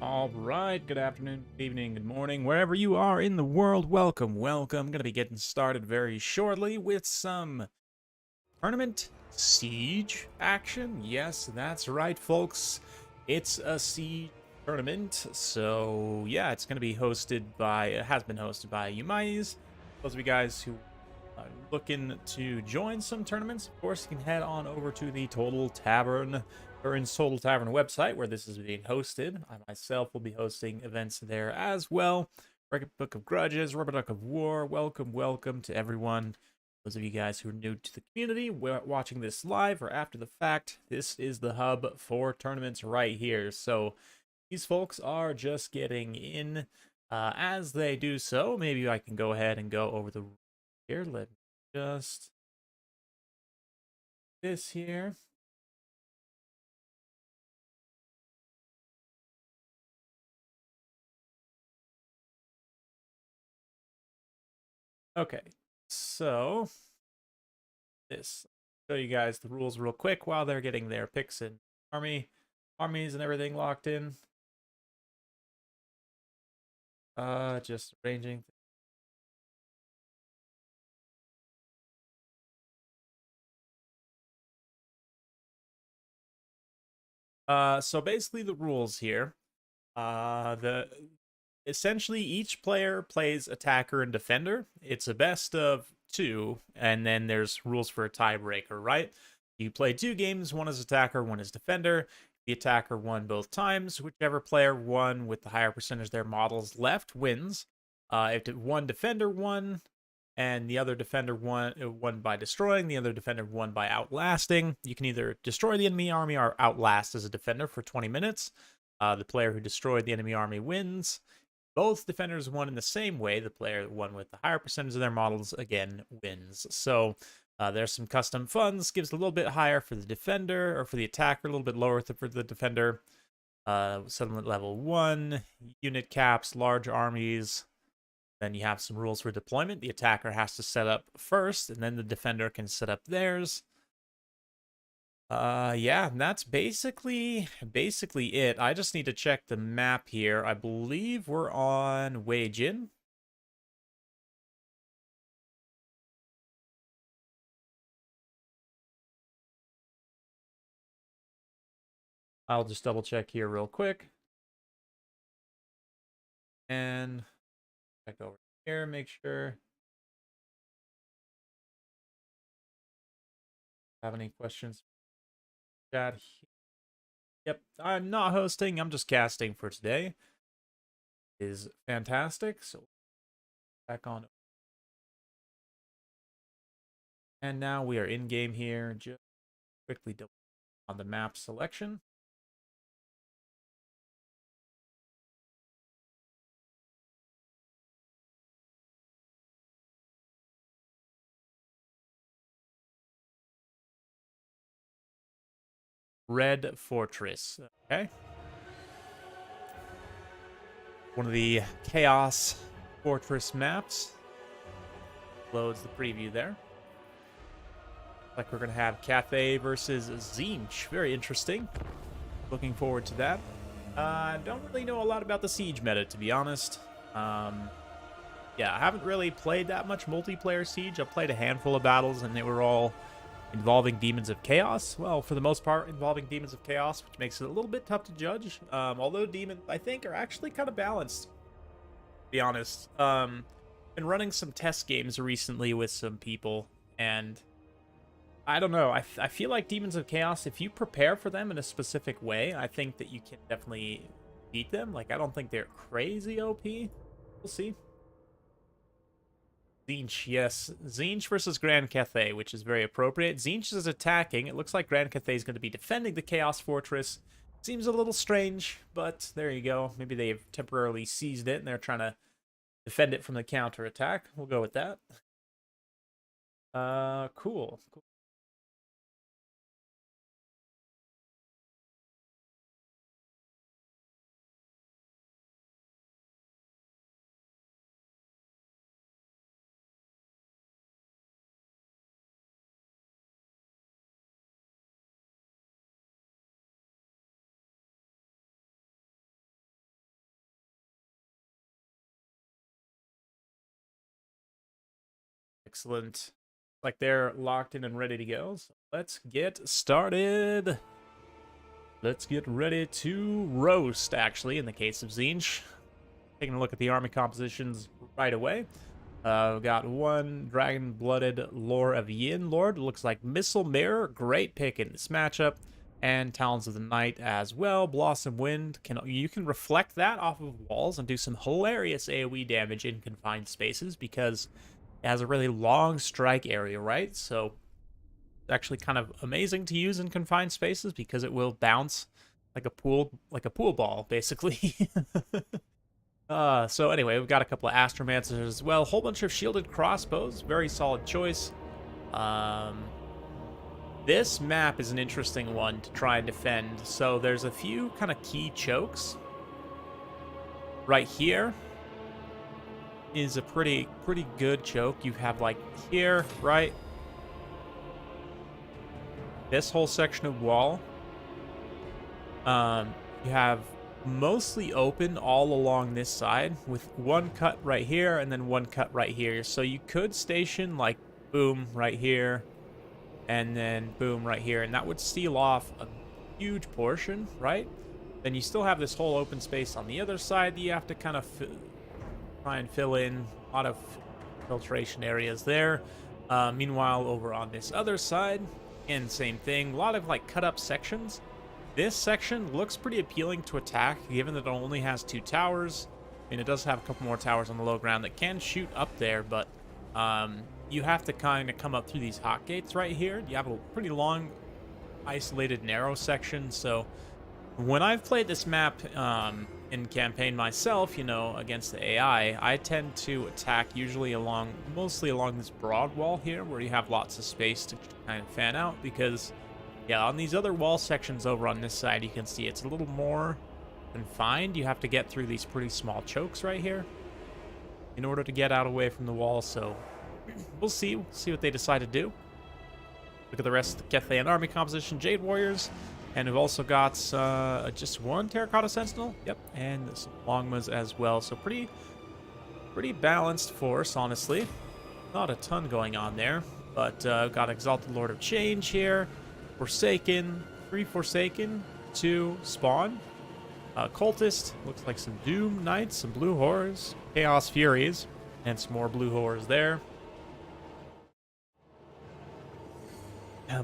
All right, good afternoon, good evening, good morning, wherever you are in the world, welcome, welcome. Gonna be getting started very shortly with some tournament siege action. Yes, that's right, folks. It's a siege tournament, so yeah, it's gonna be hosted by, it has been hosted by Eumaies. Those of you guys who are looking to join some tournaments, of course, you can head on over to the Total Tavern website where this is being hosted. I myself will be hosting events there as well. Record Book of Grudges, Rubber Duck of War. Welcome, welcome to everyone. Those of you guys who are new to the community, watching this live or after the fact, this is the hub for tournaments right here. So these folks are just getting in. As they do so, maybe I can go ahead and go over the here. Let me just this here. Okay, so this show you guys the rules real quick while they're getting their picks and armies and everything locked in. Just arranging. So basically the rules here. The essentially each player plays attacker and defender. It's a best of 2, and then there's rules for a tiebreaker, right? You play 2 games, one is attacker, one is defender. The attacker won both times. Whichever player won with the higher percentage of their models left wins. If one defender won, and the other defender won by destroying, the other defender won by outlasting. You can either destroy the enemy army or outlast as a defender for 20 minutes. The player who destroyed the enemy army wins. Both defenders won in the same way. The player that won with the higher percentage of their models, again, wins. So there's some custom funds. Gives a little bit higher for the defender, or for the attacker, a little bit lower for the defender. Settlement level 1, unit caps, large armies. Then you have some rules for deployment. The attacker has to set up first, and then the defender can set up theirs. Yeah, and that's basically it. I just need to check the map here. I believe we're on Weijin. I'll just double check here real quick. And check over here, make sure. Have any questions? Chat. Yep, I'm not hosting, I'm just casting for today. Is fantastic. So back on. And now we are in game here. Just quickly double on the map selection. Red Fortress. Okay. One of the Chaos Fortress maps. Loads the preview there. Like we're going to have Cathay versus Tzeentch. Very interesting. Looking forward to that. Don't really know a lot about the Siege meta, to be honest. Yeah, I haven't really played that much multiplayer Siege. I've played a handful of battles, and they were all involving Demons of Chaos. Well, for the most part, involving Demons of Chaos, which makes it a little bit tough to judge. Although Demons, I think, are actually kind of balanced, to be honest. Been running some test games recently with some people, and I don't know. I feel like Demons of Chaos, if you prepare for them in a specific way, I think that you can definitely beat them. Like, I don't think they're crazy OP. We'll see. Tzeentch, yes. Tzeentch versus Grand Cathay, which is very appropriate. Tzeentch is attacking. It looks like Grand Cathay is going to be defending the Chaos Fortress. Seems a little strange, but there you go. Maybe they've temporarily seized it, and they're trying to defend it from the counterattack. We'll go with that. Cool. Excellent. Like they're locked in and ready to go. So let's get started. Let's get ready to roast, actually, in the case of Tzeentch. Taking a look at the army compositions right away. We've got one Dragon-Blooded Lore of Yin Lord. Looks like Missile Mirror. Great pick in this matchup. And Talons of the Night as well. Blossom Wind. You can reflect that off of walls and do some hilarious AoE damage in confined spaces because it has a really long strike area, right? So it's actually kind of amazing to use in confined spaces because it will bounce like a pool ball, basically. So anyway, we've got a couple of Astromancers as well. A whole bunch of shielded crossbows. Very solid choice. This map is an interesting one to try and defend. So there's a few kind of key chokes. Right here is a pretty good choke. You have like here, right? This whole section of wall. You have mostly open all along this side with one cut right here and then one cut right here. So you could station like boom right here and then boom right here, and that would seal off a huge portion, right? Then you still have this whole open space on the other side that you have to kind of try and fill in. A lot of filtration areas there. Meanwhile, over on this other side, and same thing, a lot of like cut up sections. This section looks pretty appealing to attack, given that it only has 2 towers. I mean, it does have a couple more towers on the low ground that can shoot up there, but you have to kind of come up through these hot gates right here. You have a pretty long, isolated, narrow section. So when I've played this map in campaign myself, you know, against the AI, I tend to attack usually mostly along this broad wall here, where you have lots of space to kind of fan out, because yeah, on these other wall sections over on this side, you can see it's a little more confined. You have to get through these pretty small chokes right here in order to get out away from the wall. So we'll see what they decide to do. Look at the rest of the Kethayan army composition. Jade Warriors. And we've also got just 1 Terracotta Sentinel. Yep, and some Longmas as well. So pretty balanced force, honestly. Not a ton going on there. But got Exalted Lord of Change here. Forsaken. 3 Forsaken. 2 Spawn. Cultist. Looks like some Doom Knights. Some Blue Horrors. Chaos Furies. And some more Blue Horrors there.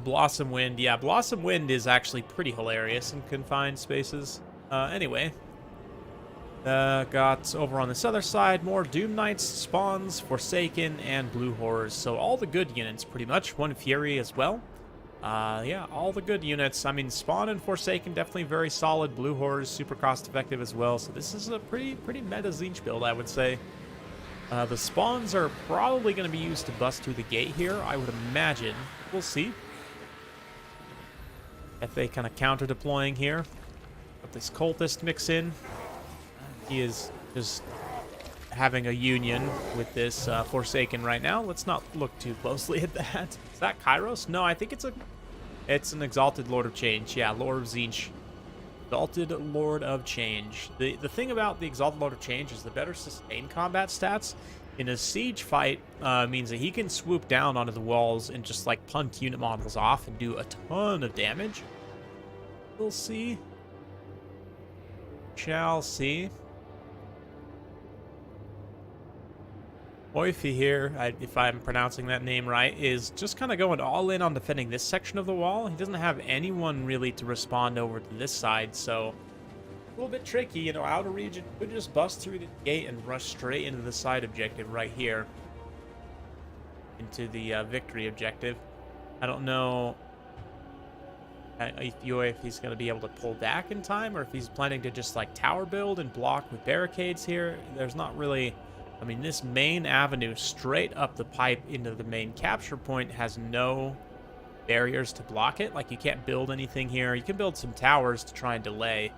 Blossom Wind. Yeah, Blossom Wind is actually pretty hilarious in confined spaces. Anyway. Got over on this other side more Doom Knights, Spawns, Forsaken, and Blue Horrors. So all the good units, pretty much. 1 Fury as well. Yeah, all the good units. I mean, Spawn and Forsaken definitely very solid. Blue Horrors super cost effective as well. So this is a pretty meta Tzeentch build, I would say. The Spawns are probably going to be used to bust through the gate here, I would imagine. We'll see. If they kind of counter-deploying here. Got this Cultist mix in. He is just having a union with this Forsaken right now. Let's not look too closely at that. Is that Kairos? No, I think it's an Exalted Lord of Change. Yeah, Lord of Tzeentch. Exalted Lord of Change. The thing about the Exalted Lord of Change is the better sustained combat stats in a siege fight means that he can swoop down onto the walls and just like punt unit models off and do a ton of damage. We'll see. Shall see. Oifi here, if I'm pronouncing that name right, is just kind of going all in on defending this section of the wall. He doesn't have anyone really to respond over to this side, so a little bit tricky. You know, outer region could just bust through the gate and rush straight into the side objective right here. Into the victory objective. I don't know if he's going to be able to pull back in time, or if he's planning to just like tower build and block with barricades here. There's not really... I mean, this main avenue straight up the pipe into the main capture point has no barriers to block it. Like, you can't build anything here. You can build some towers to try and delay,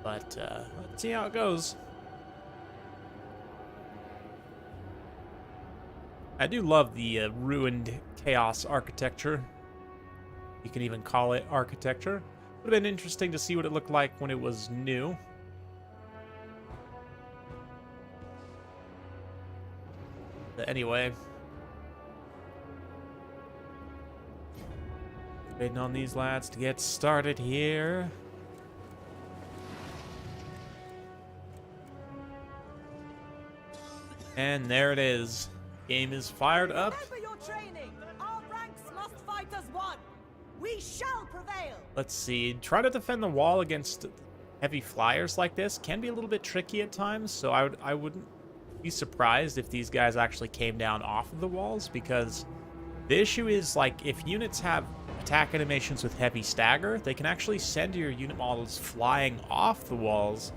but let's see how it goes. I do love the ruined chaos architecture. You can even call it architecture. Would have been interesting to see what it looked like when it was new. But anyway, waiting on these lads to get started here. And there it is. Game is fired up. Remember your training. Our ranks must fight as one. We shall prevail. Let's see. Try to defend the wall against heavy flyers like this can be a little bit tricky at times, so I wouldn't be surprised if these guys actually came down off of the walls, because the issue is, like, if units have attack animations with heavy stagger, they can actually send your unit models flying off the walls.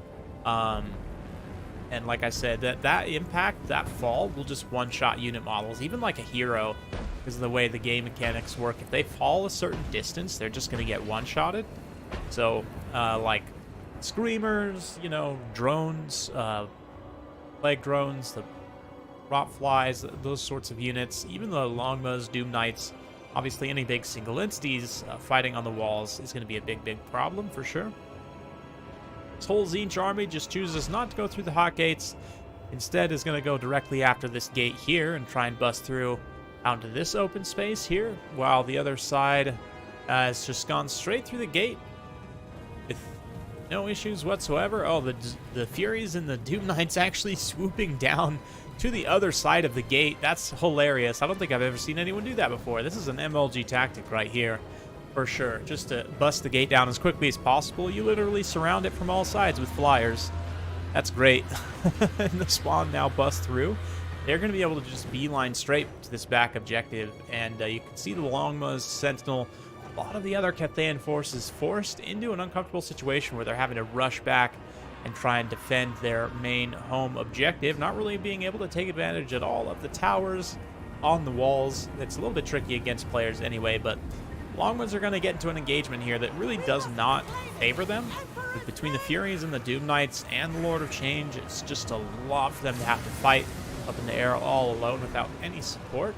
And like I said, that impact, that fall, will just one-shot unit models. Even like a hero, because of the way the game mechanics work, if they fall a certain distance, they're just going to get one-shotted. So, like, screamers, you know, drones, plague drones, the rot flies, those sorts of units, even the Longmas, Doom Knights, obviously any big single entities fighting on the walls is going to be a big problem for sure. This whole Tzeentch army just chooses not to go through the hot gates. Instead is going to go directly after this gate here and try and bust through out into this open space here, while the other side has just gone straight through the gate with No issues whatsoever. Oh, the Furies and the Doom Knights actually swooping down to the other side of the gate. That's hilarious. I don't think I've ever seen anyone do that before. This is an MLG tactic right here, for sure. Just to bust the gate down as quickly as possible. You literally surround it from all sides with flyers. That's great. And the spawn now bust through. They're going to be able to just beeline straight to this back objective. And you can see the Longmas, Sentinel, a lot of the other Cathayan forces forced into an uncomfortable situation where they're having to rush back and try and defend their main home objective, not really being able to take advantage at all of the towers on the walls. It's a little bit tricky against players anyway, but Longmans are going to get into an engagement here that really does not favor them. Between the Furies and the Doom Knights and the Lord of Change, it's just a lot for them to have to fight up in the air all alone without any support.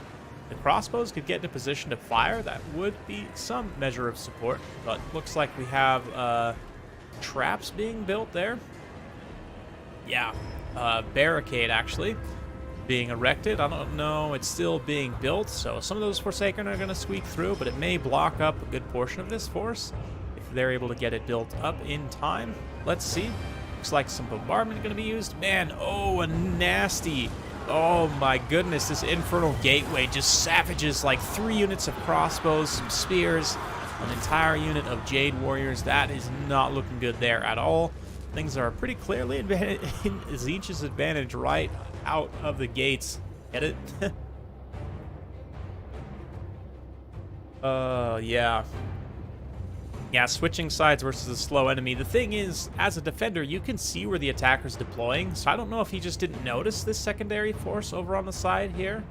The crossbows could get into position to fire. That would be some measure of support, but looks like we have traps being built there. Yeah, barricade actually being erected. I don't know, it's still being built, so some of those Forsaken are going to squeak through, but it may block up a good portion of this force if they're able to get it built up in time. Let's see. Looks like some bombardment going to be used. Man, oh, a nasty... Oh my goodness, this Infernal Gateway just savages like 3 units of crossbows, some spears, an entire unit of Jade Warriors. That is not looking good there at all. Things are pretty clearly in Tzeentch's advantage right out of the gates. Get it? Yeah. Yeah, switching sides versus a slow enemy. The thing is, as a defender, you can see where the attacker's deploying, so I don't know if he just didn't notice this secondary force over on the side here.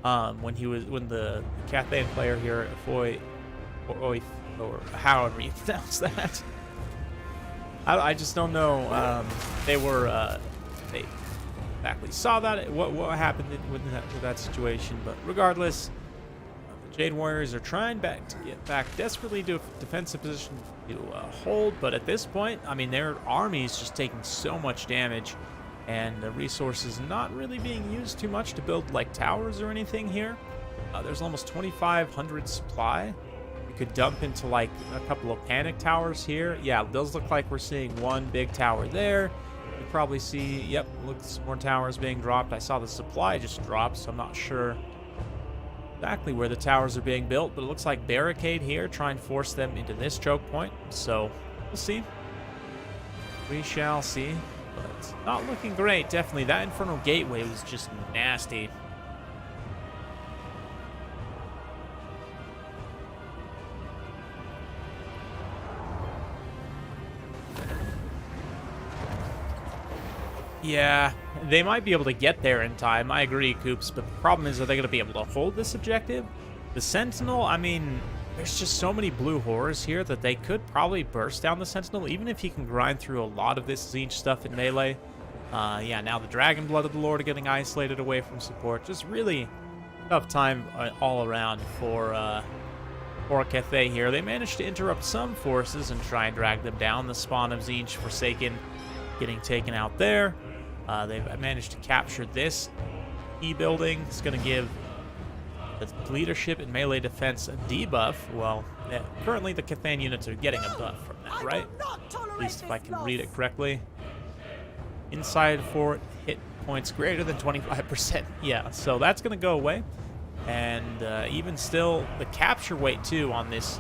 When the Cathayan player here, or however you pronounce that. I just don't know. They exactly saw that. What happened with that situation, but regardless. Jade Warriors are trying to get back desperately to a defensive position to hold, but at this point, I mean, their army is just taking so much damage, and the resources not really being used too much to build like towers or anything here. There's almost 2,500 supply. You could dump into like a couple of panic towers here. Yeah, it does look like we're seeing one big tower there. You probably see, yep, look, some more towers being dropped. I saw the supply just dropped, so I'm not sure exactly where the towers are being built, but it looks like barricade here, try and force them into this choke point. So we'll see. We shall see. But it's not looking great, definitely. That Infernal Gateway was just nasty. Yeah, they might be able to get there in time. I agree, Coops, but the problem is, are they going to be able to hold this objective? The Sentinel, I mean, there's just so many blue horrors here that they could probably burst down the Sentinel, even if he can grind through a lot of this Tzeentch stuff in melee. Yeah, now the Dragon Blood of the Lord are getting isolated away from support. Just really tough time all around for Cathay here. They managed to interrupt some forces and try and drag them down. The spawn of Tzeentch Forsaken getting taken out there. They've managed to capture this E-building. It's going to give the leadership and melee defense a debuff. Well, currently the Cathayan units are getting a buff from that, right? At least if I can read it correctly. Inside for hit points greater than 25%. Yeah, so that's going to go away. And even still, the capture weight, too, on this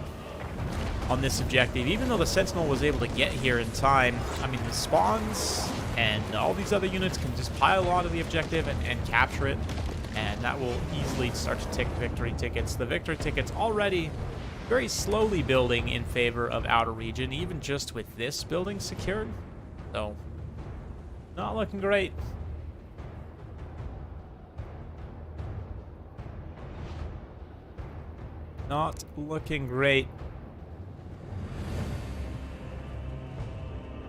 objective, even though the Sentinel was able to get here in time, I mean, the spawns and all these other units can just pile onto the objective and capture it, and that will easily start to tick victory tickets. The victory tickets already very slowly building in favor of Outer Region, even just with this building secured. So, not looking great. Not looking great.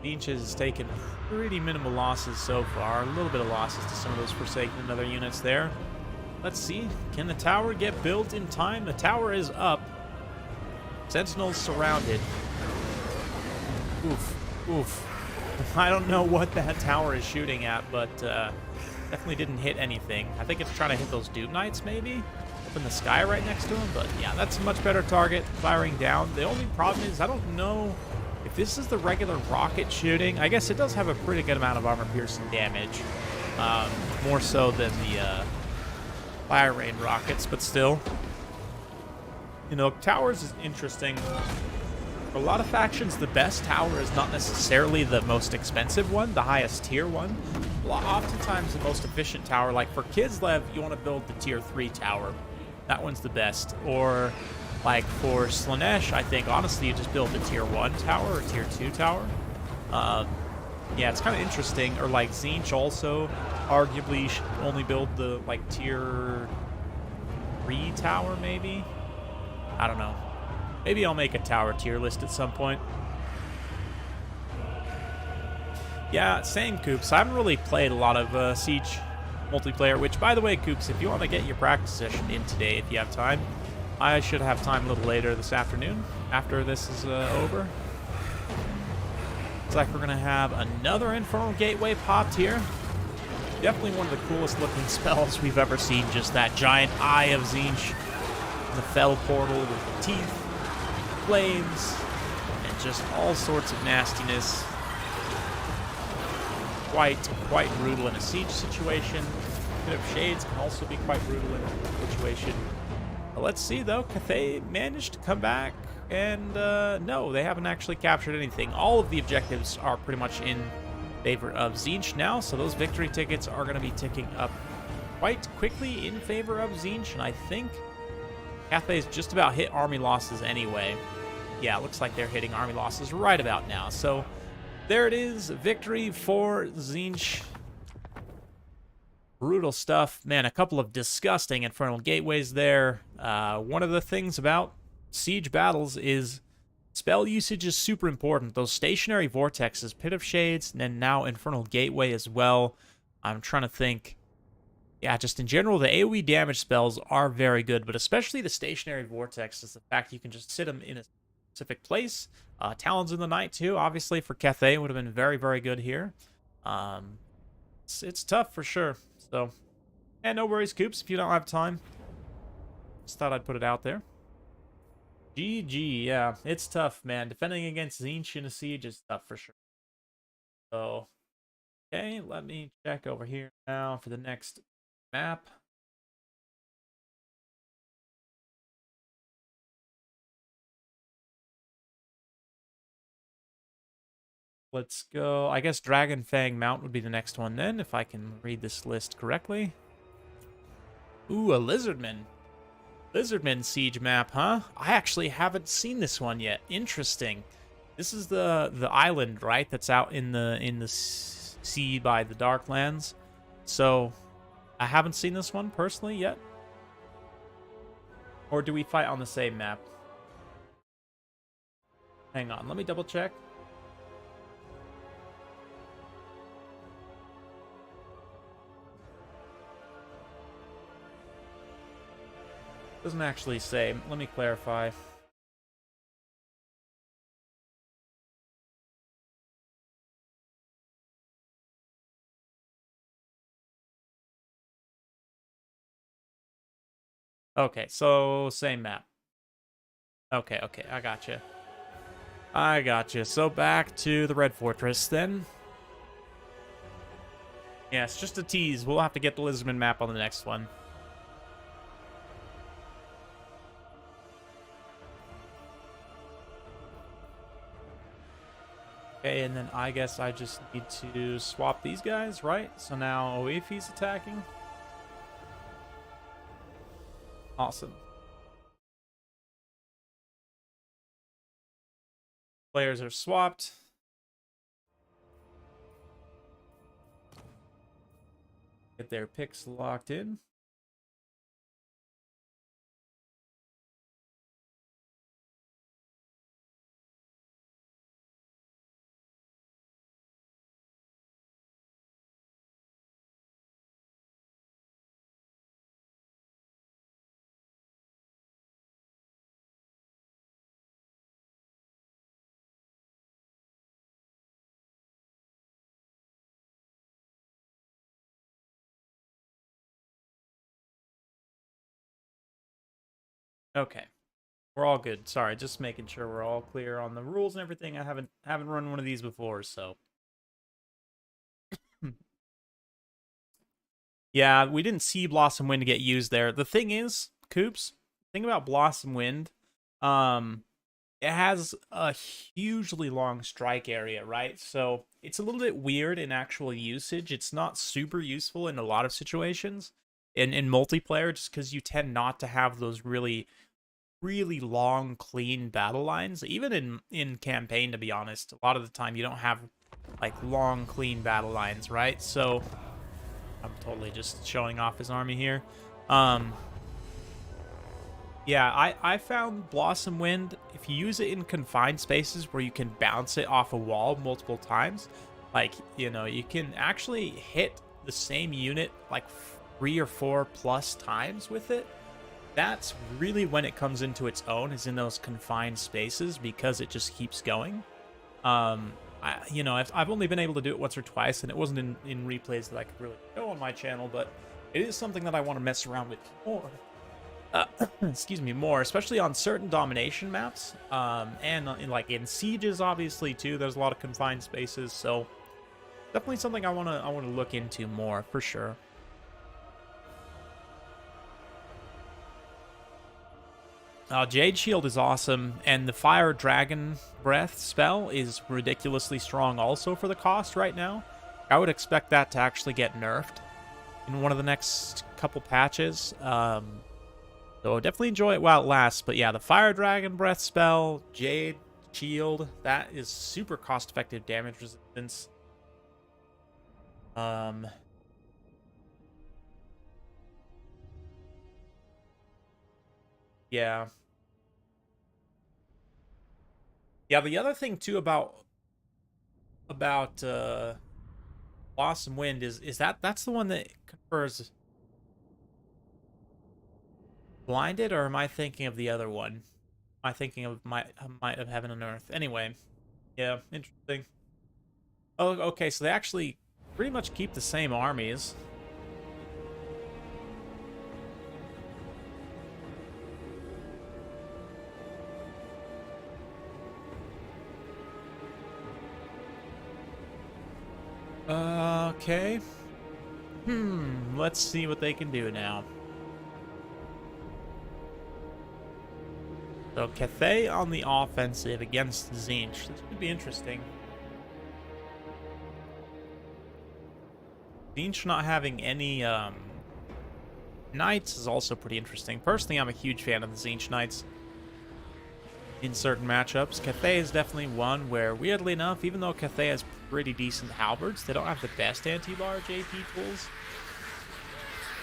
Tzeentch has taken pretty minimal losses so far. A little bit of losses to some of those Forsaken and other units there. Let's see. Can the tower get built in time? The tower is up. Sentinels surrounded. Oof. Oof. I don't know what that tower is shooting at, but definitely didn't hit anything. I think it's trying to hit those Doom Knights, maybe? Up in the sky right next to him, but yeah, that's a much better target, firing down. The only problem is I don't know if this is the regular rocket shooting. I guess it does have a pretty good amount of armor-piercing damage. More so than the fire rain rockets, but still. You know, towers is interesting. For a lot of factions, the best tower is not necessarily the most expensive one, the highest tier one. Oftentimes, the most efficient tower, like for Kislev, you want to build the tier 3 tower. That one's the best. Or, like for Slaanesh, I think, honestly, you just build the tier 1 tower or tier 2 tower. Yeah, it's kind of interesting. Or like Tzeentch also, arguably, should only build the, like, tier 3 tower, maybe? I don't know. Maybe I'll make a tower tier list at some point. Yeah, same, Coops. I haven't really played a lot of Siege multiplayer, which, by the way, Coops, if you want to get your practice session in today, if you have time, I should have time a little later this afternoon, after this is over. Looks like we're going to have another Infernal Gateway popped here. Definitely one of the coolest looking spells we've ever seen, just that giant eye of Tzeentch, the Fell Portal with the teeth, flames, and just all sorts of nastiness. Quite brutal in a siege situation. Pit of Shades can also be quite brutal in a situation. But let's see, though. Cathay managed to come back, and no, they haven't actually captured anything. All of the objectives are pretty much in favor of Tzeentch now, so those victory tickets are going to be ticking up quite quickly in favor of Tzeentch, and I think Cathay's just about hit army losses anyway. Yeah, it looks like they're hitting army losses right about now. So there it is, victory for Tzeentch. Brutal stuff. Man, a couple of disgusting Infernal Gateways there. One of the things about siege battles is spell usage is super important. Those stationary vortexes, Pit of Shades, and now Infernal Gateway as well. I'm trying to think. Yeah, just in general, the AoE damage spells are very good, but especially the stationary vortex is the fact you can just sit them in a specific place. Talons in the Night, too, obviously, for Cathay would have been very, very good here. It's tough for sure. So, yeah, no worries, Coops, if you don't have time. Just thought I'd put it out there. GG, yeah, it's tough, man. Defending against Tzeentch in a siege is tough for sure. So, okay, let me check over here now for the next map. Let's go. I guess Dragon Fang Mount would be the next one then, if I can read this list correctly. Ooh, a Lizardman. Lizardman siege map, huh? I actually haven't seen this one yet. Interesting. This is the island, right? That's out in the sea by the Darklands. So, I haven't seen this one personally yet. Or do we fight on the same map? Hang on, let me double check. Doesn't actually say. Let me clarify. Okay, so same map. Okay, I gotcha. I gotcha. So back to the Red Fortress then. Yeah, it's just a tease. We'll have to get the Lizardman map on the next one. Okay, and then I guess I just need to swap these guys, right? So now Oifi's attacking. Awesome. Players are swapped. Get their picks locked in. Okay. We're all good. Sorry, just making sure we're all clear on the rules and everything. I haven't run one of these before, so. Yeah, we didn't see Blossom Wind get used there. The thing is, Coops, the thing about Blossom Wind, it has a hugely long strike area, right? So it's a little bit weird in actual usage. It's not super useful in a lot of situations in multiplayer, just because you tend not to have those really long, clean battle lines. Even in campaign, to be honest, a lot of the time you don't have like long, clean battle lines, right? So I'm totally just showing off his army here. Yeah, I found Blossom Wind, if you use it in confined spaces where you can bounce it off a wall multiple times, like, you know, you can actually hit the same unit like 3 or 4 plus times with it. That's really when it comes into its own, is in those confined spaces, because it just keeps going. I've only been able to do it once or twice, and it wasn't in replays that I could really show on my channel, but it is something that I want to mess around with more. Excuse me, more, especially on certain domination maps, and in sieges, obviously too. There's a lot of confined spaces, so definitely something I wanna look into more for sure. Jade Shield is awesome, and the Fire Dragon Breath spell is ridiculously strong also for the cost right now. I would expect that to actually get nerfed in one of the next couple patches. So definitely enjoy it while it lasts. But yeah, the Fire Dragon Breath spell, Jade Shield, that is super cost-effective damage resistance. Yeah. Yeah, the other thing too about Blossom Wind is that's the one that confers blinded, or am I thinking of the other one? Am I thinking of Might of Heaven and Earth? Anyway, yeah, interesting. Oh, okay, so they actually pretty much keep the same armies. Okay. Let's see what they can do now. So Cathay on the offensive against Tzeentch. This could be interesting. Tzeentch not having any knights is also pretty interesting. Personally, I'm a huge fan of the Tzeentch knights in certain matchups. Cathay is definitely one where, weirdly enough, even though Cathay has pretty decent halberds, they don't have the best anti-large AP tools.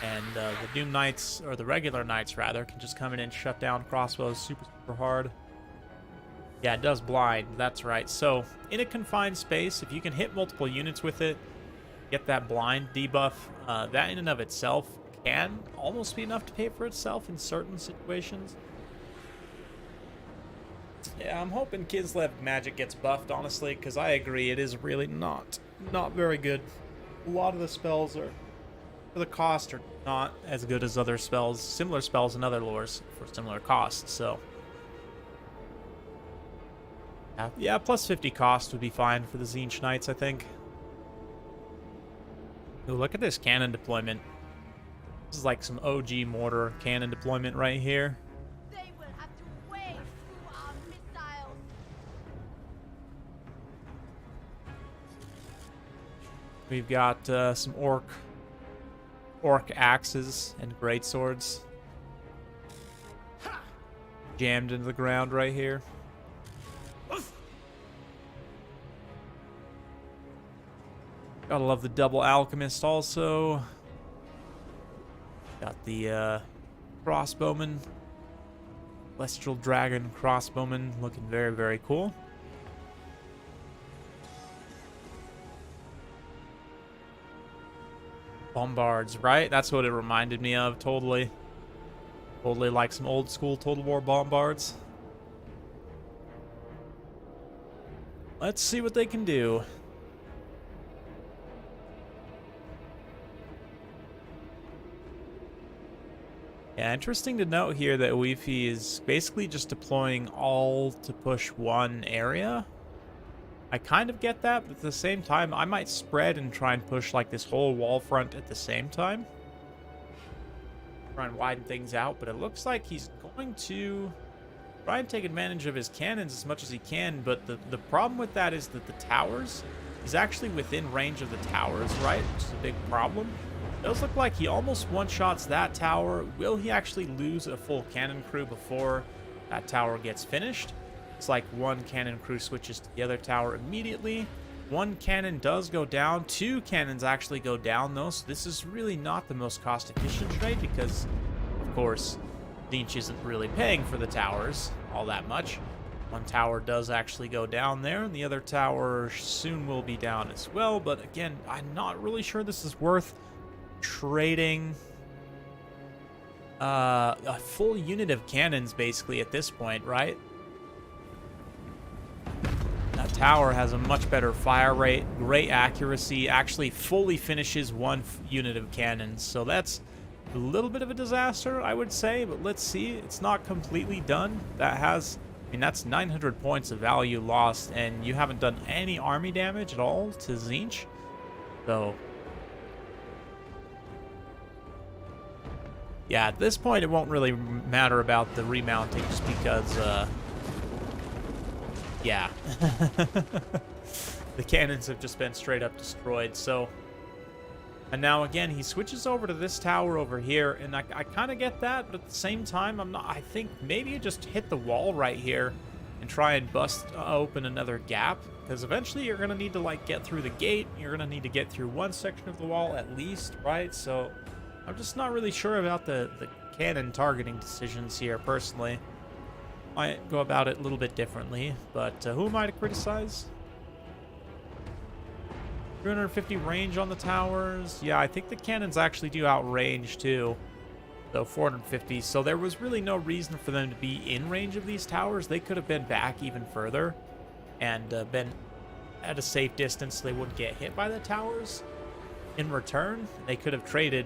And the Doom Knights, or the regular Knights rather, can just come in and shut down crossbows super hard. Yeah, it does blind, that's right. So, in a confined space, if you can hit multiple units with it, get that blind debuff, that in and of itself can almost be enough to pay for itself in certain situations. Yeah, I'm hoping Kislev magic gets buffed, honestly, because I agree, it is really not very good. A lot of the spells are, for the cost, are not as good as other spells, similar spells in other lores for similar costs, so. Yeah, plus 50 cost would be fine for the Tzeentch Knights, I think. Ooh, look at this cannon deployment. This is like some OG mortar cannon deployment right here. They will have to wade through our missiles. We've got some orc axes and greatswords jammed into the ground right here. Gotta love the double alchemist also. Got the crossbowman, celestial dragon crossbowman, looking very, very cool. Bombards, right? That's what it reminded me of, totally. Totally like some old school Total War bombards. Let's see what they can do. Yeah, interesting to note here that Eumaies is basically just deploying all to push one area. I kind of get that, but at the same time, I might spread and try and push like this whole wall front at the same time. Try and widen things out, but it looks like he's going to try and take advantage of his cannons as much as he can, but the problem with that is that the towers, he's actually within range of the towers, right? Which is a big problem. It does look like he almost one-shots that tower. Will he actually lose a full cannon crew before that tower gets finished? It's like one cannon crew switches to the other tower immediately. One cannon does go down. Two cannons actually go down, though, so this is really not the most cost-efficient trade because, of course, Tzeentch isn't really paying for the towers all that much. One tower does actually go down there, and the other tower soon will be down as well, but again, I'm not really sure this is worth trading a full unit of cannons, basically, at this point, right? That tower has a much better fire rate, great accuracy, actually fully finishes one unit of cannons, so that's a little bit of a disaster, I would say, but let's see. It's not completely done. That has, I mean, that's 900 points of value lost, and you haven't done any army damage at all to Tzeentch. So, yeah, at this point, it won't really matter about the remounting just because, yeah. The cannons have just been straight up destroyed, so. And now again, he switches over to this tower over here, and I kind of get that, but at the same time, I think maybe you just hit the wall right here and try and bust open another gap, because eventually you're going to need to, like, get through the gate. You're going to need to get through one section of the wall at least, right? So I'm just not really sure about the cannon targeting decisions here, personally. Might go about it a little bit differently, but who am I to criticize? 350 range on the towers. Yeah, I think the cannons actually do outrange too. So 450. So there was really no reason for them to be in range of these towers. They could have been back even further and been at a safe distance so they wouldn't get hit by the towers. In return, they could have traded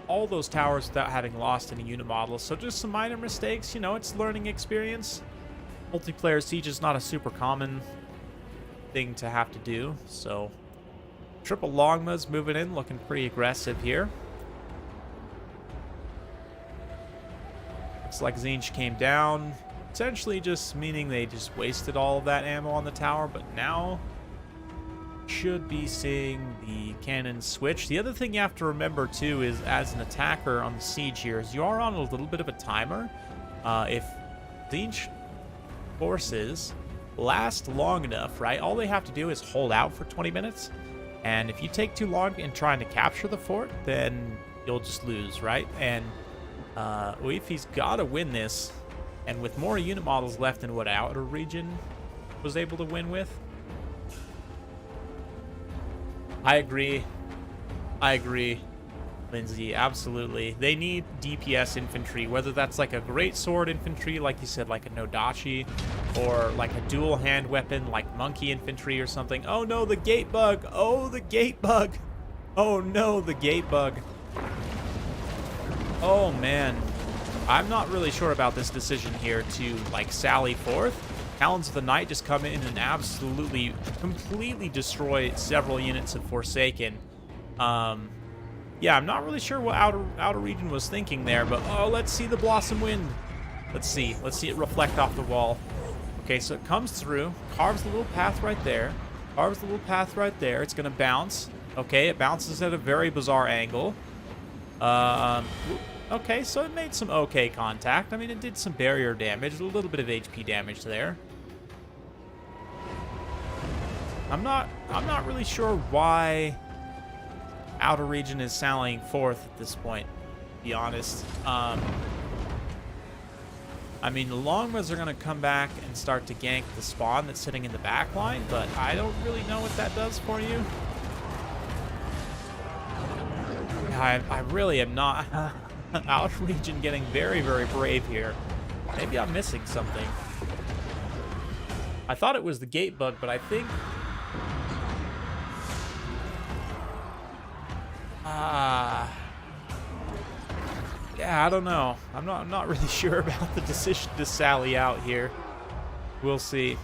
all those towers without having lost any unit models. So just some minor mistakes, you know, it's learning experience. Multiplayer siege is not a super common thing to have to do, so triple Longmas moving in, looking pretty aggressive here. Looks like Tzeentch came down, essentially just meaning they just wasted all of that ammo on the tower, but now should be seeing the cannon switch. The other thing you have to remember too is, as an attacker on the siege here, is you are on a little bit of a timer. If Tzeentch forces last long enough, right, all they have to do is hold out for 20 minutes. And if you take too long in trying to capture the fort, then you'll just lose, right? And Eumaies got to win this. And with more unit models left than what Outer Region was able to win with. I agree, Lindsay, absolutely. They need DPS infantry, whether that's like a great sword infantry, like you said, like a Nodachi, or like a dual hand weapon, like monkey infantry or something. Oh no, the gate bug! Oh, the gate bug! Oh no, the gate bug! Oh man, I'm not really sure about this decision here to like sally forth. Talons of the Night just come in and absolutely, completely destroy several units of Forsaken. Yeah, I'm not really sure what Outer Region was thinking there, but oh, let's see the Blossom Wind. Let's see it reflect off the wall. Okay, so it comes through, carves the little path right there, It's gonna bounce. Okay, it bounces at a very bizarre angle. Okay, so it made some okay contact. I mean, it did some barrier damage, a little bit of HP damage there. I'm not really sure why Outer Region is sallying forth at this point, to be honest. I mean, the Longmas are going to come back and start to gank the spawn that's sitting in the back line, but I don't really know what that does for you. I really am not. Outer Region getting very, very brave here. Maybe I'm missing something. I thought it was the gate bug, but I think... Yeah, I don't know. I'm not really sure about the decision to sally out here. We'll see.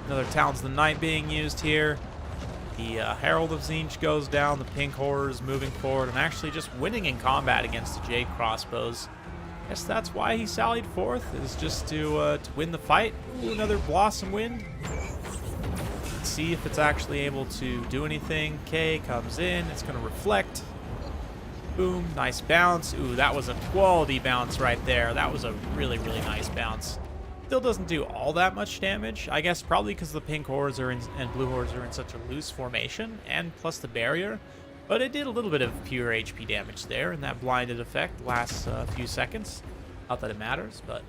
Another Talons of the Night being used here. The Herald of Tzeentch goes down. The pink horrors moving forward and actually just winning in combat against the Jade crossbows. Guess that's why he sallied forth, is just to win the fight. Ooh, another Blossom Wind. Let's see if it's actually able to do anything. K comes in. It's going to reflect. Boom. Nice bounce. Ooh, that was a quality bounce right there. That was a really, really nice bounce. Still doesn't do all that much damage. I guess probably because the pink horrors are and blue horrors are in such a loose formation, and plus the barrier. But it did a little bit of pure HP damage there, and that blinded effect lasts a few seconds. Not that it matters, but...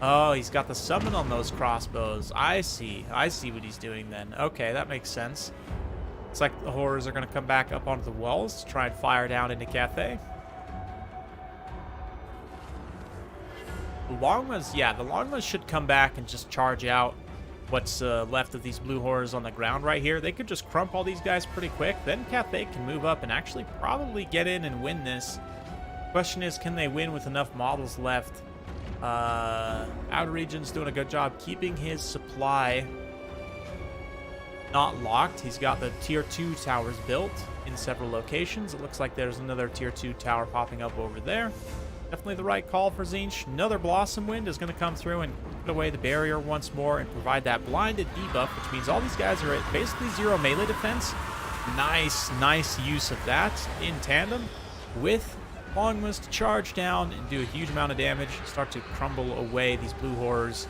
Oh, he's got the summon on those crossbows. I see. I see what he's doing then. Okay, that makes sense. It's like the horrors are going to come back up onto the walls to try and fire down into Cathay. The Longmas, yeah, the Longmas should come back and just charge out what's left of these blue horrors on the ground right here. They could just crump all these guys pretty quick. Then Cathay can move up and actually probably get in and win this. Question is, can they win with enough models left? Outer Region's doing a good job keeping his supply not locked. He's got the tier 2 towers built in several locations. It looks like there's another tier 2 tower popping up over there. Definitely the right call for Tzeentch. Another Blossom Wind is going to come through and put away the barrier once more and provide that blinded debuff, which means all these guys are at basically 0 melee defense. Nice use of that in tandem with Longmas to charge down and do a huge amount of damage, start to crumble away these blue horrors.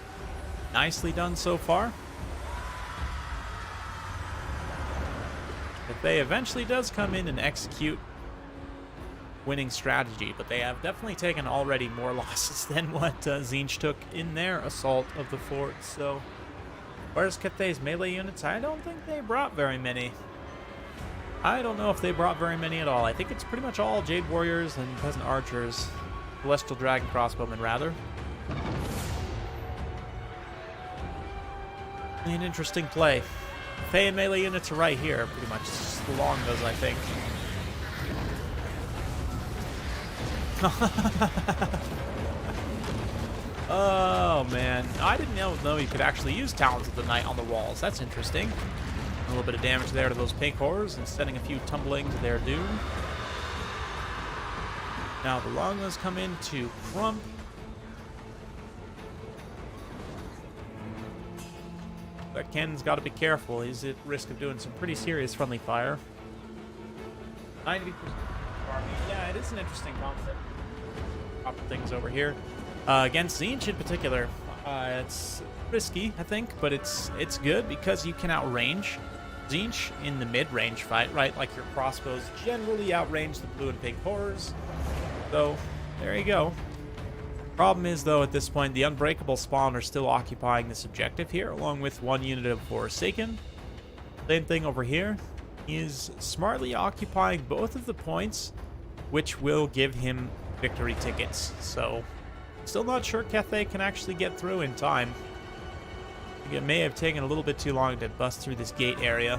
Nicely done so far. If they eventually does come in and execute winning strategy, but they have definitely taken already more losses than what Tzeentch took in their assault of the fort. So where's Cathay's melee units? I don't think they brought very many. I don't know if they brought very many at all. I think it's pretty much all Jade Warriors and Peasant Archers. Celestial Dragon Crossbowmen, rather. An interesting play. Fey and melee units are right here, pretty much. It's just the Longbows, I think. Oh, man. I didn't know you could actually use Talons of the Night on the walls. That's interesting. A little bit of damage there to those pink horrors and sending a few tumbling to their doom. Now the Longmas come in to crump. But Ken's got to be careful. He's at risk of doing some pretty serious friendly fire. 90%. Yeah, it is an interesting concept. Couple things over here. Against Tzeentch in particular, it's risky, I think, but it's good because you can outrange Tzeentch in the mid-range fight, right? Like your crossbows generally outrange the blue and pink horrors. So there you go. Problem is, though, at this point, the Unbreakable spawn are still occupying this objective here, along with one unit of Forsaken. Same thing over here. He is smartly occupying both of the points, which will give him victory tickets. So, still not sure Cathay can actually get through in time. I think it may have taken a little bit too long to bust through this gate area.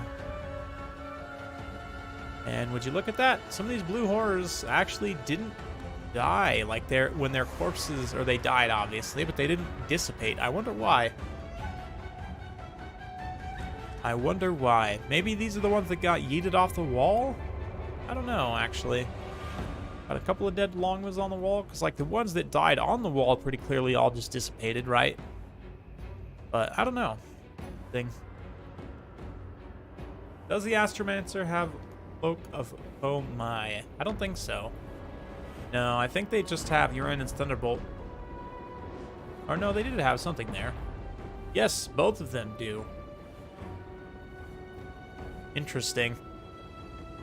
And would you look at that? Some of these blue horrors actually didn't die, like when their corpses, or they died obviously, but they didn't dissipate. I wonder why. I wonder why. Maybe these are the ones that got yeeted off the wall? I don't know, actually. Got a couple of dead Longmas on the wall, because like the ones that died on the wall pretty clearly all just dissipated, right? But I don't know. Does the Astromancer have Cloak of Eumaies? I don't think so. No, I think they just have Uranus Thunderbolt. Or no, they did have something there. Yes, both of them do. Interesting.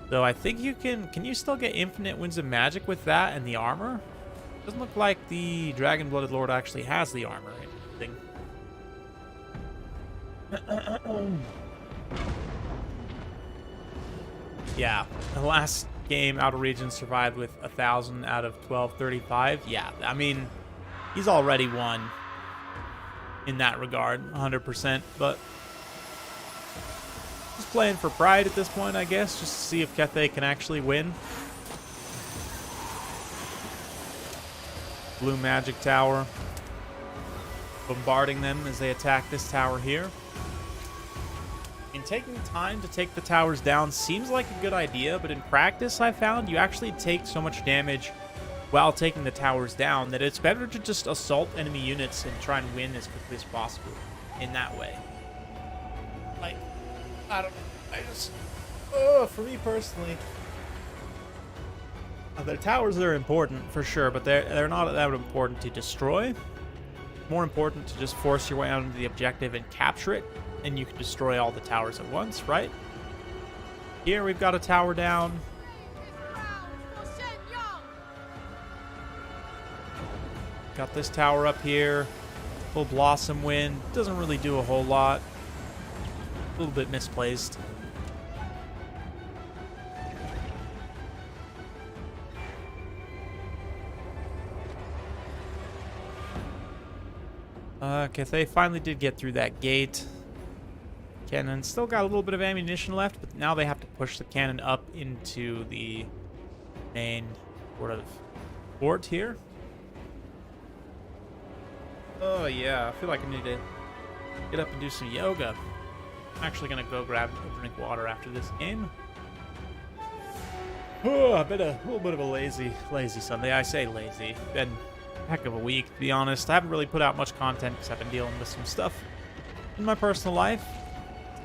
So I think you can you still get infinite winds of magic with that and the armor? Doesn't look like the Dragon-Blooded Lord actually has the armor. Interesting. Yeah, the last game Outer Regions survived with 1,000 out of 1235. Yeah, I mean, he's already won in that regard, 100%. But just playing for pride at this point, I guess, just to see if Cathay can actually win. Blue magic tower. Bombarding them as they attack this tower here. And taking time to take the towers down seems like a good idea, but in practice I found you actually take so much damage while taking the towers down that it's better to just assault enemy units and try and win as quickly as possible in that way. Like, I don't know, I just, for me personally, the towers are important for sure, but they're not that important to destroy. More important to just force your way onto the objective and capture it, and you can destroy all the towers at once, right? Here we've got a tower down. Got this tower up here. Full Blossom Wind. Doesn't really do a whole lot. A little bit misplaced. Okay, they finally did get through that gate. Cannon still got a little bit of ammunition left, but now they have to push the cannon up into the main sort of fort here. Oh yeah, I feel like I need to get up and do some yoga. I'm actually gonna go grab a drink of water after this game. Oh, a little bit of a lazy Sunday. I say lazy. Been a heck of a week, to be honest. I haven't really put out much content because I've been dealing with some stuff in my personal life.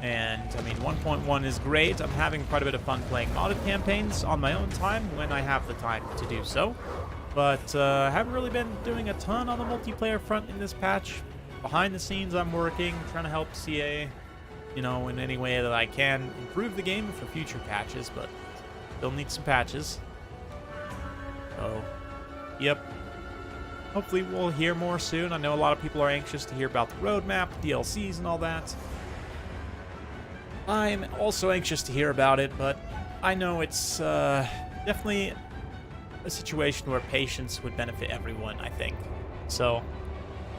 And, I mean, 1.1 is great. I'm having quite a bit of fun playing modded campaigns on my own time when I have the time to do so. But I haven't really been doing a ton on the multiplayer front in this patch. Behind the scenes, I'm working, trying to help CA, you know, in any way that I can improve the game for future patches, but still need some patches. So, yep. Hopefully we'll hear more soon. I know a lot of people are anxious to hear about the roadmap, DLCs, and all that. I'm also anxious to hear about it, but I know it's definitely a situation where patience would benefit everyone, I think. So,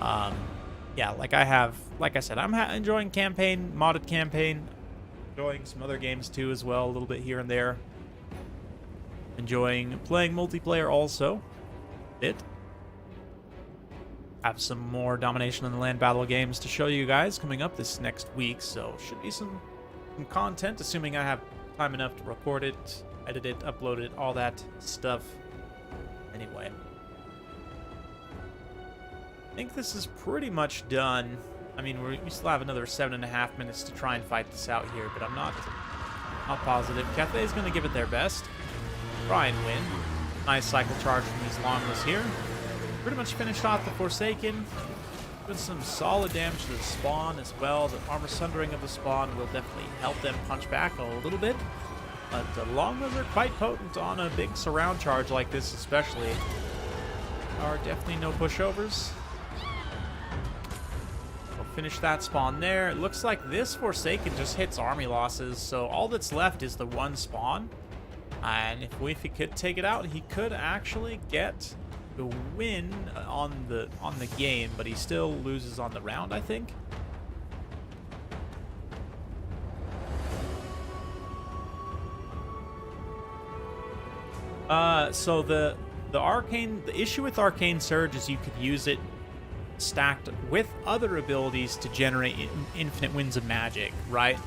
yeah, like I said, I'm enjoying campaign, modded campaign, enjoying some other games too as well, a little bit here and there. Enjoying playing multiplayer also, a bit. Have some more Domination in the Land Battle games to show you guys coming up this next week, so should be some content, assuming I have time enough to record it, edit it, upload it, all that stuff. Anyway, I think this is pretty much done. I mean, we still have another 7.5 minutes to try and fight this out here, but I'm not positive. Cathay's going to give it their best. Try and win. Nice cycle charge from these longless here. Pretty much finished off the Forsaken. With some solid damage to the spawn as well. The armor sundering of the spawn will definitely help them punch back a little bit. But the longless are quite potent on a big surround charge like this especially. There are definitely no pushovers. We'll finish that spawn there. It looks like this Forsaken just hits army losses, so all that's left is the one spawn. And if he could take it out, he could actually get the win on the game, but he still loses on the round, I think. So the issue with Arcane Surge is you could use it stacked with other abilities to generate infinite winds of magic, right?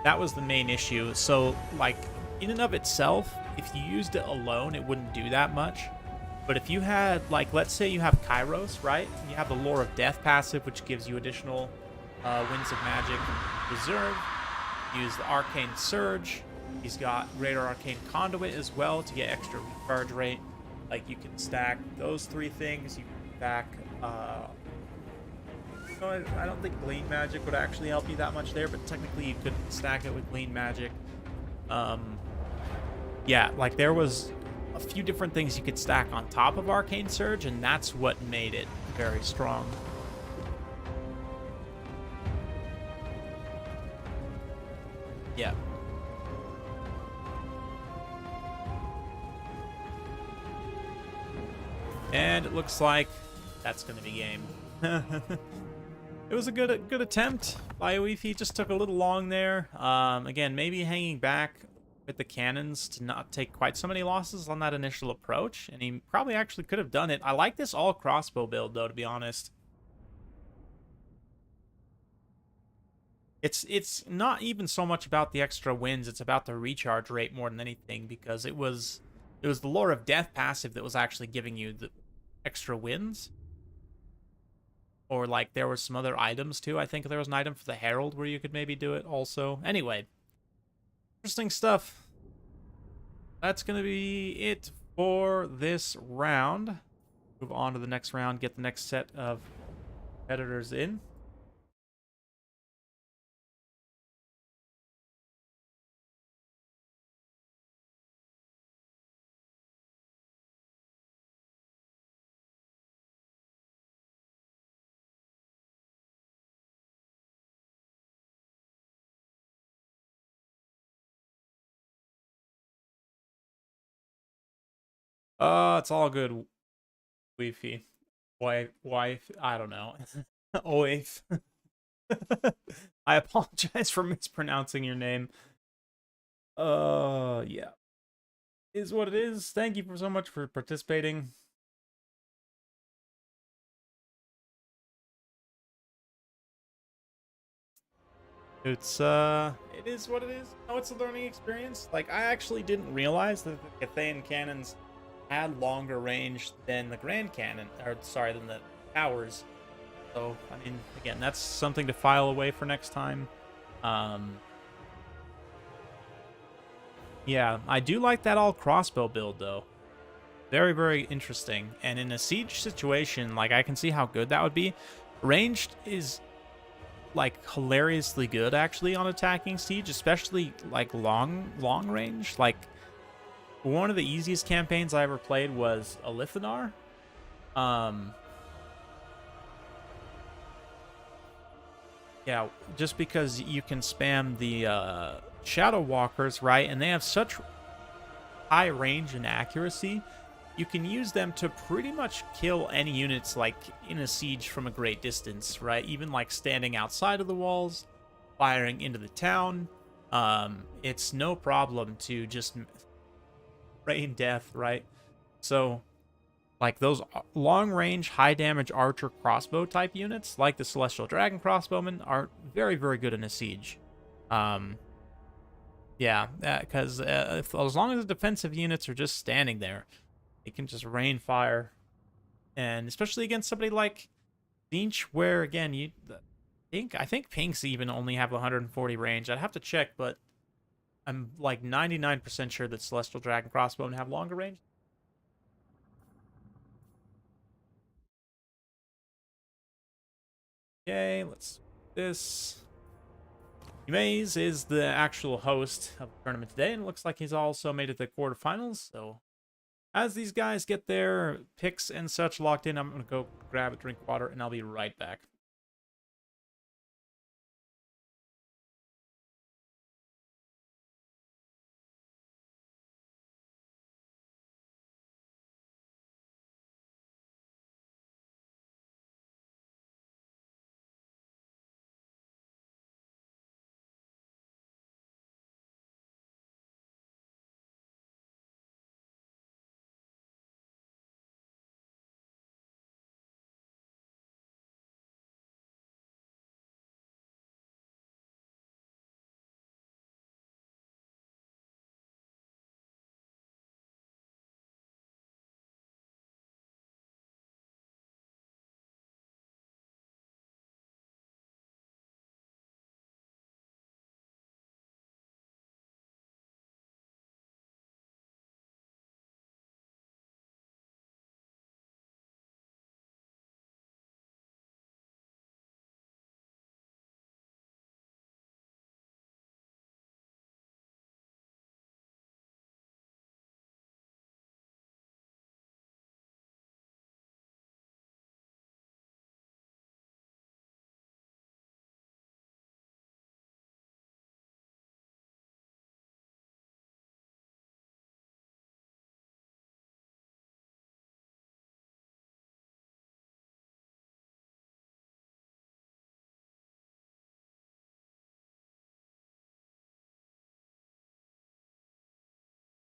That was the main issue. So, like, in and of itself, if you used it alone, it wouldn't do that much. But if you had, like, let's say you have Kairos, right? You have the Lore of Death passive, which gives you additional Winds of Magic Reserve. Use the Arcane Surge. He's got Greater Arcane Conduit as well to get extra recharge rate. Like, you can stack those three things. You can stack, I don't think Glean Magic would actually help you that much there, but technically you could stack it with Glean Magic. Yeah, like, there was a few different things you could stack on top of Arcane Surge, and that's what made it very strong. Yeah. And it looks like that's going to be game. It was a good attempt by Eumaies. Just took a little long there. Again, maybe hanging back with the cannons to not take quite so many losses on that initial approach, and he probably actually could have done it. I like this all crossbow build, though, to be honest. It's not even so much about the extra wins, it's about the recharge rate more than anything, because it was the Lure of Death passive that was actually giving you the extra wins. Or, like, there were some other items, too. I think there was an item for the Herald where you could maybe do it also. Anyway, interesting stuff. That's going to be it for this round. Move on to the next round, get the next set of competitors in. It's all good, Weefy. Wife, I don't know. Oif. I apologize for mispronouncing your name. Yeah. Is what it is. Thank you so much for participating. It is what it is. Oh, it's a learning experience. Like, I actually didn't realize that the Cathayan cannons had longer range than the Grand Cannon, or sorry, than the towers. So, I mean, again, that's something to file away for next time. Yeah, I do like that all crossbow build, though. Very, very interesting. And in a siege situation, like, I can see how good that would be. Ranged is, like, hilariously good, actually, on attacking siege, especially, like, long range. Like, one of the easiest campaigns I ever played was a Lithanar. Yeah, just because you can spam the Shadow Walkers, right? And they have such high range and accuracy, you can use them to pretty much kill any units, like, in a siege from a great distance, right? Even, like, standing outside of the walls, firing into the town. It's no problem to just rain death, right? So, like, those long-range, high-damage archer crossbow type units, like the Celestial Dragon crossbowmen, are very, very good in a siege. Yeah, because as long as the defensive units are just standing there, it can just rain fire. And especially against somebody like Tzeentch, where, again, I think pinks even only have 140 range. I'd have to check, but I'm like 99% sure that Celestial Dragon crossbowmen have longer range. Okay, let's do this. Eumaies is the actual host of the tournament today, and it looks like he's also made it to the quarterfinals. So, as these guys get their picks and such locked in, I'm going to go grab a drink of water, and I'll be right back.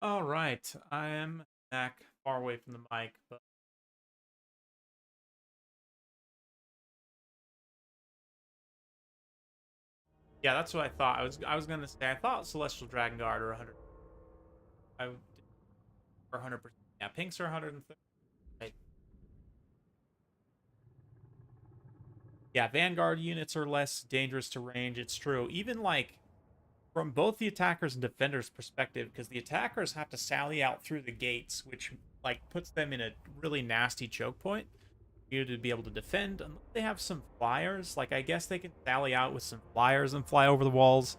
All right, I am back far away from the mic, but yeah, that's what I thought. I was gonna say I thought Celestial Dragon Guard are 100. I or 100%. Yeah, pinks are 130. Right. Yeah, Vanguard units are less dangerous to range. It's true. Even like from both the attackers and defenders' perspective, because the attackers have to sally out through the gates, which like puts them in a really nasty choke point. You to be able to defend. Unless they have some flyers, like I guess they can sally out with some flyers and fly over the walls,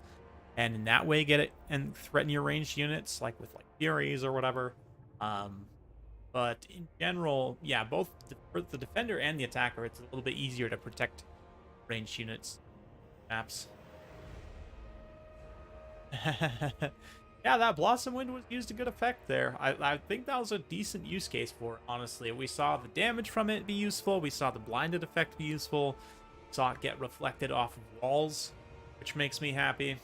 and in that way get it and threaten your ranged units, like with like Furies or whatever. Um, but in general, yeah, both for the defender and the attacker, it's a little bit easier to protect ranged units maps. Yeah, that Blossom Wind was used to good effect there. I think that was a decent use case for it, honestly. We saw the damage from it be useful. We saw the blinded effect be useful. Saw it get reflected off of walls, which makes me happy.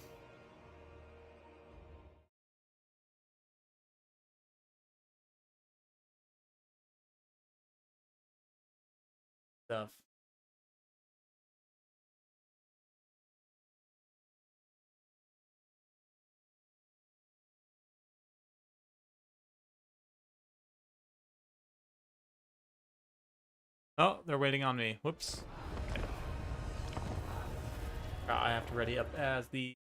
Stuff. Oh, they're waiting on me. Whoops. Okay. I have to ready up as the...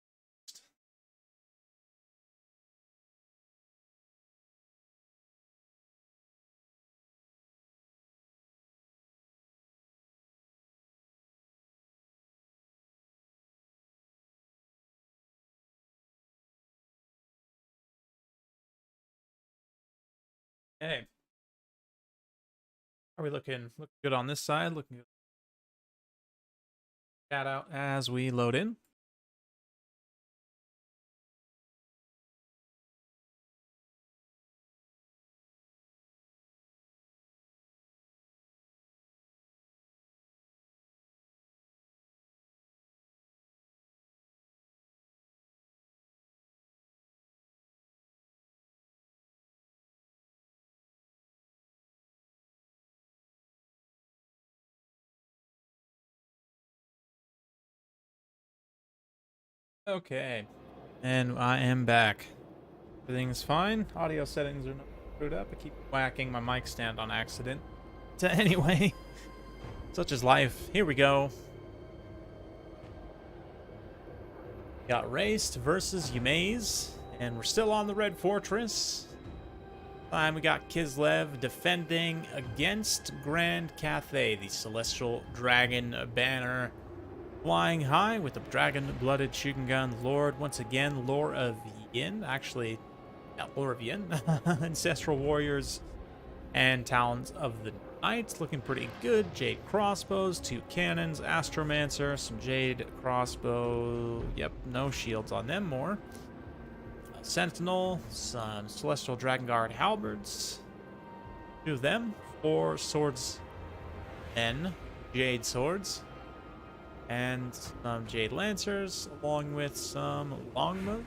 Hey. Are we looking good on this side? Looking good. Chat out as we load in. Okay. And I am back. Everything's fine. Audio settings are not screwed up. I keep whacking my mic stand on accident. So anyway, such is life. Here we go. Got Raced versus Eumaies, and we're still on the Red Fortress. Time we got Kislev defending against Grand Cathay, the Celestial Dragon banner. Flying high with the dragon-blooded Shugengun Lord. Once again, Lore of Yin. Actually, not Lore of Yin. Ancestral Warriors and Talons of the Night. Looking pretty good. Jade Crossbows, 2 cannons, Astromancer, some Jade Crossbow. Yep, no shields on them more. Sentinel, some Celestial Dragon Guard Halberds. 2 of them. 4 swords and Jade Swords. And some Jade Lancers, along with some Longbow,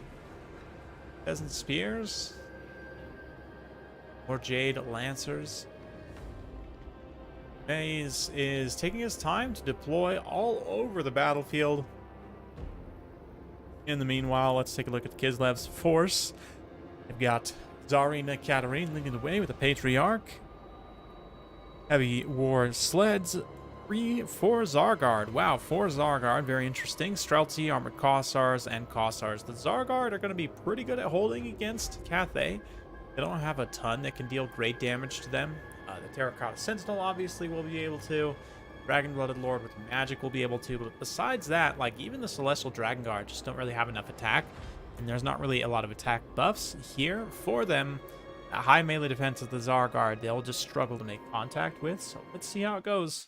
Peasant Spears, more Jade Lancers. Maze is taking his time to deploy all over the battlefield. In the meanwhile, let's take a look at Kislev's force. They've got Tsarina Katarine leading the way with the Patriarch. Heavy war sleds. 4 Zargard. Wow, 4 Zargard. Very interesting. Streltsy, Armored Kossars, and Kossars. The Zargard are going to be pretty good at holding against Cathay. They don't have a ton that can deal great damage to them. The Terracotta Sentinel obviously will be able to. Dragon-Blooded Lord with magic will be able to. But besides that, like even the Celestial Dragon Guard just don't really have enough attack. And there's not really a lot of attack buffs here for them. A high melee defense of the Zargard, they'll just struggle to make contact with. So let's see how it goes.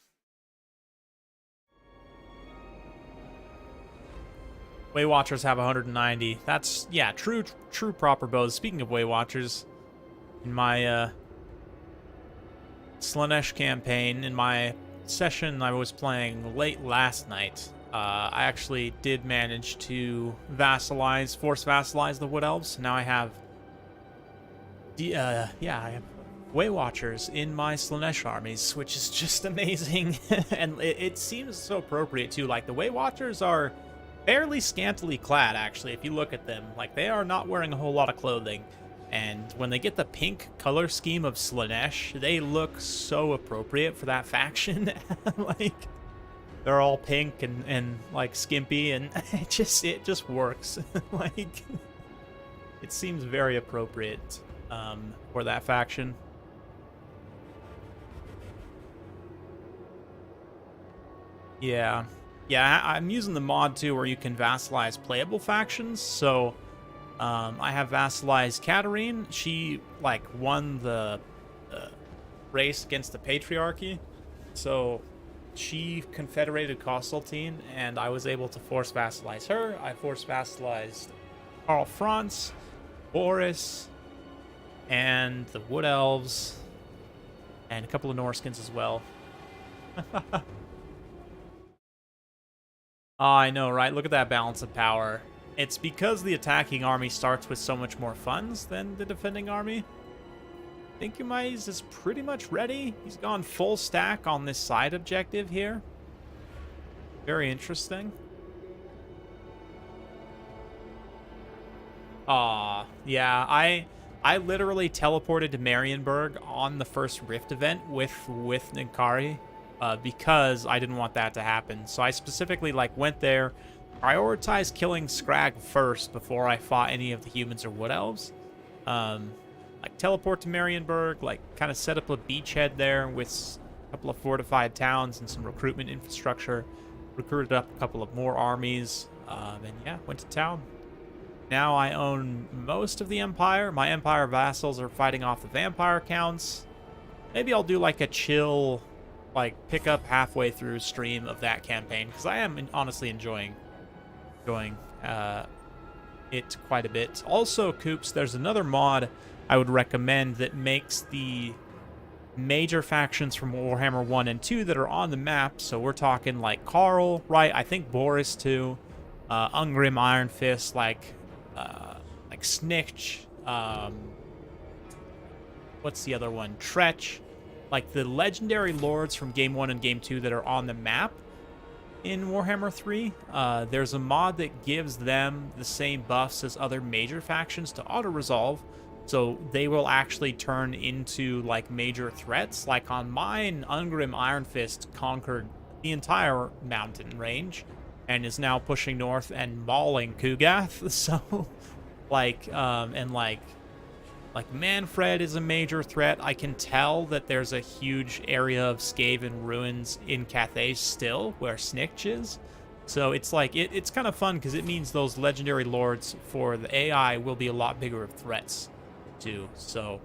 Way Watchers have 190. That's, yeah, true proper bows. Speaking of Way Watchers, in my Slaanesh campaign, in my session I was playing late last night, I actually did manage to force vassalize the Wood Elves. Now I have Yeah, I have Way Watchers in my Slaanesh armies, which is just amazing. And it seems so appropriate, too. Like, the Way Watchers are fairly scantily clad, actually, if you look at them. Like, they are not wearing a whole lot of clothing. And when they get the pink color scheme of Slaanesh, they look so appropriate for that faction. Like, they're all pink and like, skimpy, and it just works. Like, it seems very appropriate for that faction. Yeah. Yeah, I'm using the mod, too, where you can vassalize playable factions. So, I have vassalized Katarine. She, like, won the race against the Patriarchy. So, she confederated Constantine, and I was able to force vassalize her. I force vassalized Karl Franz, Boris, and the Wood Elves, and a couple of Norskins as well. Oh, I know, right? Look at that balance of power. It's because the attacking army starts with so much more funds than the defending army. I think Eumaies is pretty much ready. He's gone full stack on this side objective here. Very interesting. Aw, yeah, I literally teleported to Marienburg on the first Rift event with Ninkari. Because I didn't want that to happen. So I specifically like went there, prioritized killing Scrag first before I fought any of the humans or wood elves. Like teleport to Marienburg, like kind of set up a beachhead there with a couple of fortified towns and some recruitment infrastructure. Recruited up a couple of more armies, and yeah, went to town. Now I own most of the Empire. My Empire vassals are fighting off the vampire counts. Maybe I'll do like a chill, like pick up halfway through stream of that campaign, because I am honestly enjoying it quite a bit. Also, Coops, there's another mod I would recommend that makes the major factions from Warhammer 1 and 2 that are on the map. So we're talking like Karl, right? I think Boris too, Ungrim Iron Fist, like Tzeentch, what's the other one? Tzeentch. Like the legendary lords from Game 1 and Game 2 that are on the map in Warhammer 3, there's a mod that gives them the same buffs as other major factions to auto-resolve, so they will actually turn into, like, major threats. Like on mine, Ungrim Iron Fist conquered the entire mountain range and is now pushing north and mauling Kugath, so, like, like, Manfred is a major threat. I can tell that there's a huge area of Skaven ruins in Cathay still, where Tzeentch is. So it's like, it's kind of fun, because it means those legendary lords for the AI will be a lot bigger of threats, too. So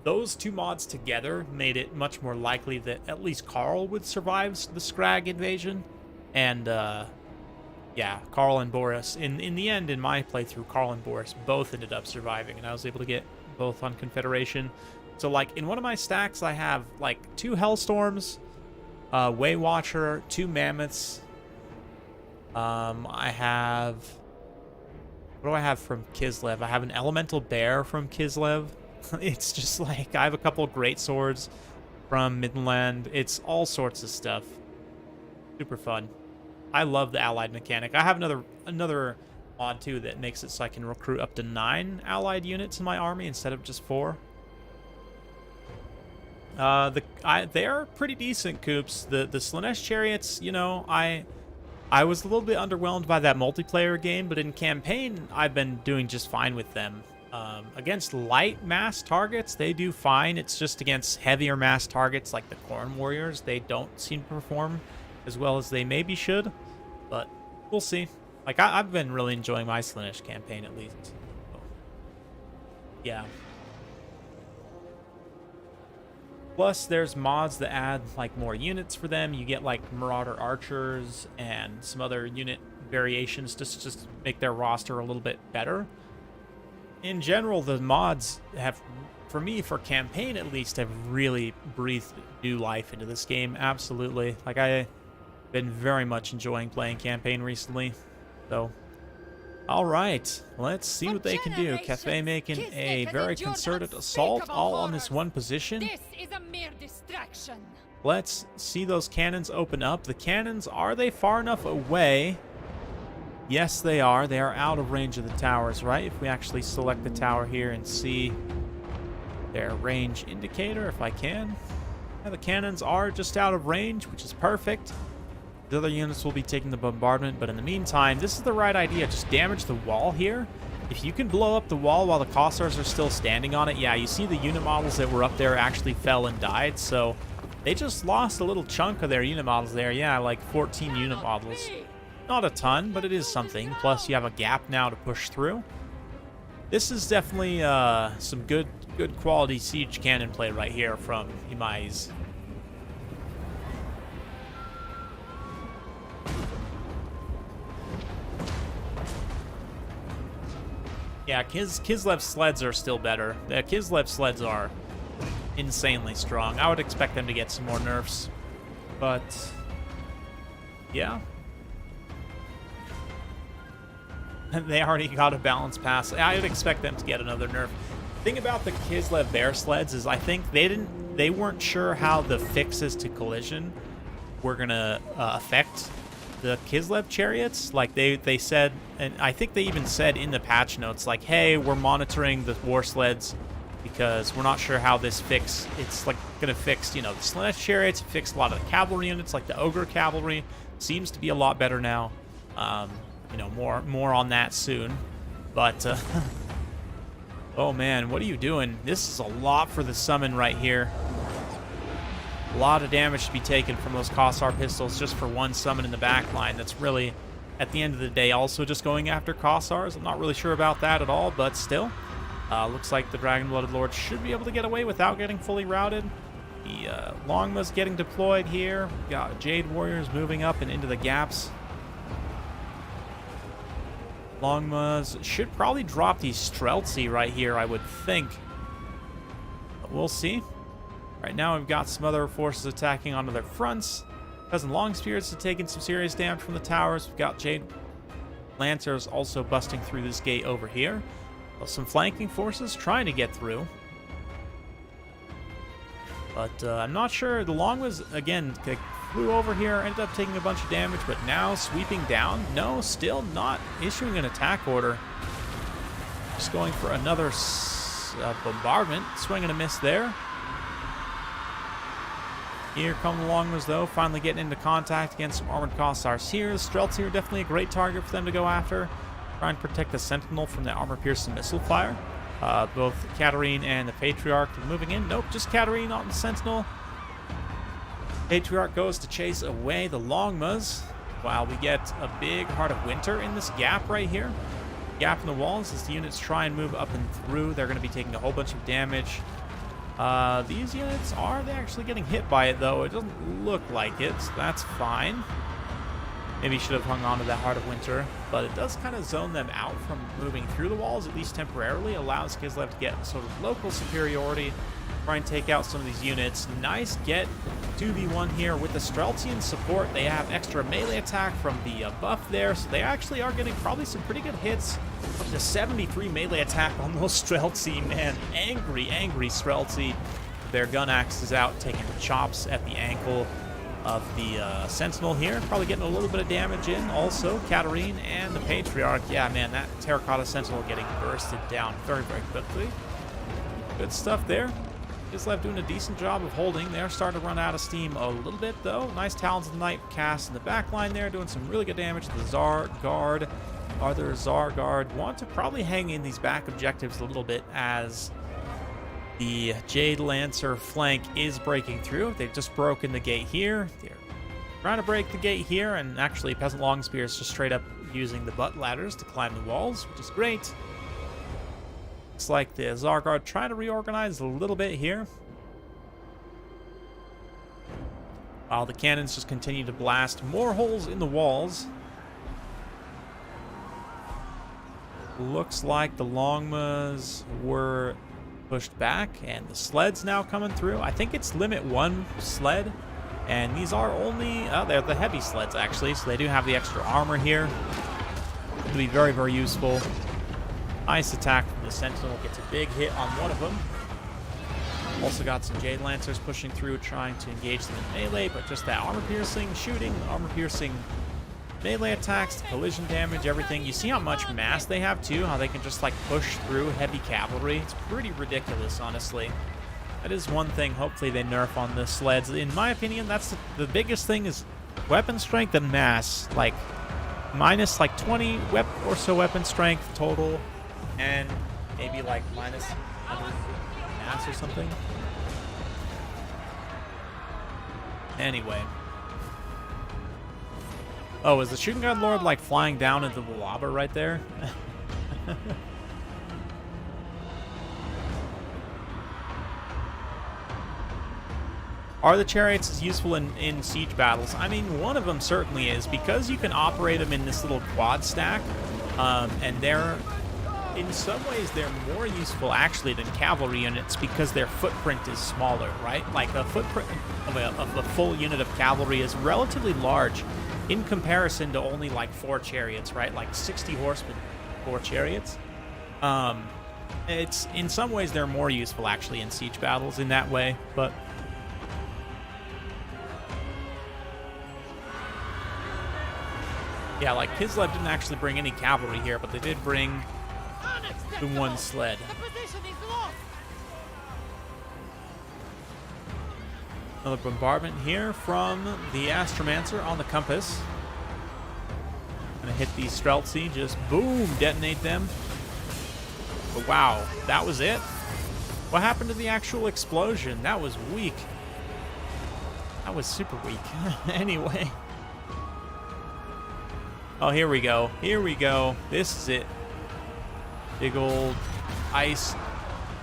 those two mods together made it much more likely that at least Karl would survive the Scrag invasion. And, yeah, Karl and Boris. In the end, in my playthrough, Karl and Boris both ended up surviving, and I was able to get both on Confederation. So, like, in one of my stacks, I have, like, 2 Hellstorms, Way Watcher, 2 Mammoths. I have... What do I have from Kislev? I have an Elemental Bear from Kislev. It's just, like, I have a couple Great Swords from Midland. It's all sorts of stuff. Super fun. I love the allied mechanic. I have another mod too that makes it so I can recruit up to 9 allied units in my army instead of just 4. They are pretty decent, Coops. The Slaanesh chariots, you know, I was a little bit underwhelmed by that multiplayer game, but in campaign I've been doing just fine with them. Against light mass targets, they do fine. It's just against heavier mass targets like the Khorne Warriors, they don't seem to perform as well as they maybe should, but we'll see. Like, I've been really enjoying my Slaanesh campaign, at least. So, yeah. Plus, there's mods that add, like, more units for them. You get, like, Marauder Archers and some other unit variations just make their roster a little bit better. In general, the mods have, for me, for campaign at least, have really breathed new life into this game. Absolutely. Like, I've been very much enjoying playing campaign recently. So, All right, let's see what they can do. Cafe making a very concerted assault all on this one position. This is a mere distraction. Let's see those cannons open up. The cannons, are they far enough away? Yes, they are. They are out of range of the towers, right? If we actually select the tower here and see their range indicator, if I can. Yeah, the cannons are just out of range, which is perfect. The other units will be taking the bombardment, but in the meantime, this is the right idea. Just damage the wall here. If you can blow up the wall while the Kossars are still standing on it, yeah, you see the unit models that were up there actually fell and died, so they just lost a little chunk of their unit models there. Yeah, like 14 unit models. Not a ton, but it is something. Plus, you have a gap now to push through. This is definitely some good quality siege cannon play right here from Eumaies. Yeah, Kislev's sleds are still better. The Kislev sleds are insanely strong. I would expect them to get some more nerfs. But, yeah. They already got a balance pass. I would expect them to get another nerf. The thing about the Kislev Bear sleds is I think they weren't sure how the fixes to collision were going to affect the Kislev chariots. Like they said, and I think they even said in the patch notes, like, hey, we're monitoring the war sleds because we're not sure how this fix, it's like gonna fix, you know, the Sledge chariots, fix a lot of the cavalry units, like the Ogre cavalry seems to be a lot better now. You know, more on that soon. But oh man, what are you doing? This is a lot for the summon right here. A lot of damage to be taken from those Kossar pistols just for one summon in the back line. That's really, at the end of the day, also just going after Kossars. I'm not really sure about that at all, but still. Looks like the Dragon-Blooded Lord should be able to get away without getting fully routed. The Longma's getting deployed here. We've got Jade Warriors moving up and into the gaps. Longmas should probably drop these Streltsy right here, I would think. But we'll see. Right now, we've got some other forces attacking onto their fronts. Cousin Longspears have taken some serious damage from the towers. We've got Jade Lancers also busting through this gate over here. Some flanking forces trying to get through. But I'm not sure. The Longmas, again, flew over here, ended up taking a bunch of damage, but now sweeping down. No, still not issuing an attack order. Just going for another bombardment. Swing and a miss there. Here come the Longmas, though, finally getting into contact against some armored Kossars here. The Streltsy are definitely a great target for them to go after. Trying to protect the Sentinel from the armor-piercing missile fire. Both Katarine and the Patriarch are moving in. Nope, just Katarine on the Sentinel. Patriarch goes to chase away the Longmas, while we get a big Heart of Winter in this gap right here. Gap in the walls as the units try and move up and through. They're going to be taking a whole bunch of damage. These units, are they actually getting hit by it, though? It doesn't look like it, so that's fine. Maybe should have hung on to that Heart of Winter, but it does kind of zone them out from moving through the walls, at least temporarily. Allows Kislev to get sort of local superiority, try and take out some of these units. Nice get 2v1 here with the Streltsian support. They have extra melee attack from the buff there, so they actually are getting probably some pretty good hits. Up to 73 melee attack on those Streltsy, man. Angry Streltsy. Their gun axe is out, taking the chops at the ankle of the Sentinel here. Probably getting a little bit of damage in. Also, Katarine and the Patriarch. Yeah, man, that Terracotta Sentinel getting bursted down very, very quickly. Good stuff there. Kislev doing a decent job of holding. They're starting to run out of steam a little bit, though. Nice Talons of the Night cast in the back line there, doing some really good damage to the Tsar Guard. Arthur Tsar Guard want to probably hang in these back objectives a little bit as the Jade Lancer flank is breaking through. They've just broken the gate here. They're trying to break the gate here, and actually Peasant Longspear is just straight up using the butt ladders to climb the walls, which is great. Looks like the Tsar Guard trying to reorganize a little bit here, while the cannons just continue to blast more holes in the walls. Looks like the Longmas were pushed back, and the sleds now coming through. I think it's limit 1 sled, and these are only, they're the heavy sleds actually, so they do have the extra armor here. to be very, very useful. Nice attack from the Sentinel. Gets a big hit on one of them. Also got some Jade Lancers pushing through, trying to engage them in melee, but just that armor-piercing shooting, armor-piercing melee attacks, collision damage, everything. You see how much mass they have, too? How they can just, like, push through heavy cavalry? It's pretty ridiculous, honestly. That is one thing hopefully they nerf on the sleds. In my opinion, that's the biggest thing is weapon strength and mass. Like, minus, like, 20 or so weapon strength total, and maybe, like, minus 100 mass or something. Anyway. Oh, is the Shooting Guard Lord, like, flying down into the lava right there? Are the chariots as useful in siege battles? I mean, one of them certainly is, because you can operate them in this little quad stack, and they're, in some ways, they're more useful, actually, than cavalry units, because their footprint is smaller, right? Like, a footprint of a full unit of cavalry is relatively large, in comparison to only like 4 chariots, right? Like 60 horsemen, 4 chariots. It's in some ways they're more useful actually in siege battles in that way, but yeah, like Kislev didn't actually bring any cavalry here, but they did bring the one sled. Another bombardment here from the Astromancer on the compass. Gonna hit these Streltsy, just boom, detonate them. But wow, that was it? What happened to the actual explosion? That was weak. That was super weak. Anyway. Oh, here we go. Here we go. This is it. Big old ice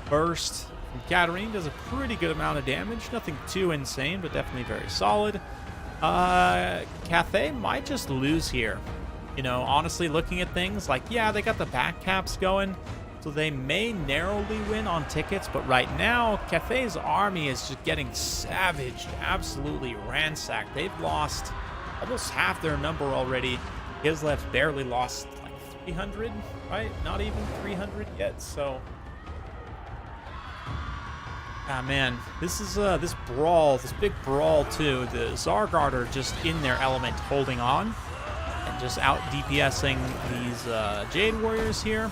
burst. Katarine does a pretty good amount of damage. Nothing too insane, but definitely very solid. Cathay might just lose here. You know, honestly, looking at things, like, yeah, they got the back caps going, so they may narrowly win on tickets, but right now, Cathay's army is just getting savaged, absolutely ransacked. They've lost almost half their number already. Kislev's barely lost, like, 300, right? Not even 300 yet, so... Ah, man, this is this brawl, this big brawl too. The Zargard are just in their element, holding on and just out DPSing these Jade Warriors here,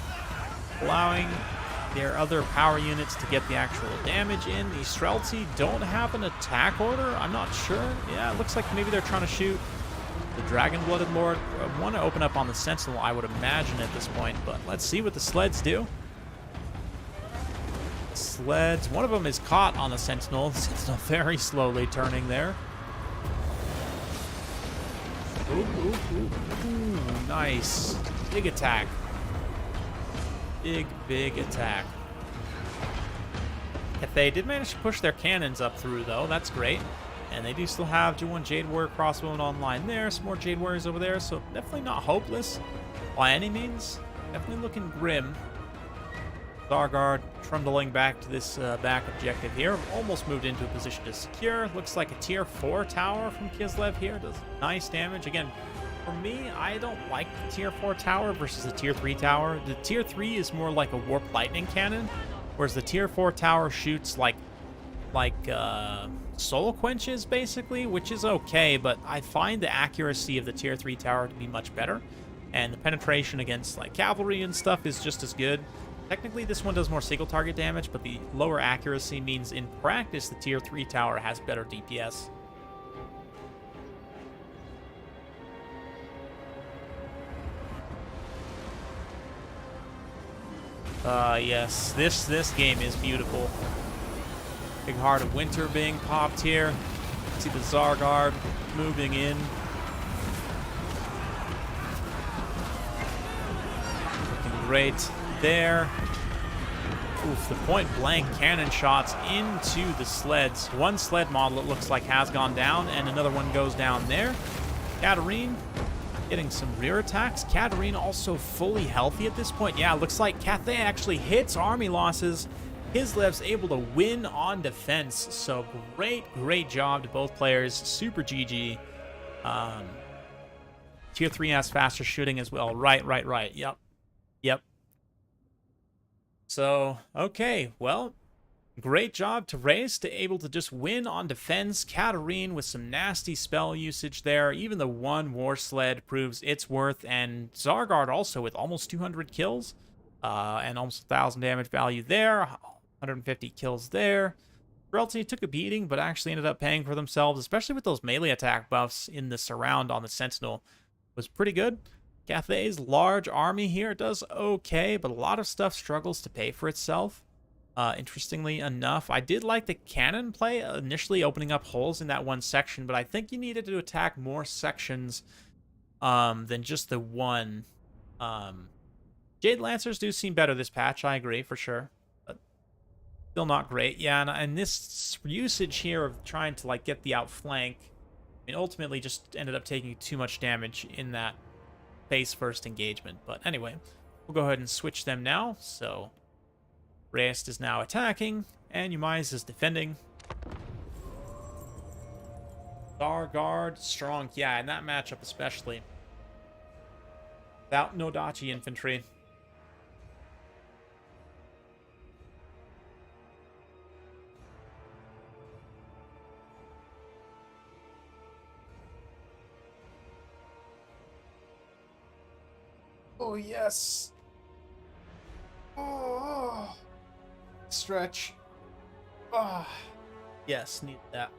allowing their other power units to get the actual damage in. The Streltsy don't have an attack order. I'm not sure. Yeah, it looks like maybe they're trying to shoot the Dragon-Blooded Lord. I want to open up on the Sentinel, I would imagine, at this point, but let's see what the sleds do. Sleds. One of them is caught on the Sentinel. The Sentinel very slowly turning there. Ooh, ooh, ooh, ooh, nice. Big attack. Big, big attack. If they did manage to push their cannons up through, though, that's great. And they do still have one Jade Warrior crossbow online there. Some more Jade Warriors over there, so definitely not hopeless by any means. Definitely looking grim. Zargard trundling back to this back objective here. Almost moved into a position to secure. Looks like a tier 4 tower from Kislev here. Does nice damage. Again, for me, I don't like the tier 4 tower versus the tier 3 tower. The tier 3 is more like a warp lightning cannon, whereas the tier 4 tower shoots like soul quenches, basically, which is okay, but I find the accuracy of the tier 3 tower to be much better, and the penetration against like cavalry and stuff is just as good. Technically, this one does more single target damage, but the lower accuracy means in practice the tier 3 tower has better DPS. Yes, this game is beautiful. Big Heart of Winter being popped here. See the Zargard moving in. Looking great there. Oof, the point-blank cannon shots into the sleds. One sled model, it looks like, has gone down, and another one goes down there. Katarine getting some rear attacks. Katarine also fully healthy at this point. Yeah, it looks like Cathay actually hits army losses. Kislev's able to win on defense. So great job to both players. Super GG. Tier 3 has faster shooting as well. Right. Yep. So, okay, well, great job to Race to able to just win on defense. Katarine with some nasty spell usage there. Even the one War Sled proves its worth. And Zargard also with almost 200 kills and almost 1,000 damage value there. 150 kills there. Frailty took a beating, but actually ended up paying for themselves, especially with those melee attack buffs in the surround on the Sentinel. Was pretty good. Cathay's large army here does okay, but a lot of stuff struggles to pay for itself. Interestingly enough, I did like the cannon play, initially opening up holes in that one section, but I think you needed to attack more sections than just the one. Jade Lancers do seem better this patch, I agree, for sure. But still not great. Yeah, and this usage here of trying to like get the outflank, I mean, ultimately just ended up taking too much damage in that face first engagement. But anyway, we'll go ahead and switch them now. So Rest is now attacking, and Eumaies is defending. Zargard, strong. Yeah, in that matchup especially. Without no Dachi infantry. Oh, yes. Oh. Stretch. Ah. Yes, need that.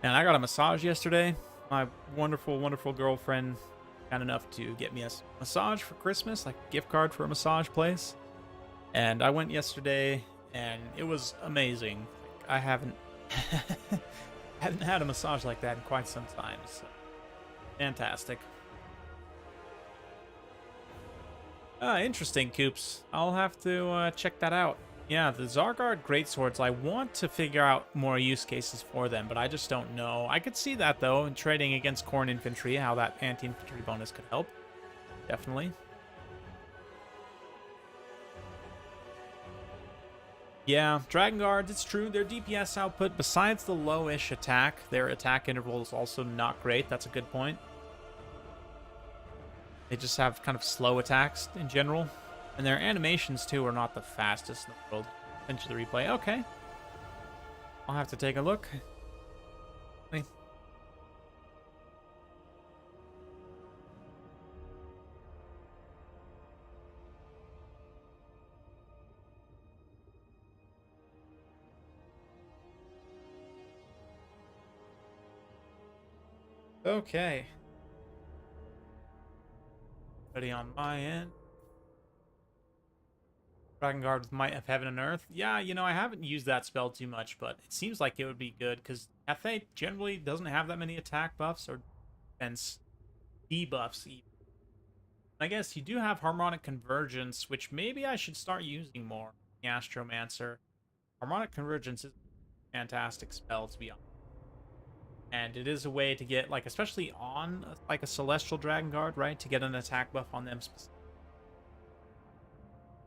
And I got a massage yesterday. My wonderful, wonderful girlfriend kind enough to get me a massage for Christmas, like a gift card for a massage place. And I went yesterday, and it was amazing. I haven't haven't had a massage like that in quite some time. So fantastic. Interesting, Coops. I'll have to check that out. Yeah, the Zargard Greatswords, I want to figure out more use cases for them, but I just don't know. I could see that, though, in trading against Khorne Infantry, how that anti-infantry bonus could help. Definitely. Yeah, Dragon Guards, it's true. Their DPS output, besides the low-ish attack, their attack interval is also not great. That's a good point. They just have kind of slow attacks in general. And their animations, too, are not the fastest in the world. Into the replay. Okay. I'll have to take a look. Okay. Ready on my end. Dragon Guard with Might of Heaven and Earth. Yeah, you know, I haven't used that spell too much, but it seems like it would be good, because Cathay generally doesn't have that many attack buffs or defense debuffs even. I guess you do have Harmonic Convergence, which maybe I should start using more. The Astromancer. Harmonic Convergence is a fantastic spell, to be honest. And it is a way to get, like, especially on, like, a Celestial Dragon Guard, right? To get an attack buff on them specifically.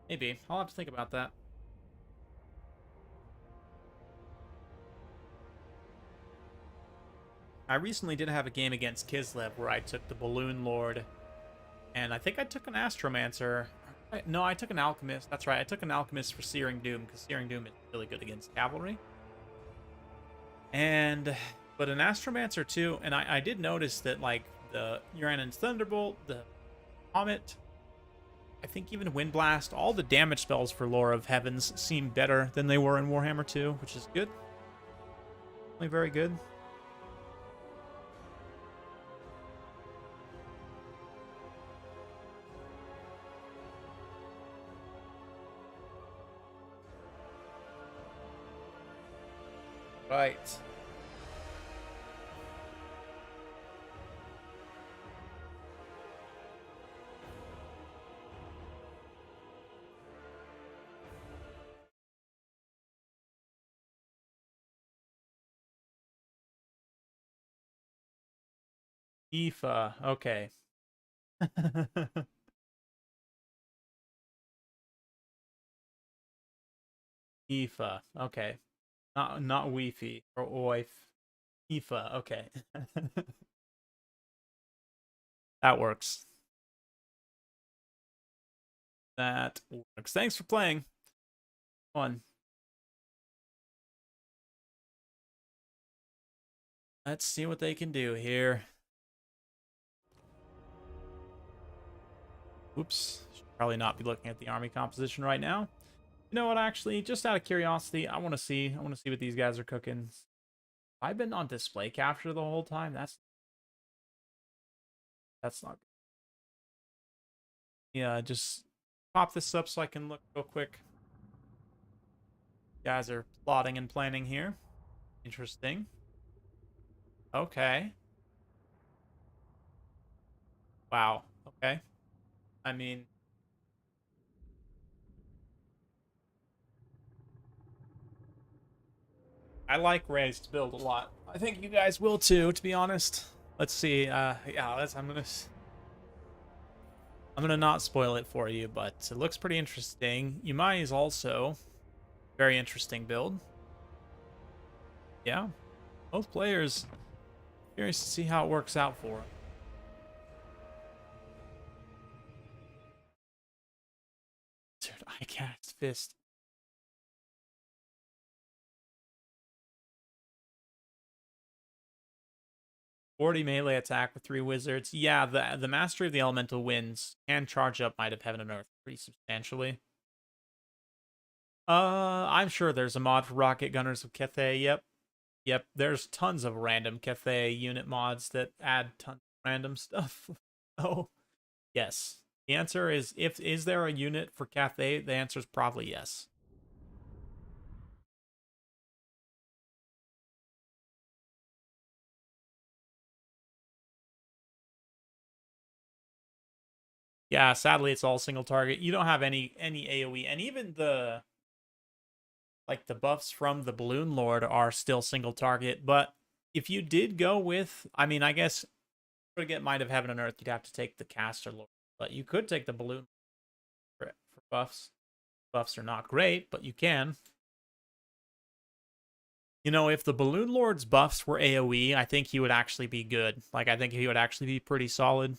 Maybe. I'll have to think about that. I recently did have a game against Kislev where I took the Balloon Lord, and I think I took an Astromancer. No, I took an Alchemist. That's right, I took an Alchemist for Searing Doom, because Searing Doom is really good against Cavalry. But an Astromancer too, and I did notice that, like, the Uranus Thunderbolt, the Comet, I think even Wind Blast, all the damage spells for Lore of Heavens seem better than they were in Warhammer 2, which is good. Really very good. Right. Aoife, okay. Aoife, okay. Not Weefy or Oif. Aoife, okay. That works. That works. Thanks for playing. Fun. Let's see what they can do here. Oops. Should probably not be looking at the army composition right now. You know what, actually, just out of curiosity, I want to see what these guys are cooking. I've been on display capture the whole time. That's not good. Yeah, just pop this up so I can look real quick. Guys are plotting and planning here. Interesting. Okay. Wow. Okay. I mean, I like Ray's build a lot. I think you guys will too, to be honest. Let's see. Yeah, I'm gonna not spoil it for you, but it looks pretty interesting. Eumaies is also very interesting build. Yeah, both players. Curious to see how it works out for them. I cast fist. "40 melee attack with 3 wizards." Yeah, the Mastery of the Elemental Winds can charge up Might of Heaven and Earth pretty substantially. I'm sure there's a mod for Rocket Gunners of Cathay. Yep. There's tons of random Cathay unit mods that add tons of random stuff. Oh, yes. The answer is, is there a unit for Cathay? The answer is probably yes. Yeah, sadly it's all single target. You don't have any AoE, and even the buffs from the Balloon Lord are still single target. But if you did go with, I mean, I guess to get Might of Heaven and Earth, you'd have to take the Caster Lord, but you could take the Balloon for buffs. Buffs are not great, but you can. You know, if the Balloon Lord's buffs were AoE, I think he would actually be good. Like, I think he would actually be pretty solid.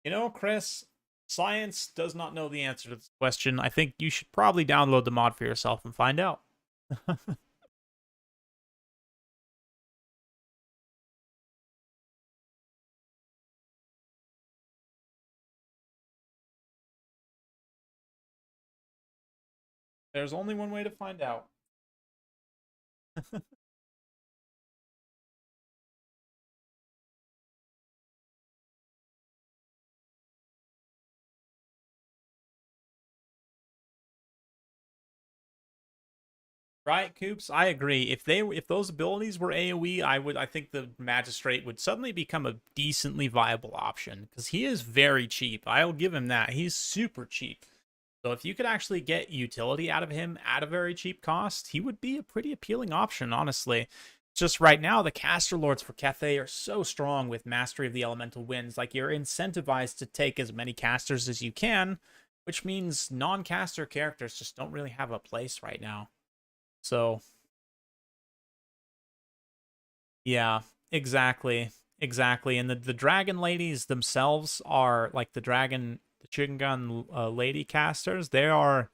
You know, Chris, science does not know the answer to this question. I think you should probably download the mod for yourself and find out. There's only one way to find out. Right, Coops? I agree. If those abilities were AoE, I think the Magistrate would suddenly become a decently viable option, because he is very cheap. I'll give him that. He's super cheap. So if you could actually get utility out of him at a very cheap cost, he would be a pretty appealing option, honestly. Just right now, the Caster Lords for Cathay are so strong with Mastery of the Elemental Winds. Like, you're incentivized to take as many casters as you can, which means non-caster characters just don't really have a place right now. So, yeah, exactly. And the dragon ladies themselves are like the Chicken lady casters. They are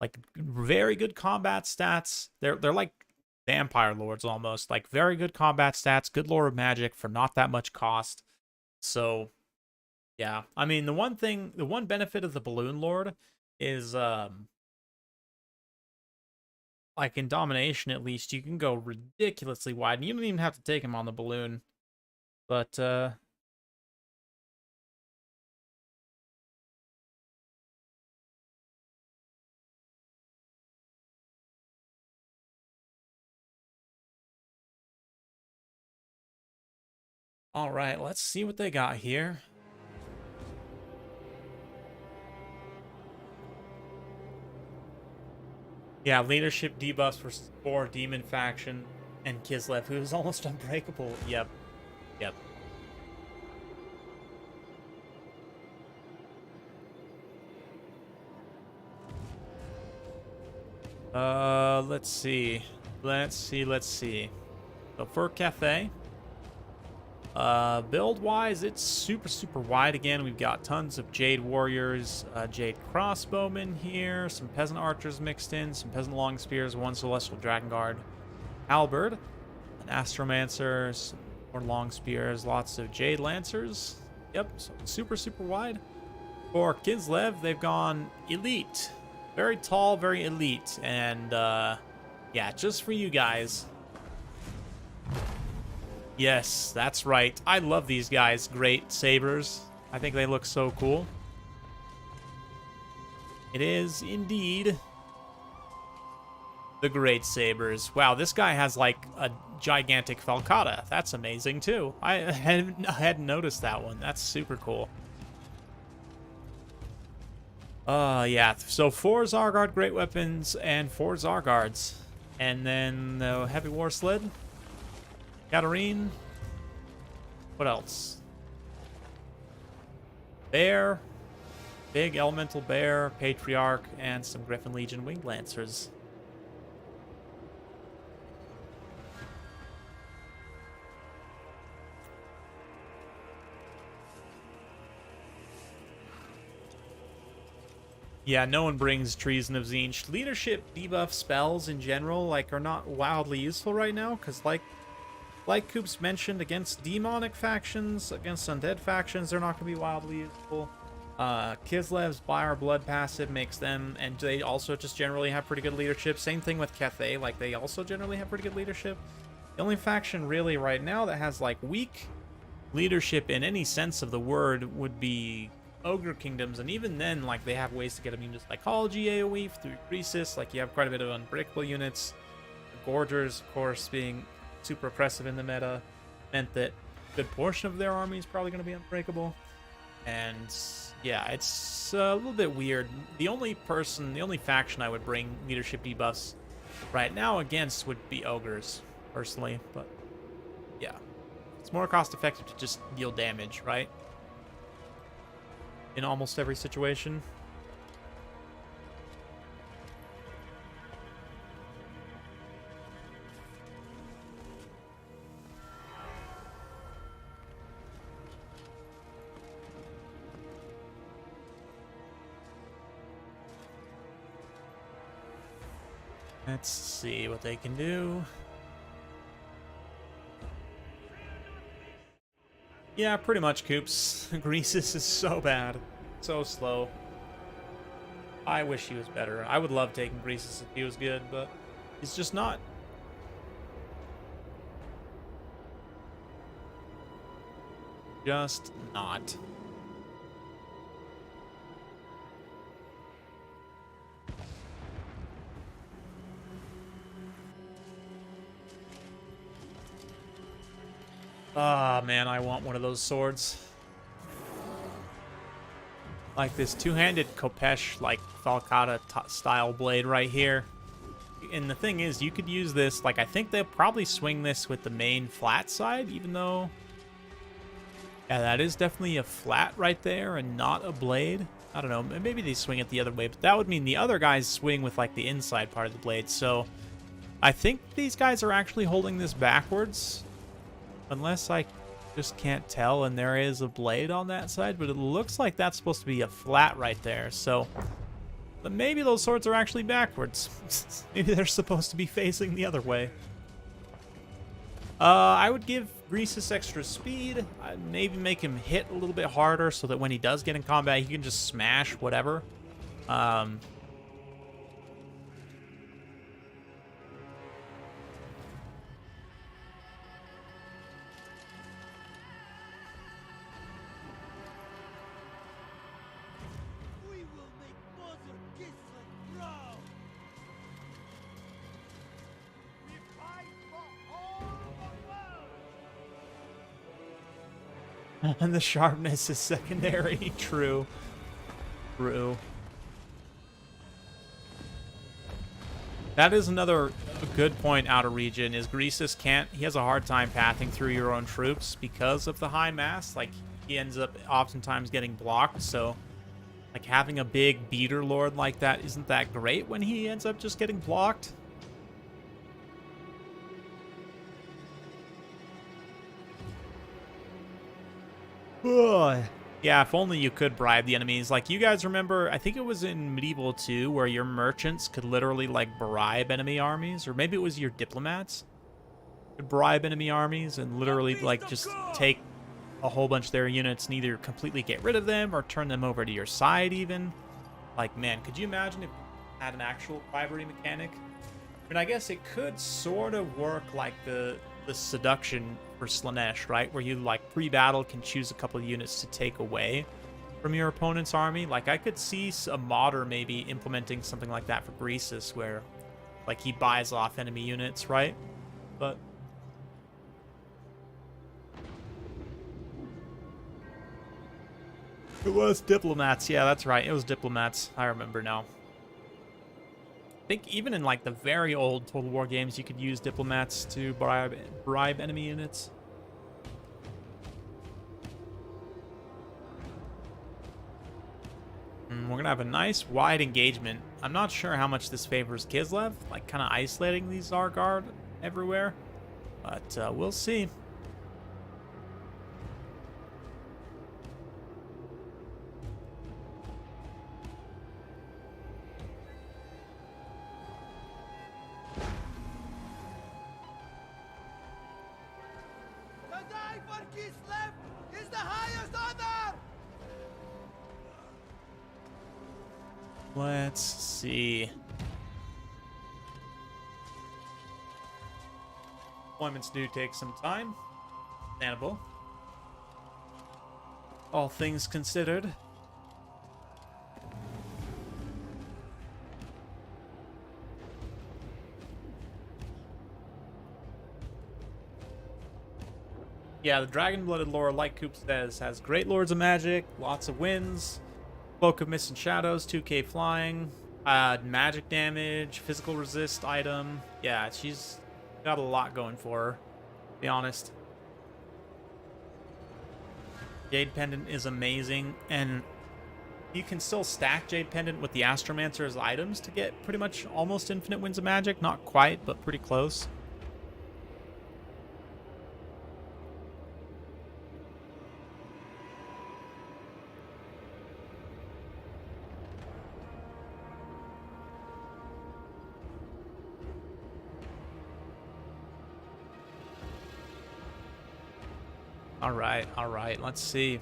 like very good combat stats. They're like vampire lords almost. Like very good combat stats, good lore of magic for not that much cost. So, yeah. I mean, the one benefit of the Balloon Lord is like in domination at least, you can go ridiculously wide, and you don't even have to take him on the balloon. But all right, let's see what they got here. Yeah, leadership debuffs for Demon Faction and Kislev, who is almost unbreakable. Yep. Let's see. So for Cathay, Build-wise, it's super wide again. We've got tons of Jade Warriors, Jade Crossbowmen here, some Peasant Archers mixed in, some Peasant Long Spears, one Celestial Dragon Guard Halberd, an Astromancer, some more Long Spears, lots of Jade Lancers. Yep, so super wide. For Kislev, they've gone Elite. Very tall, very elite. And, yeah, just for you guys. Yes, that's right. I love these guys. Great sabers. I think they look so cool. It is indeed the Great Sabers. Wow, this guy has like a gigantic falcata. That's amazing too. I hadn't noticed that one. That's super cool. Yeah. So 4 Zargard Great Weapons and 4 Zargards. And then the Heavy War Sled. Katarine. What else? Bear. Big Elemental Bear, Patriarch, and some Griffin Legion Winged Lancers. Yeah, no one brings Treason of Tzeentch. Leadership debuff spells in general, like, are not wildly useful right now, because like Koops mentioned, against demonic factions, against undead factions, they're not going to be wildly useful. Kislev's Fire Blood passive makes them, and they also just generally have pretty good leadership. Same thing with Cathay, like, they also generally have pretty good leadership. The only faction really right now that has, like, weak leadership in any sense of the word would be Ogre Kingdoms, and even then, like, they have ways to get immune to Psychology AoE through Croesus. Like, you have quite a bit of unbreakable units. The Gorgers, of course, being super oppressive in the meta, meant that a good portion of their army is probably going to be unbreakable. And yeah, it's a little bit weird. The only faction I would bring leadership debuffs right now against would be Ogres, personally. But yeah, it's more cost effective to just deal damage, right? In almost every situation. Let's see what they can do. Yeah, pretty much, Coops. Croesus is so bad. So slow. I wish he was better. I would love taking Croesus if he was good, but he's just not. Just not. Ah, man, I want one of those swords. Like this two-handed Kopesh, like, Falcata style blade right here. And the thing is, you could use this, like, I think they'll probably swing this with the main flat side, even though... Yeah, that is definitely a flat right there and not a blade. I don't know, maybe they swing it the other way, but that would mean the other guys swing with, like, the inside part of the blade. So, I think these guys are actually holding this backwards. Unless I just can't tell and there is a blade on that side, but it looks like that's supposed to be a flat right there. So, but maybe those swords are actually backwards. Maybe they're supposed to be facing the other way. I would give Croesus extra speed. I'd maybe make him hit a little bit harder so that when he does get in combat, he can just smash whatever. And the sharpness is secondary. True. True. That is another good point out of region, is Croesus can't... He has a hard time pathing through your own troops because of the high mass. Like, he ends up oftentimes getting blocked, so... Like, having a big beater lord like that isn't that great when he ends up just getting blocked. Ugh. Yeah, if only you could bribe the enemies. Like, you guys remember, I think it was in Medieval 2, where your merchants could literally, like, bribe enemy armies. Or maybe it was your diplomats could bribe enemy armies and literally, like, just take a whole bunch of their units and either completely get rid of them or turn them over to your side, even. Like, man, could you imagine if you had an actual bribery mechanic? I mean, I guess it could sort of work like the seduction for Slaanesh, right? Where you, like, pre-battle can choose a couple of units to take away from your opponent's army. Like, I could see a modder maybe implementing something like that for Greasus, where, like, he buys off enemy units, right? But it was diplomats. Yeah, that's right. It was diplomats. I remember now. I think even in, like, the very old Total War games, you could use diplomats to bribe enemy units. We're going to have a nice wide engagement. I'm not sure how much this favors Kislev, like, kind of isolating these Zargard everywhere. But we'll see. Let's see. Deployments do take some time. Understandable. All things considered. Yeah, the Dragon-Blooded lore, like Coop says, has great Lords of Magic, lots of wins, Cloak of Mist and Shadows, 2k flying, magic damage, physical resist item. Yeah, she's got a lot going for her, to be honest. Jade Pendant is amazing, and you can still stack Jade Pendant with the Astromancer's items to get pretty much almost infinite wins of magic. Not quite, but pretty close. All right, let's see.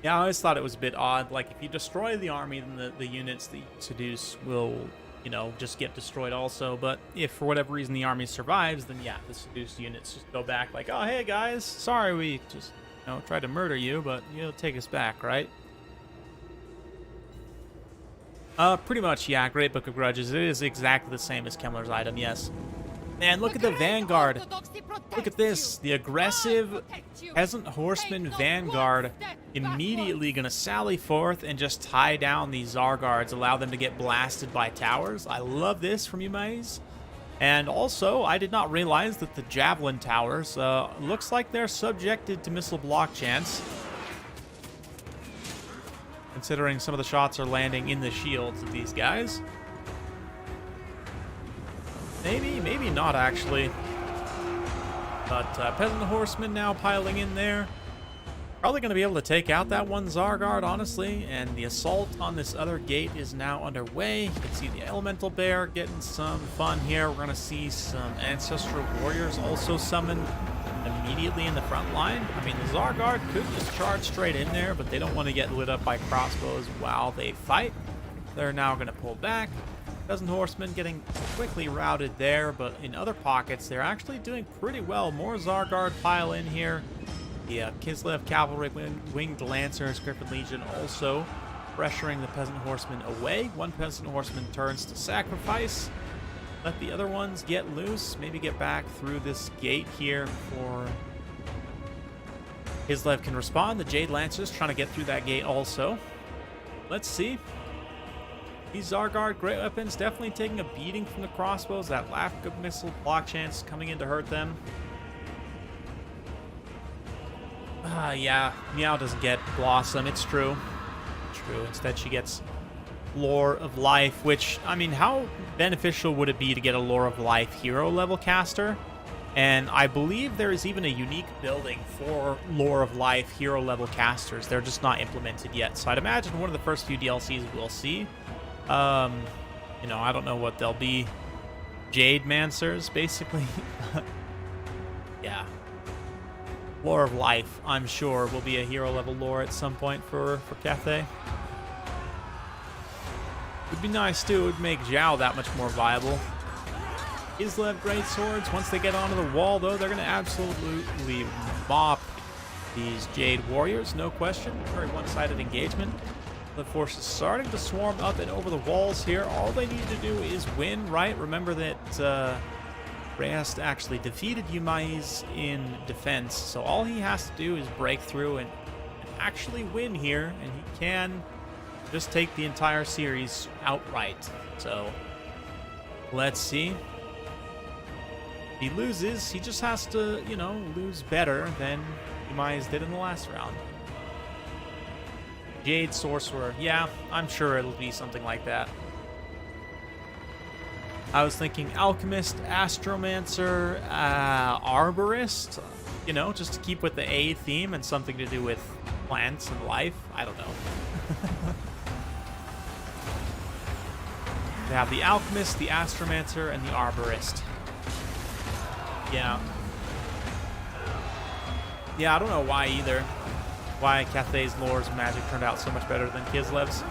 Yeah, I always thought it was a bit odd. Like, if you destroy the army, then the units that you seduce will, you know, just get destroyed also. But if for whatever reason the army survives, then yeah, the seduced units just go back like, oh, hey guys, sorry we just, you know, tried to murder you, but you'll take us back, right? Pretty much, yeah. Great Book of Grudges. It is exactly the same as Kemmler's item, yes. And look at the Vanguard. Look at this. The aggressive Peasant Horseman Vanguard immediately going to sally forth and just tie down these Zargards, allow them to get blasted by towers. I love this from Eumaies. And also, I did not realize that the Javelin Towers looks like they're subjected to missile block chance, considering some of the shots are landing in the shields of these guys. Maybe not, actually. But Peasant Horsemen now piling in there. Probably going to be able to take out that one Zargard, honestly. And the assault on this other gate is now underway. You can see the Elemental Bear getting some fun here. We're going to see some Ancestral Warriors also summoned immediately in the front line. I mean, the Zargard could just charge straight in there, but they don't want to get lit up by crossbows while they fight. They're now going to pull back. Peasant Horsemen getting quickly routed there, but in other pockets, they're actually doing pretty well. More Zargard pile in here. The Kislev Cavalry Winged Lancers, Griffin Legion also pressuring the Peasant Horsemen away. One Peasant Horseman turns to sacrifice. Let the other ones get loose. Maybe get back through this gate here before Kislev can respond. The Jade Lancers trying to get through that gate also. Let's see. These Zargard great weapons definitely taking a beating from the crossbows. That lack of missile block chance coming in to hurt them. Yeah, Meow doesn't get Blossom. It's true. It's true. Instead, she gets Lore of Life, which, I mean, how beneficial would it be to get a Lore of Life hero level caster? And I believe there is even a unique building for Lore of Life hero level casters. They're just not implemented yet. So I'd imagine one of the first few DLCs we'll see. You know, I don't know what they'll be. Jade Mancers, basically. Yeah. Lore of Life, I'm sure, will be a hero level lore at some point for Cathay. Would be nice too. It would make Zhao that much more viable. Kislev great swords. Once they get onto the wall, though, they're going to absolutely mop these Jade warriors, no question. Very one-sided engagement. The force is starting to swarm up and over the walls here. All they need to do is win, right? Remember that Reyes actually defeated Eumaies in defense, so all he has to do is break through and actually win here, and he can just take the entire series outright. So let's see. He loses, he just has to, you know, lose better than Eumaies did in the last round. Jade Sorcerer, yeah, I'm sure it'll be something like that. I was thinking Alchemist, Astromancer, Arborist, you know, just to keep with the A theme and something to do with plants and life. I don't know. They have the Alchemist, the Astromancer, and the Arborist. Yeah. Yeah, I don't know why either. Why Cathay's Lore's magic turned out so much better than Kislev's.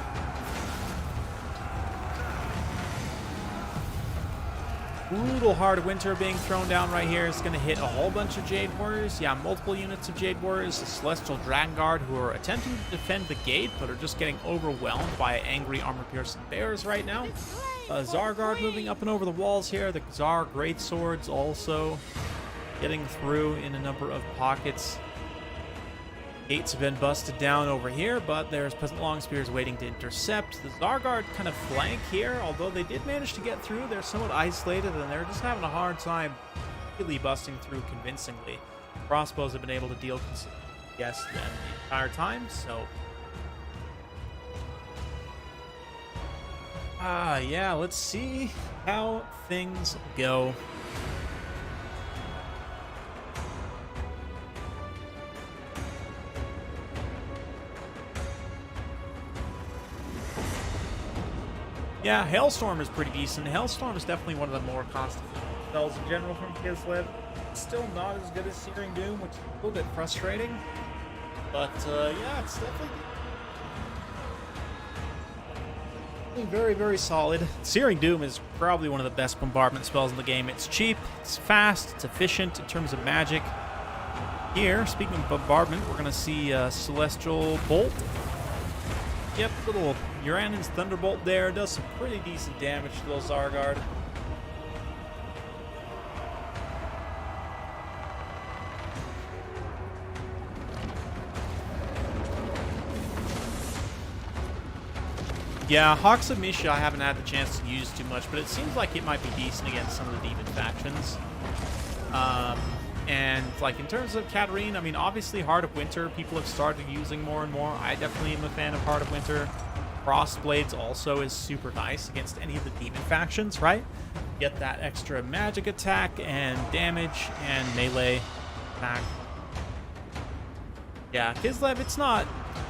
Brutal Heart of Winter being thrown down right here is going to hit a whole bunch of Jade Warriors. Yeah, multiple units of Jade Warriors. The Celestial Dragon Guard, who are attempting to defend the gate, but are just getting overwhelmed by angry armor-piercing bears right now. Zar Guard moving up and over the walls here. The Zar Great Swords also getting through in a number of pockets. Gates have been busted down over here, but there's Peasant Long Spears waiting to intercept. The Zar Guard kind of flank here, although they did manage to get through. They're somewhat isolated, and they're just having a hard time really busting through convincingly. Crossbows have been able to deal yes them the entire time, so... yeah, let's see how things go. Yeah, Hailstorm is pretty decent. Hailstorm is definitely one of the more cost-effective spells in general from Kislev. Still not as good as Searing Doom, which is a little bit frustrating. But, yeah, it's definitely very, very solid. Searing Doom is probably one of the best bombardment spells in the game. It's cheap, it's fast, it's efficient in terms of magic. Here, speaking of bombardment, we're going to see Celestial Bolt. Yep, little Uranus Thunderbolt there. Does some pretty decent damage to those Zar Guard. Yeah, Hawks of Misha I haven't had the chance to use too much, but it seems like it might be decent against some of the demon factions. And, like, in terms of Katarine, I mean, obviously Heart of Winter people have started using more and more. I definitely am a fan of Heart of Winter. Crossblades also is super nice against any of the demon factions, right? Get that extra magic attack and damage and melee attack. Yeah, Kislev, it's not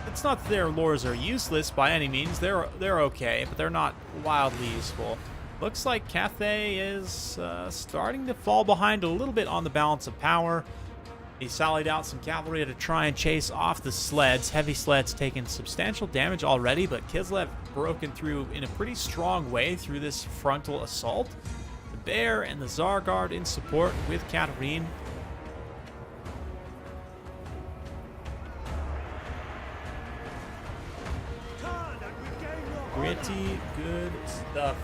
that their lores are useless by any means. They're okay, but they're not wildly useful. Looks like Cathay is starting to fall behind a little bit on the balance of power. He sallied out some cavalry to try and chase off the sleds. Heavy sleds taking substantial damage already, but Kislev broken through in a pretty strong way through this frontal assault. The Bear and the Zar Guard in support with Katarine. Pretty good stuff.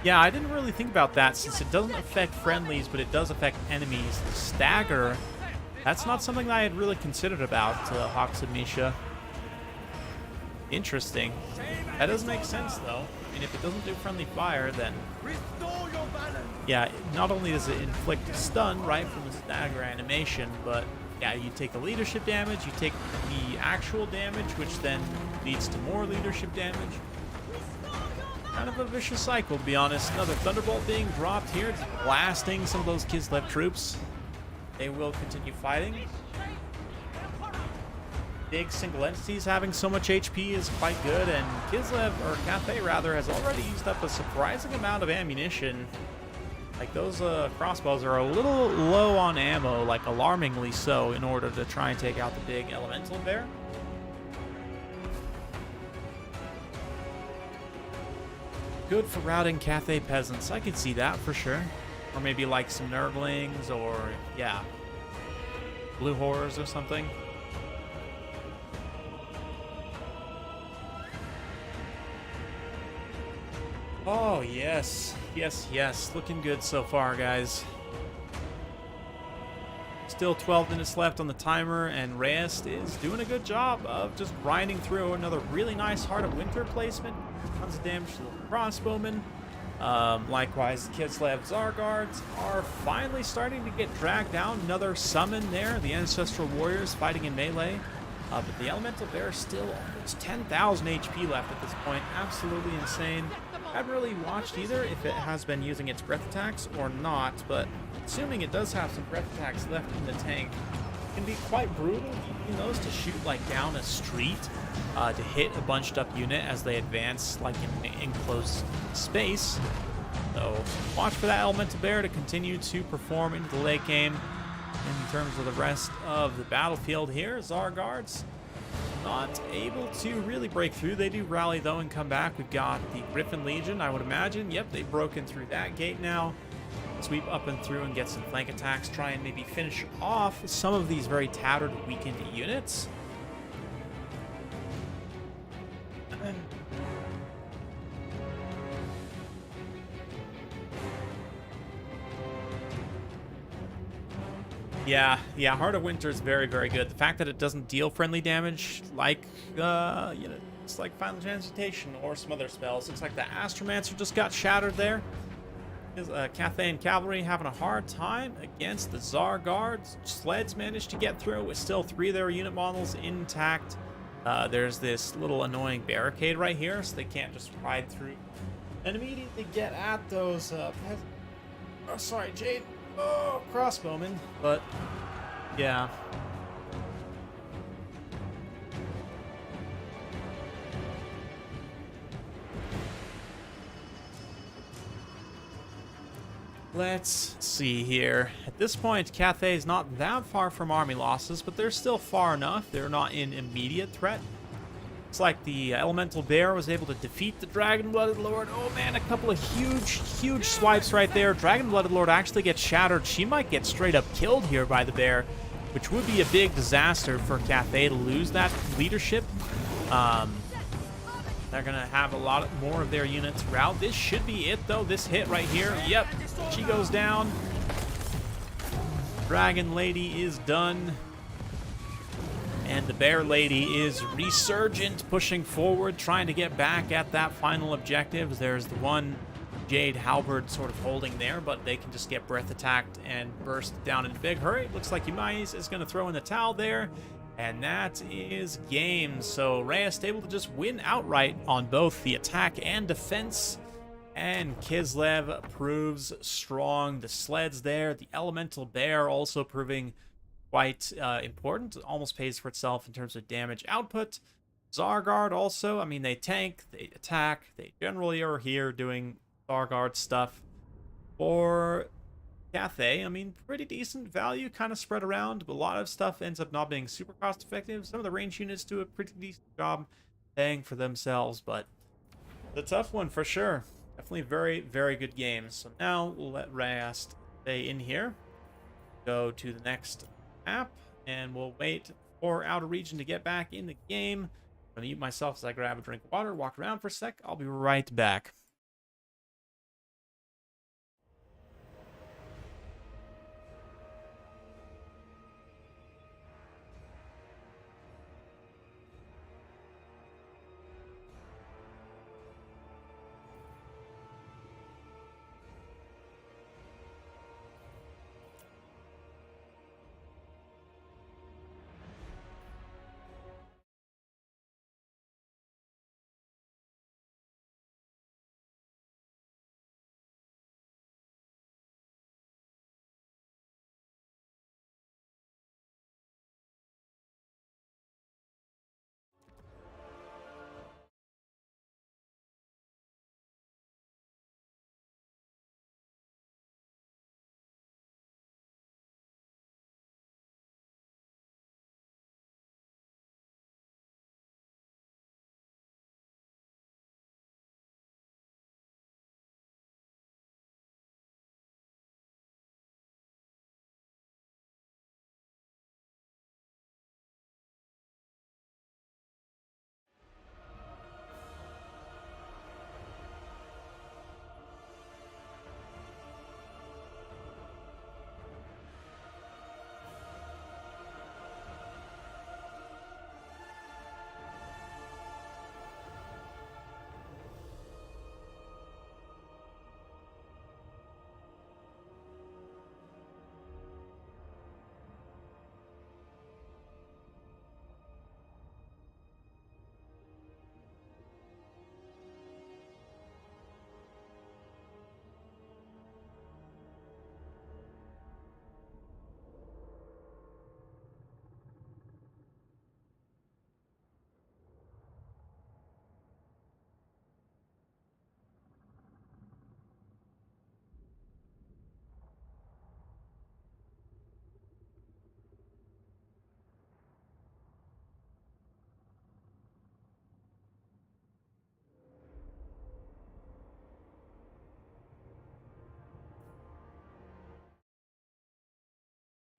Yeah, I didn't really think about that since it doesn't affect friendlies, but it does affect enemies. The stagger, that's not something that I had really considered about Hawks of Misha. Interesting. That does make sense, though. I mean, if it doesn't do friendly fire, then... Yeah, not only does it inflict a stun, right, from the stagger animation, but yeah, you take the leadership damage, you take the actual damage, which then leads to more leadership damage. Kind of a vicious cycle, to be honest. Another Thunderbolt being dropped here, just blasting some of those Kislev troops. They will continue fighting. Big single entities having so much HP is quite good, and Kislev, or Cathay rather, has already used up a surprising amount of ammunition. Like, those crossbows are a little low on ammo, like alarmingly so, in order to try and take out the big elemental bear. Good for routing Cathay peasants, I could see that for sure. Or maybe like some Nurglings, or, yeah, Blue Horrors or something. Oh, yes. Yes, yes. Looking good so far, guys. Still 12 minutes left on the timer, and Reyes is doing a good job of just grinding through. Another really nice Heart of Winter placement. Tons of damage to the crossbowmen. Likewise, the Kislev Zargards are finally starting to get dragged down. Another summon there. The Ancestral Warriors fighting in melee. But the Elemental Bear still almost 10,000 HP left at this point. Absolutely insane. I haven't really watched either if it has been using its breath attacks or not, but assuming it does have some breath attacks left in the tank, it can be quite brutal using those to shoot like down a street, to hit a bunched up unit as they advance like in enclosed space. So watch for that Elemental Bear to continue to perform into the late game. In terms of the rest of the battlefield here, Zargards not able to really break through. They do rally though and come back. We've got the Griffin Legion, I would imagine. Yep, they've broken through that gate now. Sweep up and through and get some flank attacks. Try and maybe finish off some of these very tattered, weakened units. Yeah, Heart of Winter is very, very good. The fact that it doesn't deal friendly damage, like, it's like Final Transmutation or some other spells. Looks like the Astromancer just got shattered there. Cathay and Cavalry having a hard time against the Zargards. Sleds managed to get through with still 3 of their unit models intact. There's this little annoying barricade right here, so they can't just ride through and immediately get at those Jade. Oh, crossbowmen, but yeah. Let's see here. At this point, Cathay is not that far from army losses, but they're still far enough. They're not in immediate threat. It's like the Elemental Bear was able to defeat the Dragon-Blooded Lord. Oh man, a couple of huge swipes right there. Dragon-Blooded Lord actually gets shattered. She might get straight up killed here by the bear, which would be a big disaster for Cathay to lose that leadership. They're going to have a lot more of their units rout. This should be it, though. This hit right here. Yep, she goes down. Dragon Lady is done. And the Bear Lady is resurgent, pushing forward, trying to get back at that final objective. There's the one Jade Halberd sort of holding there, but they can just get breath attacked and burst down in a big hurry. Looks like Eumaies is going to throw in the towel there, and that is game. So Reyes able to just win outright on both the attack and defense, and Kislev proves strong. The sleds there, the Elemental Bear also proving quite important. Almost pays for itself in terms of damage output. Zargard also, I mean, they tank, they attack, they generally are here doing Zargard stuff. For Cathay, I mean, pretty decent value, kind of spread around, but a lot of stuff ends up not being super cost effective. Some of the range units do a pretty decent job paying for themselves, but it's a tough one for sure. Definitely very, very good game. So now we'll let Reyes stay in here, go to the next map, and we'll wait for Outer Region to get back in the game. I'm going to mute myself as I grab a drink of water, walk around for a sec. I'll be right back.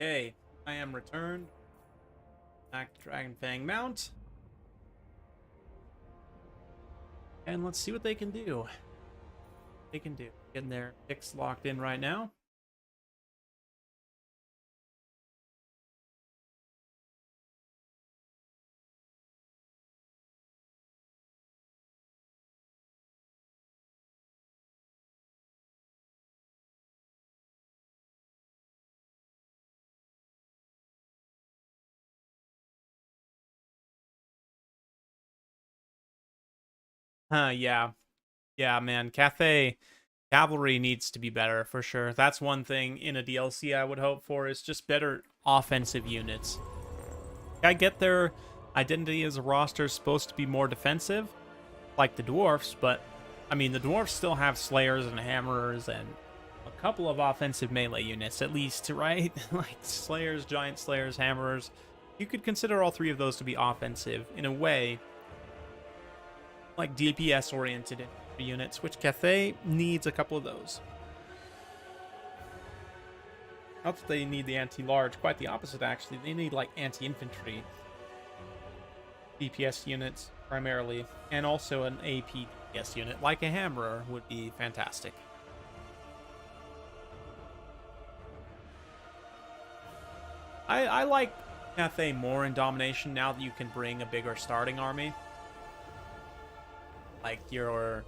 Okay, I am returned. Back to Dragon Fang Mount. And let's see what they can do. Getting their picks locked in right now. Yeah. Yeah, man. Cavalry needs to be better for sure. That's one thing in a DLC I would hope for is just better offensive units. I get their identity as a roster is supposed to be more defensive, like the dwarfs, but I mean the dwarfs still have slayers and hammerers and a couple of offensive melee units at least, right? Like slayers, giant slayers, hammerers. You could consider all three of those to be offensive in a way, like DPS oriented units, which Cathay needs a couple of those. Not that they need the anti-large, quite the opposite actually. They need like anti-infantry DPS units primarily, and also an AP DPS unit like a hammerer would be fantastic. I like Cathay more in domination now that you can bring a bigger starting army. Like your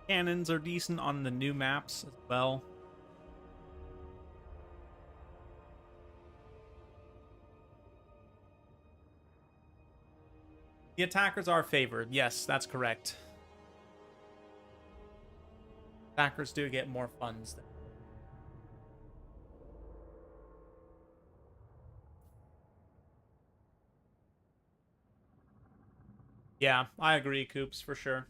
cannons are decent on the new maps as well. The attackers are favored. Yes, that's correct. Attackers do get more funds there. Yeah, I agree, Coops, for sure.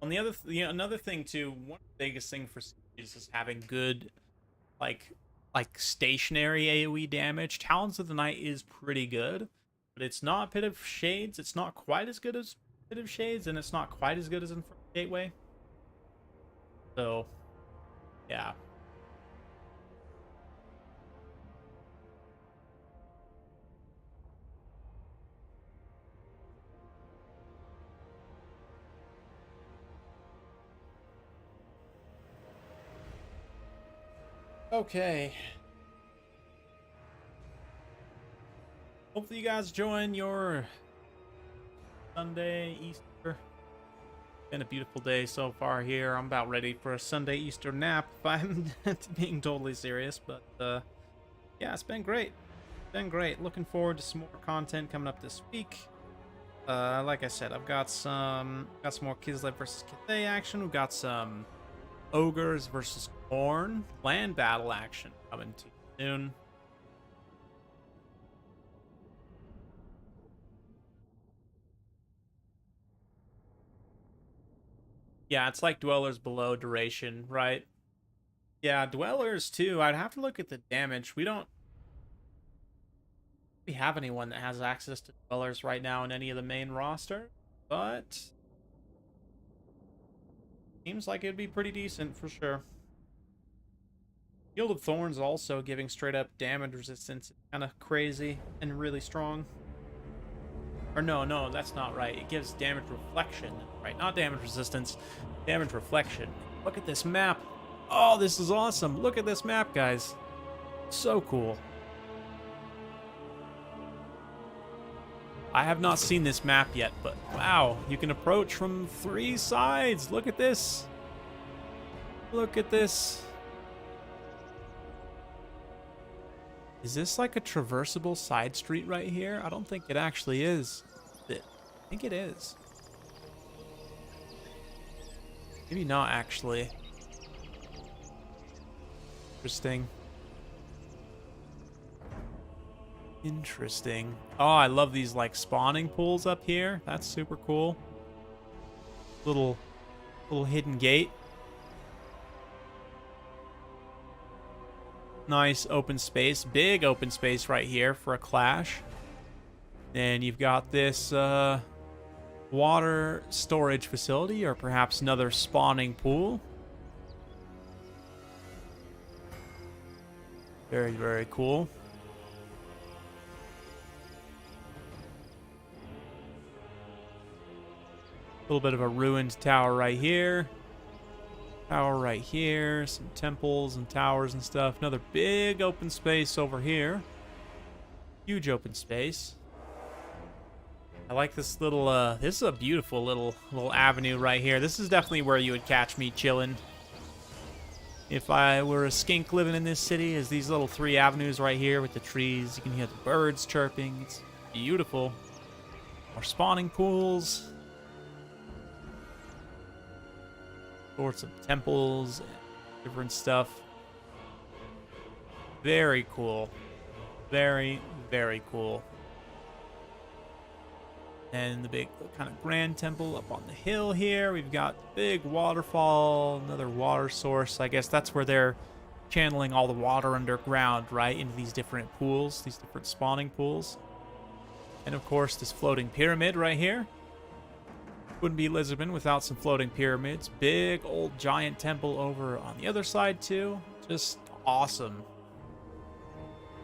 On the other, another thing too, one of the biggest thing for Sieges is having good, like stationary AOE damage. Talons of the Night is pretty good, but it's not Pit of Shades. It's not quite as good as Pit of Shades, and it's not quite as good as Infernal Gateway. So, yeah. Okay. Hopefully you guys join your Sunday, Easter. Been a beautiful day so far here. I'm about ready for a Sunday Easter nap if I'm being totally serious. But yeah, it's been great. Been great. Looking forward to some more content coming up this week. Like I said, I've got some more Kislev versus Cathay action. We've got some Ogres versus Khorne land battle action coming too soon. Yeah, it's like Dwellers below duration, right? Yeah, Dwellers too. I'd have to look at the damage. We don't have anyone that has access to Dwellers right now in any of the main roster, but seems like it'd be pretty decent for sure. Guild of Thorns also giving straight up damage resistance. Kind of crazy and really strong. Or no, that's not right. It gives damage reflection, right? Not damage resistance, damage reflection. Look at this map. Oh, this is awesome. Look at this map, guys. So cool. I have not seen this map yet, but wow, you can approach from 3 sides. Look at this. Look at this. Is this like a traversable side street right here? I don't think it actually is. I think it is. Maybe not actually. Interesting. Interesting. Oh, I love these like spawning pools up here. That's super cool. Little hidden gate. Nice open space. Big open space right here for a clash. Then you've got this water storage facility, or perhaps another spawning pool. Very, very cool. A little bit of a ruined tower right here. Tower right here. Some temples and towers and stuff. Another big open space over here. Huge open space. I like this little, this is a beautiful little avenue right here. This is definitely where you would catch me chilling. If I were a skink living in this city, is these little 3 avenues right here with the trees. You can hear the birds chirping. It's beautiful. More spawning pools. Sorts of temples, different stuff. Very cool. Very, very cool. And the big kind of grand temple up on the hill here. We've got big waterfall, another water source. I guess that's where they're channeling all the water underground, right, into these different pools, these different spawning pools. And of course, this floating pyramid right here. Wouldn't be Lisbon without some floating pyramids. Big old giant temple over on the other side too. Just awesome.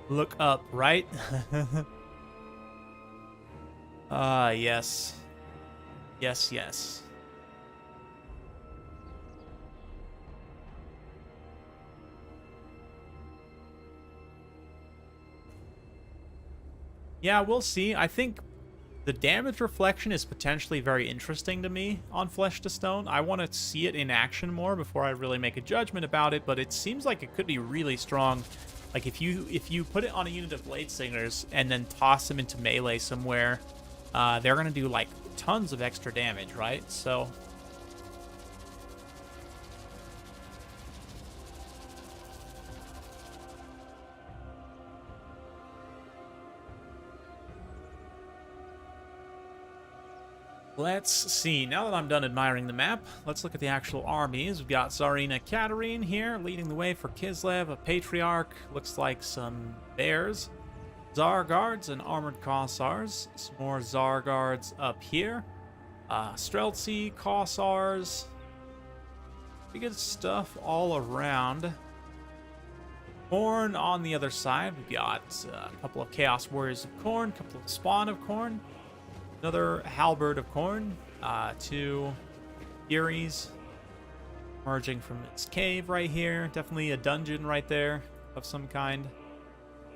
Look up, right? Yes. Yes, yes. Yeah, we'll see. I think the damage reflection is potentially very interesting to me on Flesh to Stone. I want to see it in action more before I really make a judgment about it, but it seems like it could be really strong. Like if you put it on a unit of Blade Singers and then toss them into melee somewhere, they're going to do like tons of extra damage, right? So let's see. Now that I'm done admiring the map, let's look at the actual armies. We've got Tsarina Katerine here, leading the way for Kislev, a patriarch. Looks like some bears. Tsar guards and armored Kossars. Some more Tsar guards up here. Streltsy, Kossars. Pretty good stuff all around. Khorne on the other side. We've got a couple of Chaos Warriors of Khorne, a couple of Spawn of Khorne. Another Halberd of Khorne, 2 Eumaies emerging from its cave right here. Definitely a dungeon right there of some kind.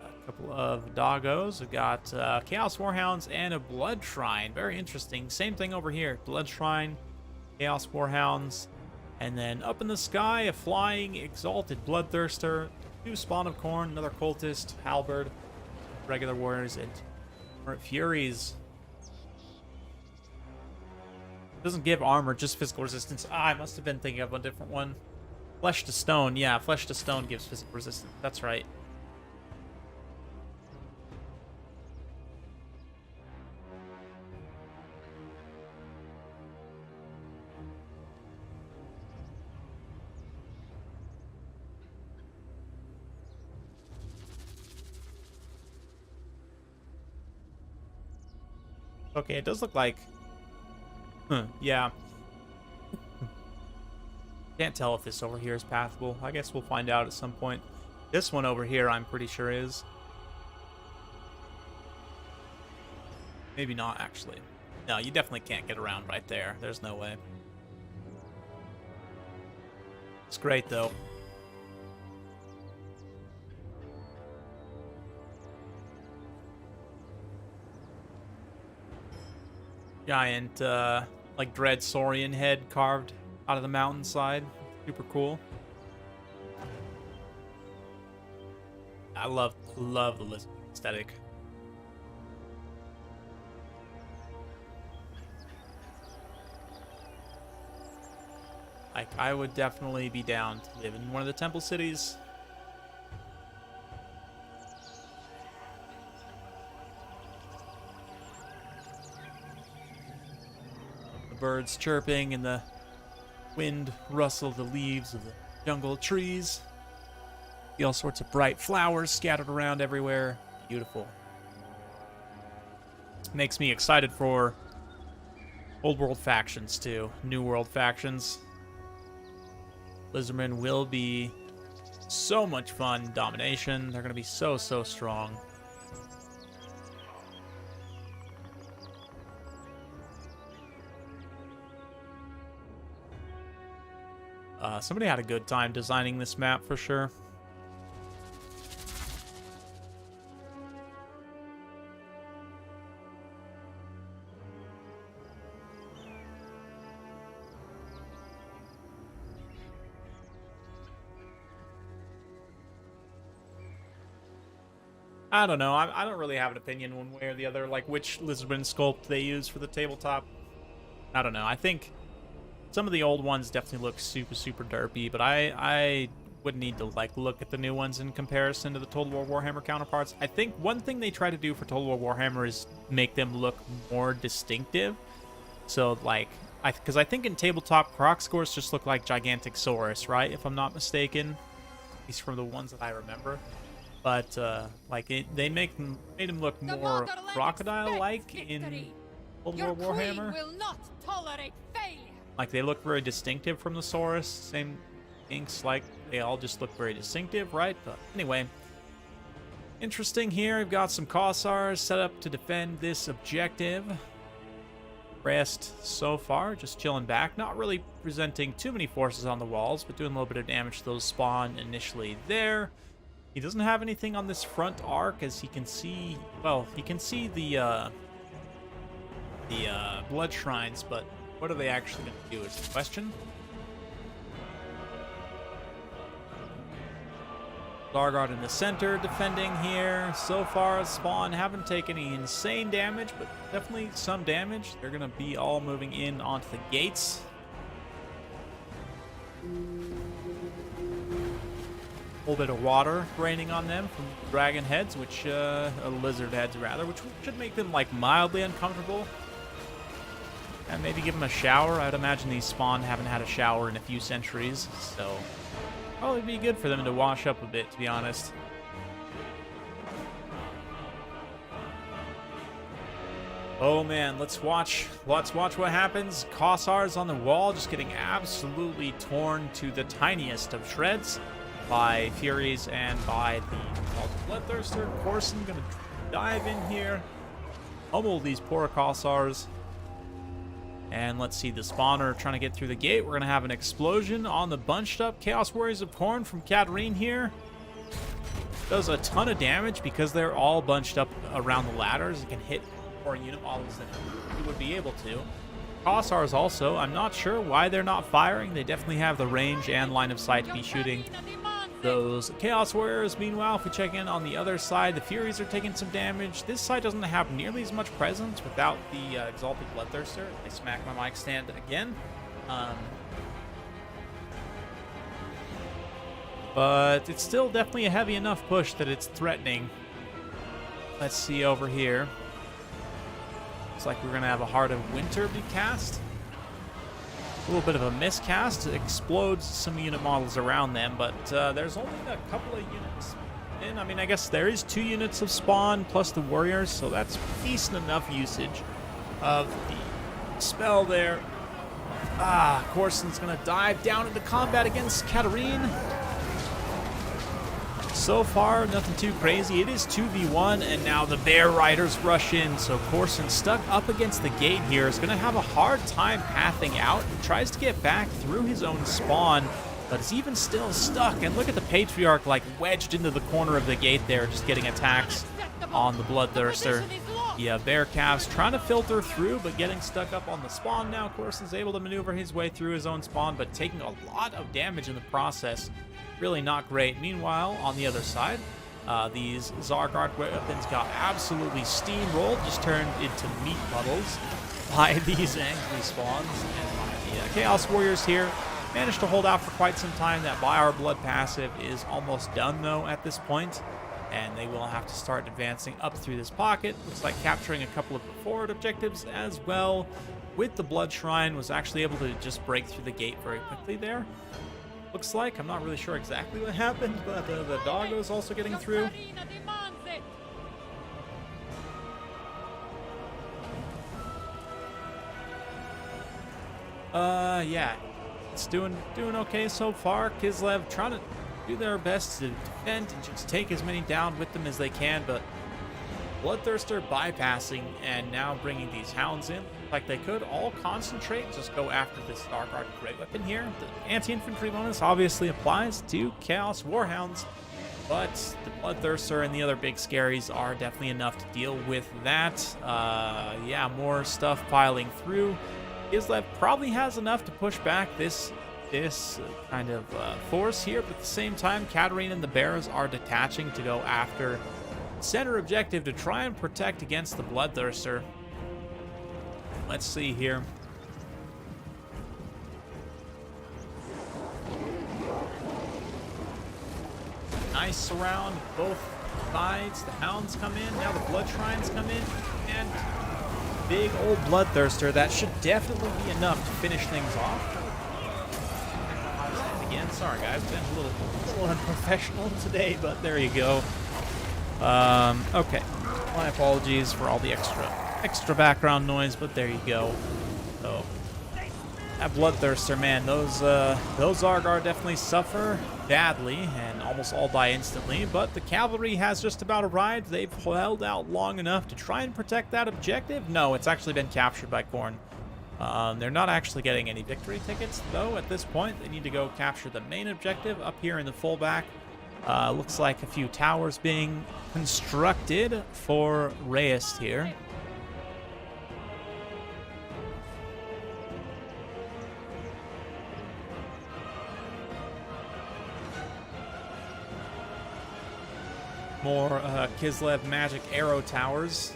A couple of doggos. We've got Chaos Warhounds and a Blood Shrine. Very interesting. Same thing over here. Blood Shrine, Chaos Warhounds, and then up in the sky, a flying Exalted Bloodthirster, 2 Spawn of Khorne, another Cultist, Halberd, regular warriors, and Furies. Doesn't give armor, just physical resistance. I must have been thinking of a different one. Flesh to Stone. Yeah, Flesh to Stone gives physical resistance. That's right. Okay, it does look like... yeah. Can't tell if this over here is pathable. I guess we'll find out at some point. This one over here, I'm pretty sure is. Maybe not, actually. No, you definitely can't get around right there. There's no way. It's great, though. Giant, like Dread Saurian head carved out of the mountainside. Super cool. I love the lizard aesthetic. Like, I would definitely be down to live in one of the temple cities. The birds chirping and the wind rustle the leaves of the jungle trees. See all sorts of bright flowers scattered around everywhere. Beautiful. Makes me excited for old world factions too. New world factions. Lizardman will be so much fun. Domination. They're going to be so strong. Somebody had a good time designing this map for sure. I don't know. I don't really have an opinion one way or the other, like which Lisbon sculpt they use for the tabletop. I don't know. I think some of the old ones definitely look super derpy, but I would need to like look at the new ones in comparison to the Total War Warhammer counterparts. I think one thing they try to do for Total War Warhammer is make them look more distinctive. So like, because I think in tabletop, Crocscores just look like gigantic Saurus, right? If I'm not mistaken, at least from the ones that I remember. But they made him look more crocodile-like in Total War Warhammer. Will not tolerate failure. Like they look very distinctive from the Saurus. Same inks, like they all just look very distinctive, right? But anyway, interesting here. We've got some Kossars set up to defend this objective. Rest so far, just chilling back, not really presenting too many forces on the walls, but doing a little bit of damage to those spawn initially there. He doesn't have anything on this front arc, as he can see. Well, he can see the blood shrines, but what are they actually going to do is the question. Dargard in the center defending here. So far, Spawn haven't taken any insane damage, but definitely some damage. They're going to be all moving in onto the gates. A little bit of water raining on them from dragon heads, which lizard heads rather, which should make them like mildly uncomfortable. And maybe give them a shower. I'd imagine these Spawn haven't had a shower in a few centuries, so probably be good for them to wash up a bit, to be honest. Oh man, let's watch what happens. Kossars on the wall just getting absolutely torn to the tiniest of shreds by Furies and by the Bloodthirster. Corson gonna dive in here, pummel these poor Kossars. And let's see, the spawner trying to get through the gate. We're gonna have an explosion on the bunched up Chaos Warriors of Khorne from Katarine here. Does a ton of damage because they're all bunched up around the ladders. It can hit more unit models than you would be able to. Kossars also, I'm not sure why they're not firing. They definitely have the range and line of sight to be shooting those Chaos Warriors. Meanwhile, if we check in on the other side, the Furies are taking some damage. This side doesn't have nearly as much presence without the Exalted Bloodthirster. I smack my mic stand again. But it's still definitely a heavy enough push that it's threatening. Let's see over here. Looks like we're going to have a Heart of Winter be cast. A little bit of a miscast. It explodes some unit models around them, but there's only a couple of units in. I mean, I guess there is 2 units of spawn plus the warriors, so that's decent enough usage of the spell there. Corson's going to dive down into combat against Katarine. So far, nothing too crazy. It is 2v1, and now the Bear Riders rush in. So Corson, stuck up against the gate here, is going to have a hard time pathing out. He tries to get back through his own spawn, but is even still stuck. And look at the Patriarch, like, wedged into the corner of the gate there, just getting attacks on the Bloodthirster. Yeah, Bear Calves trying to filter through, but getting stuck up on the spawn now. Corson's able to maneuver his way through his own spawn, but taking a lot of damage in the process. Really not great. Meanwhile, on the other side, these Zargard weapons got absolutely steamrolled, just turned into meat puddles by these angry spawns. And by the Chaos Warriors here managed to hold out for quite some time. That Buy Our Blood passive is almost done, though, at this point, and they will have to start advancing up through this pocket. Looks like capturing a couple of forward objectives as well. With the Blood Shrine, was actually able to just break through the gate very quickly there. Looks like. I'm not really sure exactly what happened, but the doggo's also getting through. Yeah, it's doing okay so far. Kislev trying to do their best to defend and just take as many down with them as they can, but Bloodthirster bypassing and now bringing these hounds in. Like they could all concentrate, just go after this Dark Art Great Weapon here. The anti-infantry bonus obviously applies to Chaos Warhounds, but the Bloodthirster and the other big scaries are definitely enough to deal with that. Yeah, more stuff piling through. Kislev probably has enough to push back this kind of force here, but at the same time, Katarina and the Bears are detaching to go after center objective to try and protect against the Bloodthirster. Let's see here. Nice surround, both sides. The hounds come in, now the blood shrines come in, and big old Bloodthirster. That should definitely be enough to finish things off. Again, sorry guys, been a little unprofessional today, but there you go. Okay, my apologies for all the extra background noise, but there you go. So that Bloodthirster, man, those Zargar definitely suffer badly and almost all die instantly, but the cavalry has just about arrived. They've held out long enough to try and protect that objective. No, it's actually been captured by Khorne. They're not actually getting any victory tickets, though, at this point. They need to go capture the main objective up here in the fullback. Looks like a few towers being constructed for Reyes here. More Kislev magic arrow towers.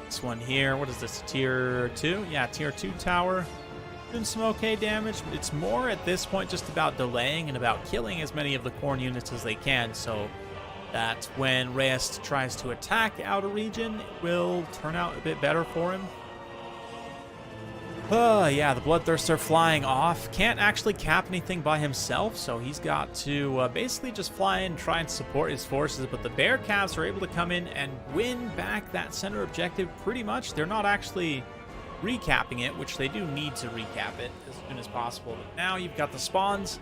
This one here, what is this, tier 2? Yeah, tier 2 tower. Doing some okay damage. It's more at this point just about delaying and about killing as many of the Khorne units as they can, so that when Reyes tries to attack outer region, it will turn out a bit better for him. Yeah, the Bloodthirster flying off. Can't actually cap anything by himself, so he's got to basically just fly in and try and support his forces, but the Bear Calves are able to come in and win back that center objective pretty much. They're not actually recapping it, which they do need to recap it as soon as possible. But now you've got the spawns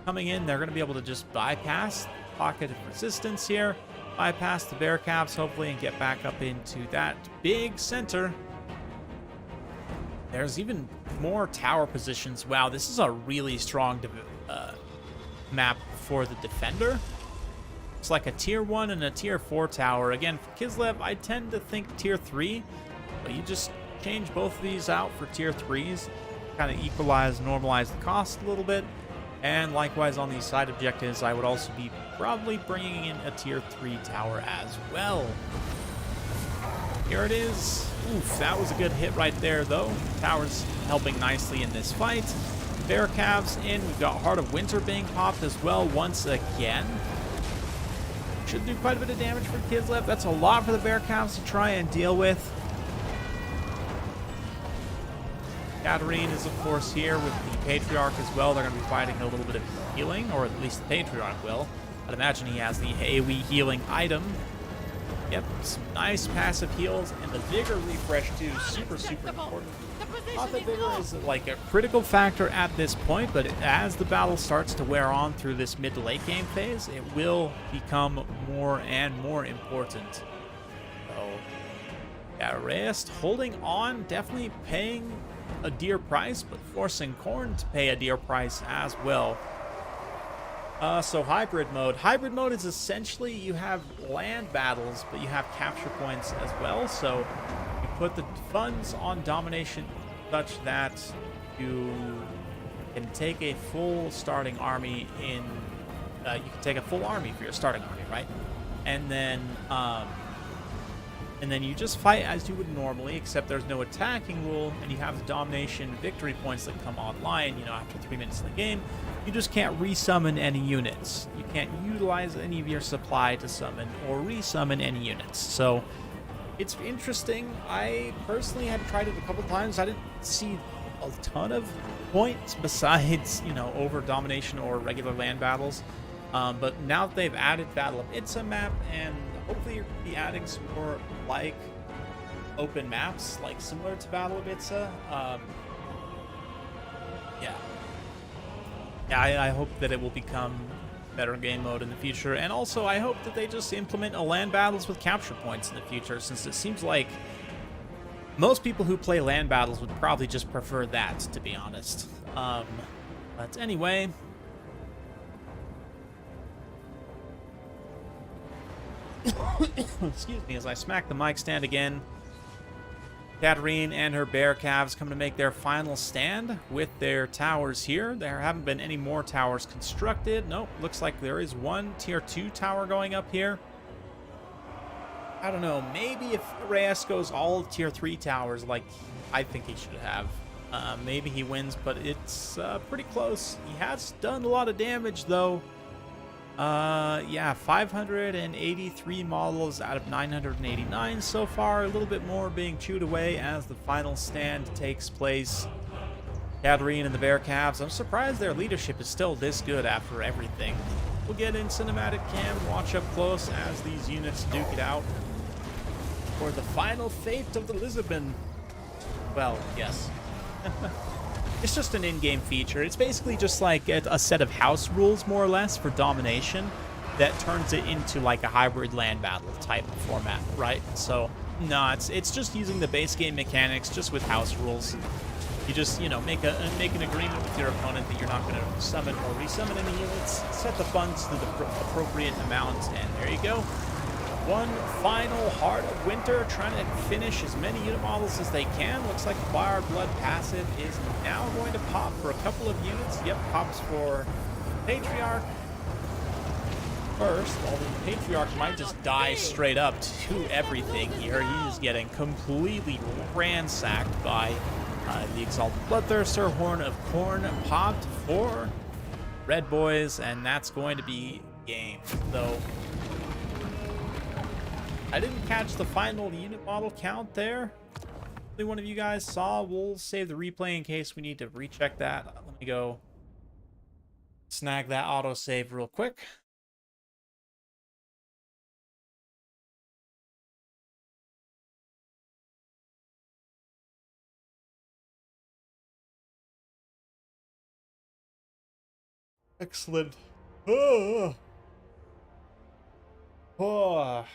coming in. They're going to be able to just bypass pocket of resistance here, bypass the Bear Calves, hopefully, and get back up into that big center. There's even more tower positions. Wow, this is a really strong map for the defender. It's like a tier 1 and a tier 4 tower. Again, for Kislev, I tend to think tier 3, but you just change both of these out for tier 3s, kind of equalize, normalize the cost a little bit. And likewise on these side objectives, I would also be probably bringing in a tier 3 tower as well. Here it is. Oof, that was a good hit right there, though. Tower's helping nicely in this fight. Bear Calves in. We've got Heart of Winter being popped as well once again. Should do quite a bit of damage for Kislev. That's a lot for the Bear Calves to try and deal with. Katarina is, of course, here with the Patriarch as well. They're going to be fighting a little bit of healing, or at least the Patriarch will. I'd imagine he has the AoE healing item. Yep, some nice passive heals, and the Vigor refresh, too, super important. Not that Vigor is like a critical factor at this point, but as the battle starts to wear on through this mid to late game phase, it will become more and more important. So, yeah, Reyes holding on, definitely paying a dear price, but forcing Khorne to pay a dear price as well. So hybrid mode. Hybrid mode is essentially you have land battles, but you have capture points as well. So you put the funds on domination such that you can take a full starting army in. You can take a full army for your starting army, right? And then you just fight as you would normally, except there's no attacking rule, and you have the domination victory points that come online, you know, after 3 minutes in the game. You just can't resummon any units. You can't utilize any of your supply to summon or resummon any units. So it's interesting. I personally had tried it a couple times. I didn't see a ton of points besides, you know, over domination or regular land battles. But now that they've added Battle of Itza map, and hopefully you're going to be adding some more like open maps, like similar to Battle of Itza. Yeah, I hope that it will become better game mode in the future. And also, I hope that they just implement a land battles with capture points in the future, since it seems like most people who play land battles would probably just prefer that, to be honest. But anyway, excuse me as I smack the mic stand again. Katarine and her bear calves come to make their final stand with their towers here. There haven't been any more towers constructed. Nope, looks like there is one tier 2 tower going up here. I don't know, maybe if Reyes goes all tier 3 towers like I think he should have, maybe he wins, but it's pretty close. He has done a lot of damage though. Yeah, 583 models out of 989 so far. A little bit more being chewed away as the final stand takes place. Katarine and the Bear Calves, I'm surprised their leadership is still this good after everything. We'll get in cinematic cam, watch up close as these units duke it out for the final fate of the Lisbon. Well, yes. It's just an in-game feature. It's basically just like a set of house rules, more or less, for domination that turns it into like a hybrid land battle type of format, right? So, no, it's just using the base game mechanics just with house rules. You just, you know, make an agreement with your opponent that you're not going to summon or resummon any units, set the funds to the appropriate amount, and there you go. One final Heart of Winter, trying to finish as many unit models as they can. Looks like the Fire Blood passive is now going to pop for a couple of units. Yep, pops for Patriarch first, although the Patriarch might just die straight up to everything here. He's getting completely ransacked by the Exalted Bloodthirster. Horn of Corn popped for Red Boys, and that's going to be game, though. I didn't catch the final unit model count there. Hopefully one of you guys saw. We'll save the replay in case we need to recheck that. Let me go snag that autosave real quick. Excellent. Oh. Oh.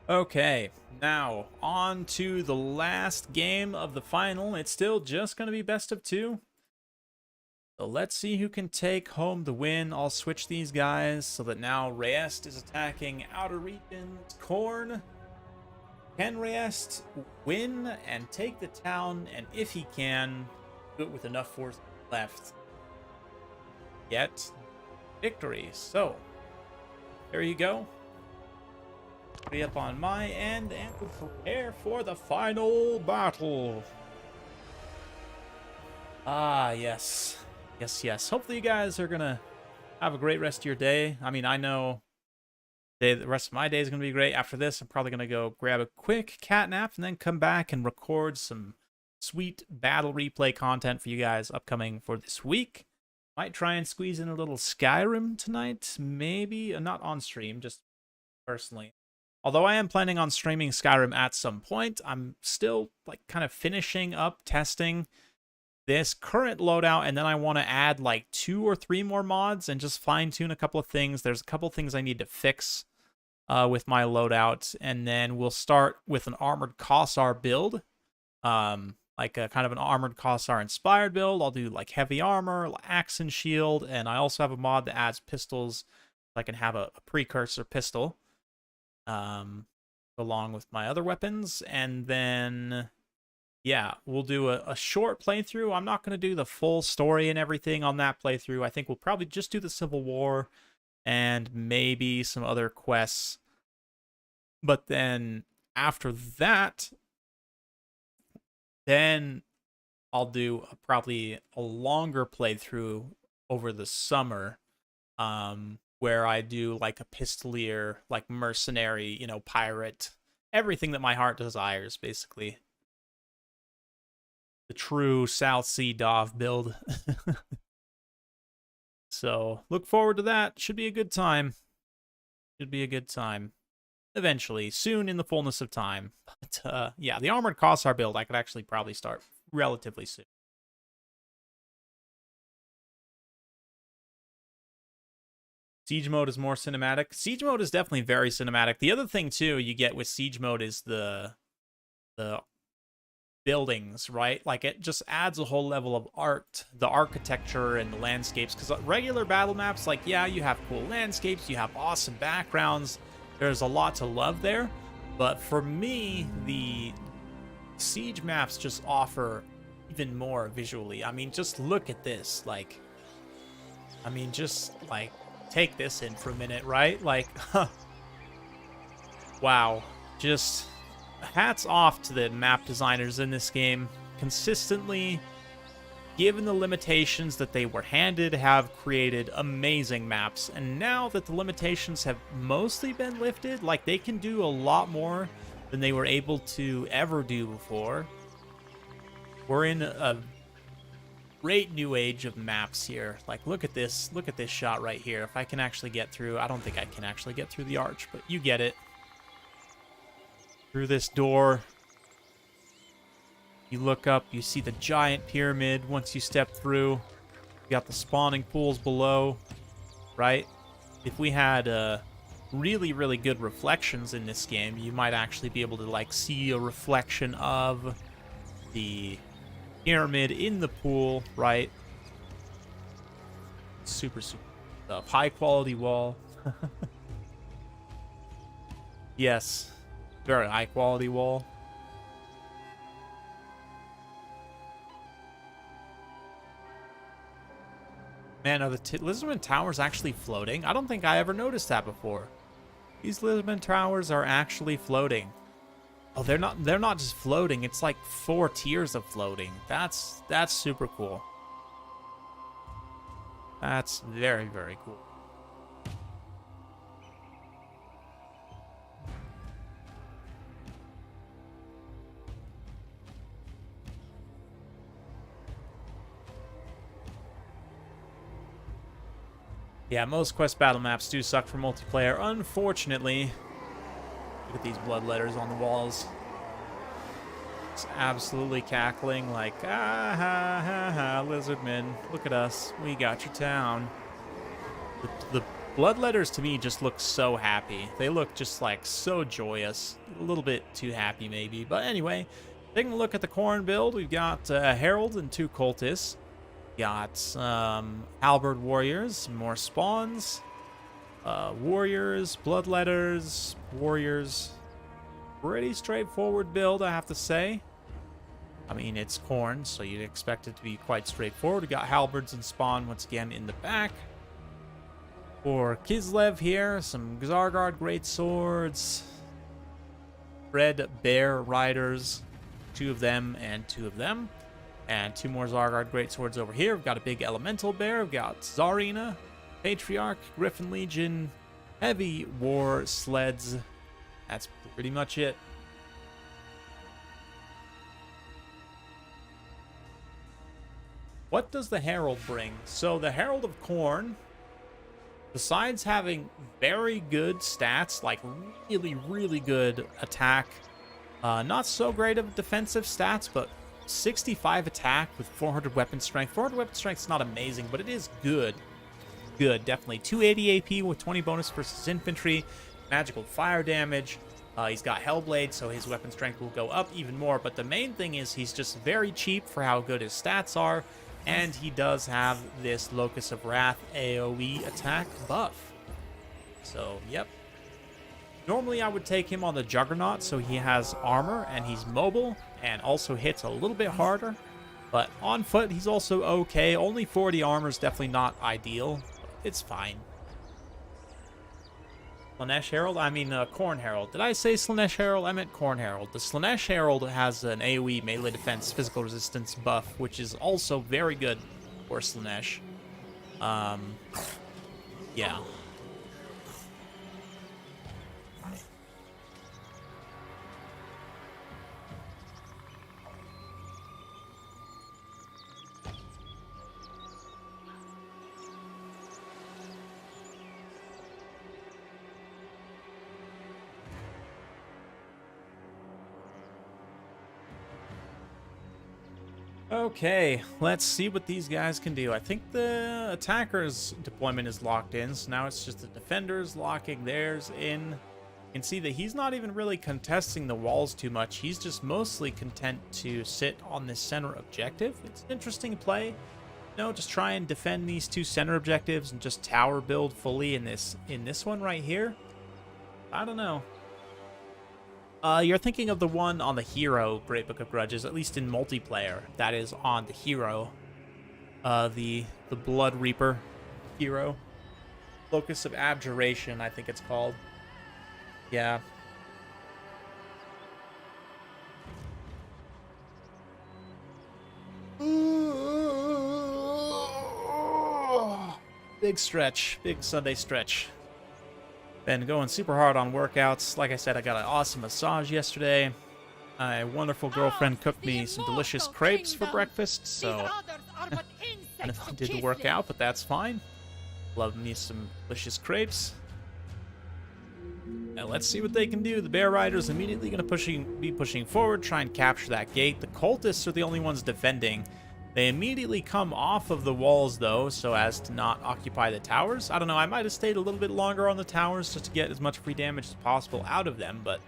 Okay, now on to the last game of the final. It's still just going to be best of 2. So let's see who can take home the win. I'll switch these guys so that now Reyes is attacking Outer Regions. Corn. Can Reyes win and take the town? And if he can, do it with enough force left. Get victory. So, there you go. Be up on my end and prepare for the final battle. Ah, yes. Yes. Hopefully you guys are gonna have a great rest of your day. I mean, I know the rest of my day is gonna be great. After this, I'm probably gonna go grab a quick cat nap and then come back and record some sweet battle replay content for you guys upcoming for this week. Might try and squeeze in a little Skyrim tonight, maybe. Not on stream, just personally. Although I am planning on streaming Skyrim at some point, I'm still like kind of finishing up testing this current loadout, and then I want to add like 2 or 3 more mods and just fine-tune a couple of things. There's a couple of things I need to fix with my loadout, and then we'll start with an Armored Kossar build, like a kind of an Armored Kossar inspired build. I'll do like heavy armor, axe and shield, and I also have a mod that adds pistols, so I can have a precursor pistol along with my other weapons. And then yeah, we'll do a short playthrough. I'm not going to do the full story and everything on that playthrough. I think we'll probably just do the Civil War and maybe some other quests. But then after that, then I'll do probably a longer playthrough over the summer, where I do like a pistolier, like mercenary, you know, pirate, everything that my heart desires, basically. The true South Sea Dov build. So look forward to that. Should be a good time. Should be a good time. Eventually, soon in the fullness of time. But yeah, the Armored Cossar build I could actually probably start relatively soon. Siege mode is more cinematic. Siege mode is definitely very cinematic. The other thing too you get with siege mode is the buildings, right? Like it just adds a whole level of art, the architecture and the landscapes. Because regular battle maps, like yeah, you have cool landscapes, you have awesome backgrounds. There's a lot to love there. But for me, the siege maps just offer even more visually. I mean, just look at this. Like, I mean, just like take this in for a minute, right? Like, wow. Just hats off to the map designers in this game. Consistently, given the limitations that they were handed, have created amazing maps. And now that the limitations have mostly been lifted, like they can do a lot more than they were able to ever do before. We're in a great new age of maps here. Like, look at this shot right here. If I can actually get through, I don't think I can actually get through the arch, but you get it. Through this door, you look up, you see the giant pyramid. Once you step through, you got the spawning pools below, right? If we had really, really good reflections in this game, you might actually be able to like see a reflection of the pyramid in the pool, right? Super stuff. High quality wall. Yes, very high quality wall. Man, are the Lisbon Towers actually floating? I don't think I ever noticed that before. These Lisbon Towers are actually floating. Oh, they're not just floating. It's like 4 tiers of floating. That's super cool. That's very, very cool. Yeah, most quest battle maps do suck for multiplayer, unfortunately. Look at these blood letters on the walls. It's absolutely cackling like, ah ha ha ha, lizardmen, look at us, we got your town. The blood letters to me just look so happy. They look just like so joyous. A little bit too happy maybe. But anyway, taking a look at the Khorne build, we've got Herald and 2 cultists. Got halberd warriors, some more spawns, warriors, bloodletters, warriors. Pretty straightforward build, I have to say. I mean, it's Khorne, so you'd expect it to be quite straightforward. We got halberds and spawn once again in the back. For Kislev here, some Zargard great swords, red bear riders, 2 of them and 2 of them. And 2 more Zargard greatswords over here. We've got a big elemental bear. We've got Tsarina, Patriarch, Griffin Legion, heavy war sleds. That's pretty much it. What does the Herald bring? So the Herald of Khorne, besides having very good stats, like really, really good attack, not so great of defensive stats, but 65 attack with 400 weapon strength. 400 weapon strength is not amazing, but it is good. Good, definitely. 280 AP with 20 bonus versus infantry. Magical fire damage. He's got Hellblade, so his weapon strength will go up even more. But the main thing is he's just very cheap for how good his stats are. And he does have this Locus of Wrath AoE attack buff. So, yep. Normally I would take him on the Juggernaut, so he has armor and he's mobile and also hits a little bit harder. But on foot, he's also okay. Only 40 armor is definitely not ideal. It's fine. Slaanesh Herald? I mean, Khorne Herald. Did I say Slaanesh Herald? I meant Khorne Herald. The Slaanesh Herald has an AoE melee defense physical resistance buff, which is also very good for Slaanesh. Yeah. Okay, let's see what these guys can do. I think the attacker's deployment is locked in, so now it's just the defenders locking theirs in. You can see that he's not even really contesting the walls too much. He's just mostly content to sit on this center objective. It's an interesting play. You know, just try and defend these two center objectives and just tower build fully in this one right here. I don't know. You're thinking of the one on the hero, Great Book of Grudges, at least in multiplayer. That is on the hero. The Blood Reaper hero. Locus of Abjuration, I think it's called. Yeah. Big stretch. Big Sunday stretch. Been going super hard on workouts. Like I said, I got an awesome massage yesterday. My wonderful girlfriend cooked me some delicious crepes for breakfast, so I didn't work out, but that's fine. Love me some delicious crepes. Now let's see what they can do. The Bear Riders immediately going to be pushing forward, try and capture that gate. The Cultists are the only ones defending. They immediately come off of the walls, though, so as to not occupy the towers. I don't know, I might have stayed a little bit longer on the towers just to get as much free damage as possible out of them, but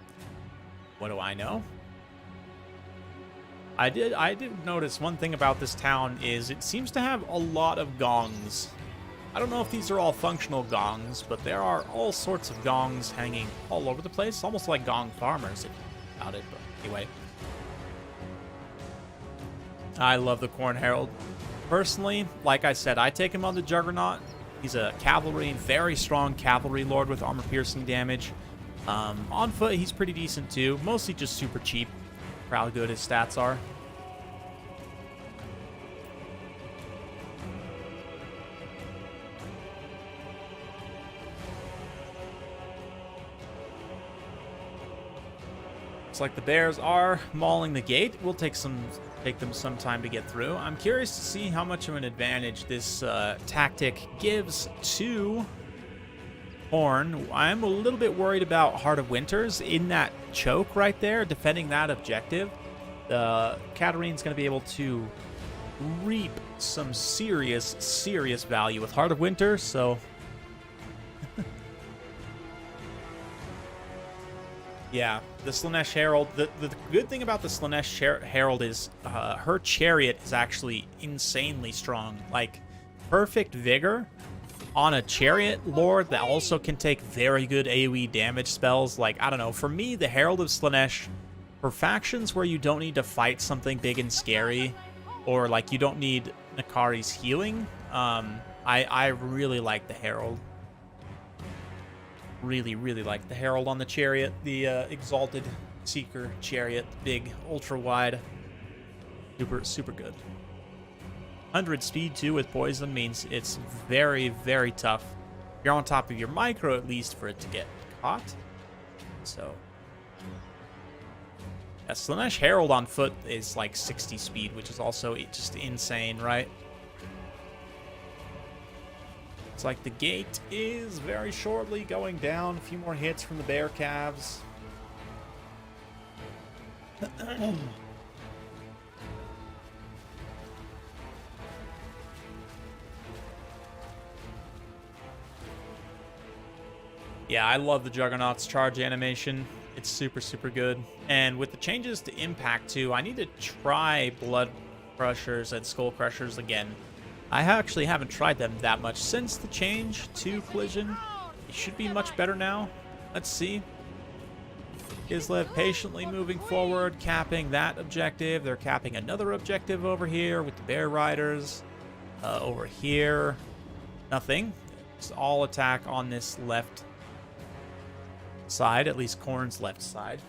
what do I know? I did notice one thing about this town is it seems to have a lot of gongs. I don't know if these are all functional gongs, but there are all sorts of gongs hanging all over the place, almost like gong farmers, if you think about it, but anyway. I love the Corn Herald. Personally, like I said, I take him on the Juggernaut. He's a cavalry, very strong cavalry lord with armor-piercing damage. On foot, he's pretty decent too. Mostly just super cheap for how good his stats are. Looks like the Bears are mauling the gate. We'll take them some time to get through. I'm curious to see how much of an advantage this tactic gives to Horn. I'm a little bit worried about Heart of Winters in that choke right there, defending that objective. Katarine's going to be able to reap some serious value with Heart of Winter, so yeah, the Slaanesh Herald, the good thing about the Slaanesh Herald is her chariot is actually insanely strong. Like, perfect vigor on a chariot lord that also can take very good AoE damage spells. Like, I don't know, for me, the Herald of Slaanesh, for factions where you don't need to fight something big and scary, or like you don't need Nakari's healing, I really like the Herald. Really like the Herald on the chariot, the Exalted Seeker chariot, big, ultra wide, super good. 100 speed too with poison means it's very tough. You're on top of your micro at least for it to get caught. So yeah, Slaanesh Herald on foot is like 60 speed, which is also just insane, right? It's like the gate is very shortly going down. A few more hits from the bear calves. Yeah, I love the Juggernaut's charge animation. It's super good. And with the changes to impact too, I need to try Blood Crushers and Skull Crushers again. I actually haven't tried them that much since the change to Collision. It should be much better now. Let's see. Kislev patiently moving forward, capping that objective. They're capping another objective over here with the Bear Riders. Over here, nothing. It's all attack on this left side, at least Khorne's left side.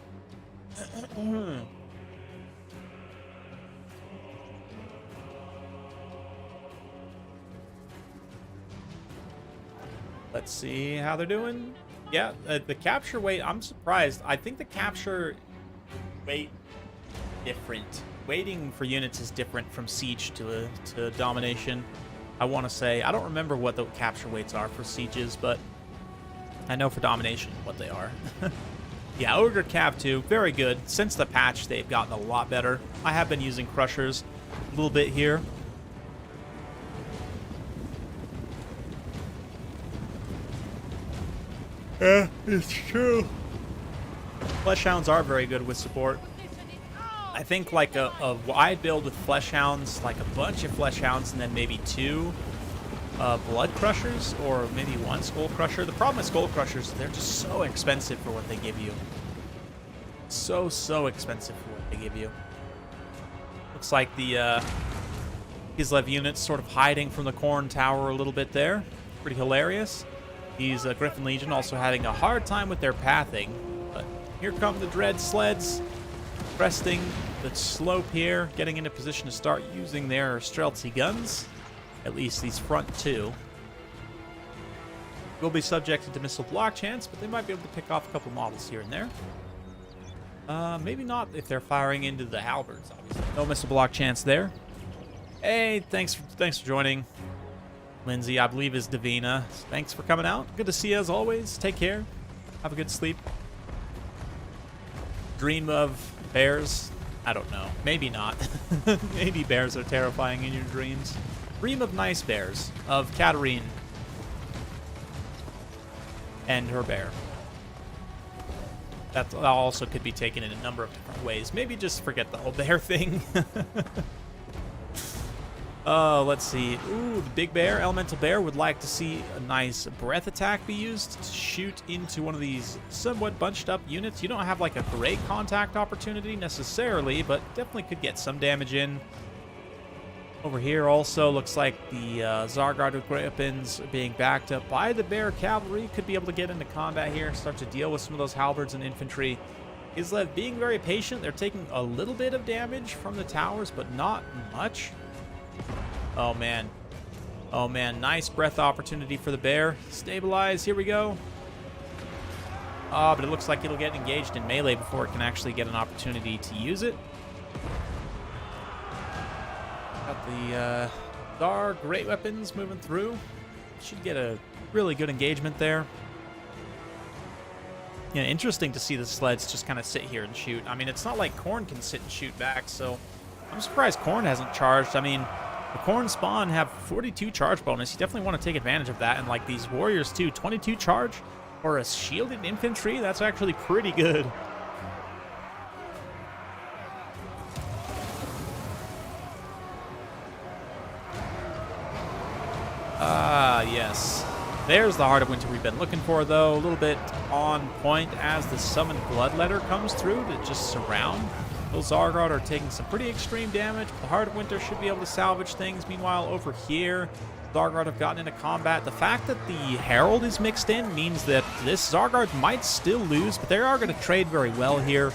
Let's see how they're doing. Yeah, the capture weight, I'm surprised. I think the capture weight different. Waiting for units is different from Siege to Domination. I want to say, I don't remember what the capture weights are for Sieges, but I know for Domination what they are. Yeah, Ogre Cav 2, very good. Since the patch, they've gotten a lot better. I have been using Crushers. little bit here. Yeah, it's true. Flesh Hounds are very good with support. I think like a wide build with Flesh Hounds, like a bunch of Flesh Hounds, and then maybe 2 Blood Crushers, or maybe 1 Skull Crusher. The problem with Skull Crushers is they're just so expensive for what they give you. So expensive for what they give you. Looks like the Kislev unit's sort of hiding from the Khorne Tower a little bit there. Pretty hilarious. These Griffin Legion also having a hard time with their pathing. But here come the Dread Sleds, cresting the slope here, getting into position to start using their Streltsy guns. At least these front 2. Will be subjected to missile block chance, but they might be able to pick off a couple models here and there. Maybe not if they're firing into the halberds, obviously. No missile block chance there. Hey, thanks for joining. Lindsay, I believe, is Davina. Thanks for coming out. Good to see you as always. Take care. Have a good sleep. Dream of bears? I don't know. Maybe not. Maybe bears are terrifying in your dreams. Dream of nice bears. Of Katarine and her bear. That also could be taken in a number of different ways. Maybe just forget the whole bear thing. Let's see. Ooh, the big bear, elemental bear, would like to see a nice breath attack be used to shoot into one of these somewhat bunched up units. You don't have like a great contact opportunity necessarily, but definitely could get some damage in. Over here also looks like the Zargard with great weapons being backed up by the bear cavalry. Could be able to get into combat here, start to deal with some of those halberds and infantry. Kislev being very patient. They're taking a little bit of damage from the towers, but not much. Oh, man. Oh, man. Nice breath opportunity for the bear. Stabilize. Here we go. But it looks like it'll get engaged in melee before it can actually get an opportunity to use it. Got the Zar great weapons moving through. Should get a really good engagement there. Yeah, interesting to see the sleds just kind of sit here and shoot. I mean, it's not like Khorne can sit and shoot back, so I'm surprised Khorne hasn't charged. I mean, the Khorne spawn have 42 charge bonus. You definitely want to take advantage of that. And like these warriors too, 22 charge for a shielded infantry. That's actually pretty good. Yes. There's the Heart of Winter we've been looking for, though. A little bit on point as the Summoned Bloodletter comes through to just surround. Those Zargard are taking some pretty extreme damage. The Heart of Winter should be able to salvage things. Meanwhile, over here, Zargard have gotten into combat. The fact that the Herald is mixed in means that this Zargard might still lose, but they are going to trade very well here.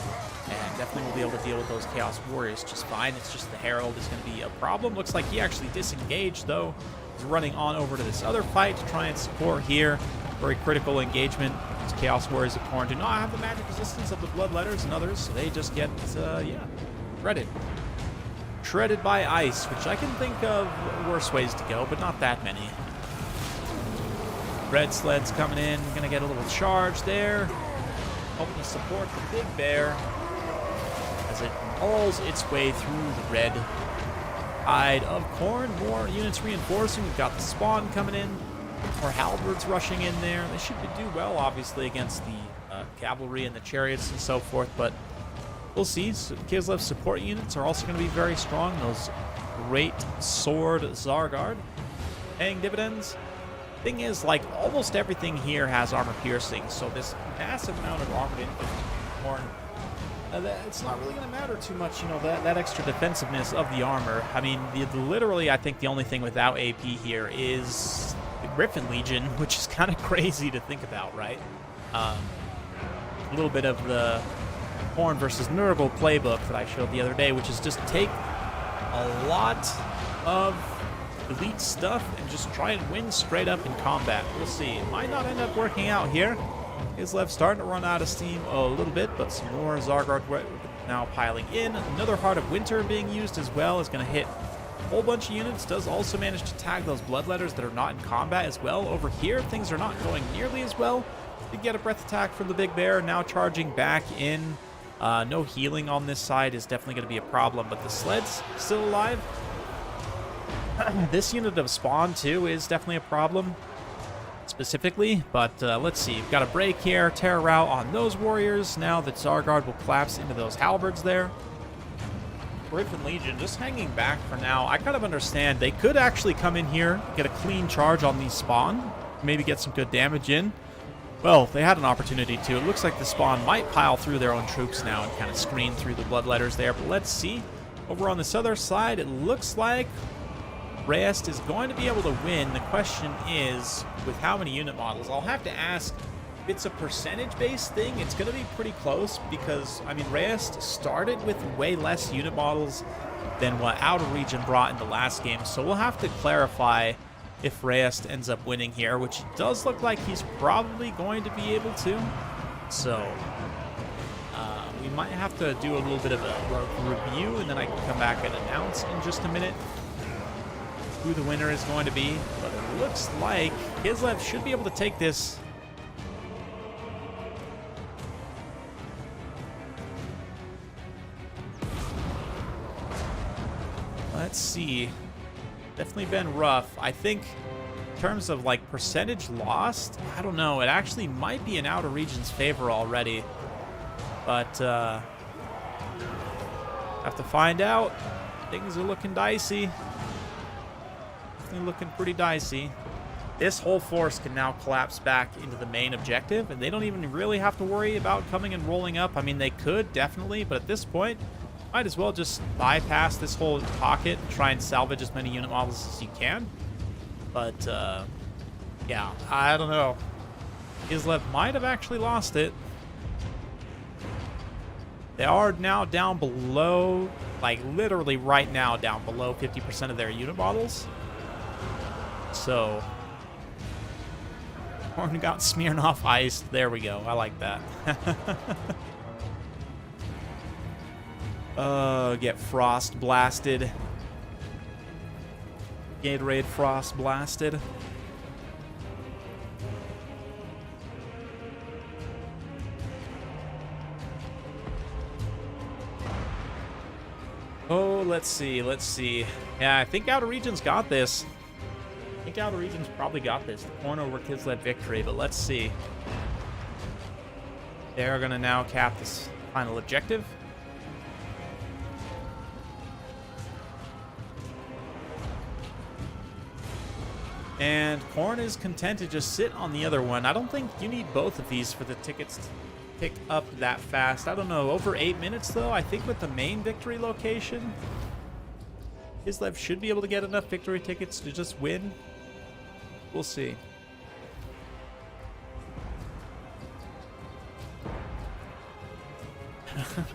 And definitely will be able to deal with those Chaos Warriors just fine. It's just the Herald is going to be a problem. Looks like he actually disengaged, though. He's running on over to this other fight to try and support here. Very critical engagement. These Chaos Warriors of Khorne do not have the magic resistance of the Bloodletters and others, so they just get, shredded. Shredded by ice, which I can think of worse ways to go, but not that many. Red Sled's coming in. Going to get a little charge there. Hoping to support the big bear as it mauls its way through the red hide of Khorne. More units reinforcing. We've got the spawn coming in. More halberds rushing in there. They should do well, obviously, against the cavalry and the chariots and so forth, but we'll see. So Kislev's support units are also going to be very strong. Those great sword Zargard paying dividends. Thing is, like, almost everything here has armor piercing, so this massive amount of armored infantry Khorne, it's not really going to matter too much, you know, that extra defensiveness of the armor. I mean, literally, I think the only thing without AP here is the Griffin Legion, which is kind of crazy to think about, right? A little bit of the Khorne versus Nurgle playbook that I showed the other day, which is just take a lot of elite stuff and just try and win straight up in combat. We'll see. It might not end up working out here. Kislev starting to run out of steam a little bit, but some more Zargard now piling in. Another Heart of Winter being used as well is going to hit a whole bunch of units. Does also manage to tag those Bloodletters that are not in combat as well. Over here, things are not going nearly as well. Did get a breath attack from the big bear, now charging back in. No healing on this side is definitely going to be a problem, but the sled's still alive. This unit of spawn, too, is definitely a problem, specifically. But let's see. We've got a break here. Terror route on those warriors. Now the Tsar Guard will collapse into those halberds there. Griffin Legion just hanging back for now. I kind of understand. They could actually come in here, get a clean charge on these spawn, maybe get some good damage in. Well, they had an opportunity to. It looks like the spawn might pile through their own troops now and kind of screen through the bloodletters there. But let's see. Over on this other side, it looks like Reyes is going to be able to win. The question is, with how many unit models? I'll have to ask. If it's a percentage-based thing, it's going to be pretty close because, I mean, Reyes started with way less unit models than what Outer Region brought in the last game. So we'll have to clarify if Reyes ends up winning here, which it does look like he's probably going to be able to. So we might have to do a little bit of a review, and then I can come back and announce in just a minute who the winner is going to be. But it looks like Kislev should be able to take this. Let's see. Definitely been rough. I think in terms of like percentage lost, I don't know. It actually might be in Outer Region's favor already. But have to find out. Things are looking dicey. Definitely looking pretty dicey. This whole force can now collapse back into the main objective, and they don't even really have to worry about coming and rolling up. I mean, they could definitely, but at this point, might as well just bypass this whole pocket and try and salvage as many unit models as you can. But, yeah, I don't know. Kislev might have actually lost it. They are now down below, like literally right now down below 50% of their unit models. So, Horn got Smirnoff iced. There we go. I like that. Get Frost blasted. Gatorade Frost blasted. Oh, let's see. Yeah, I think Outer Region's got this. I think Outer Region's probably got this. The corner over Kislev victory, but let's see. They're going to now cap this final objective. And Korn is content to just sit on the other one. I don't think you need both of these for the tickets to pick up that fast. I don't know. Over 8 minutes, though, I think with the main victory location, Kislev should be able to get enough victory tickets to just win. We'll see. For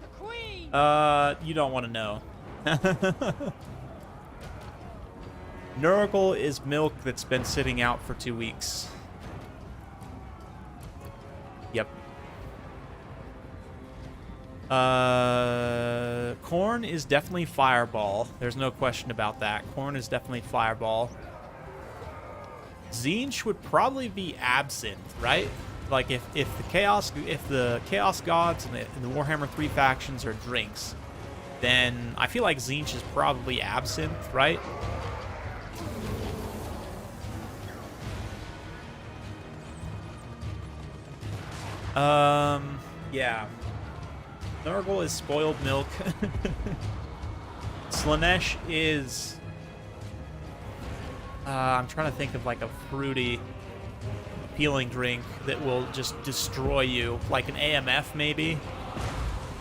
the queen. You don't want to know. Nurgle is milk that's been sitting out for 2 weeks. Yep. Corn is definitely Fireball. There's no question about that. Corn is definitely Fireball. Tzeentch would probably be Absinthe, right? Like if the Chaos Gods and the Warhammer 3 factions are drinks, then I feel like Tzeentch is probably Absinthe, right? Yeah. Nurgle is spoiled milk. Slaanesh is... I'm trying to think of like a fruity, appealing drink that will just destroy you. Like an AMF maybe?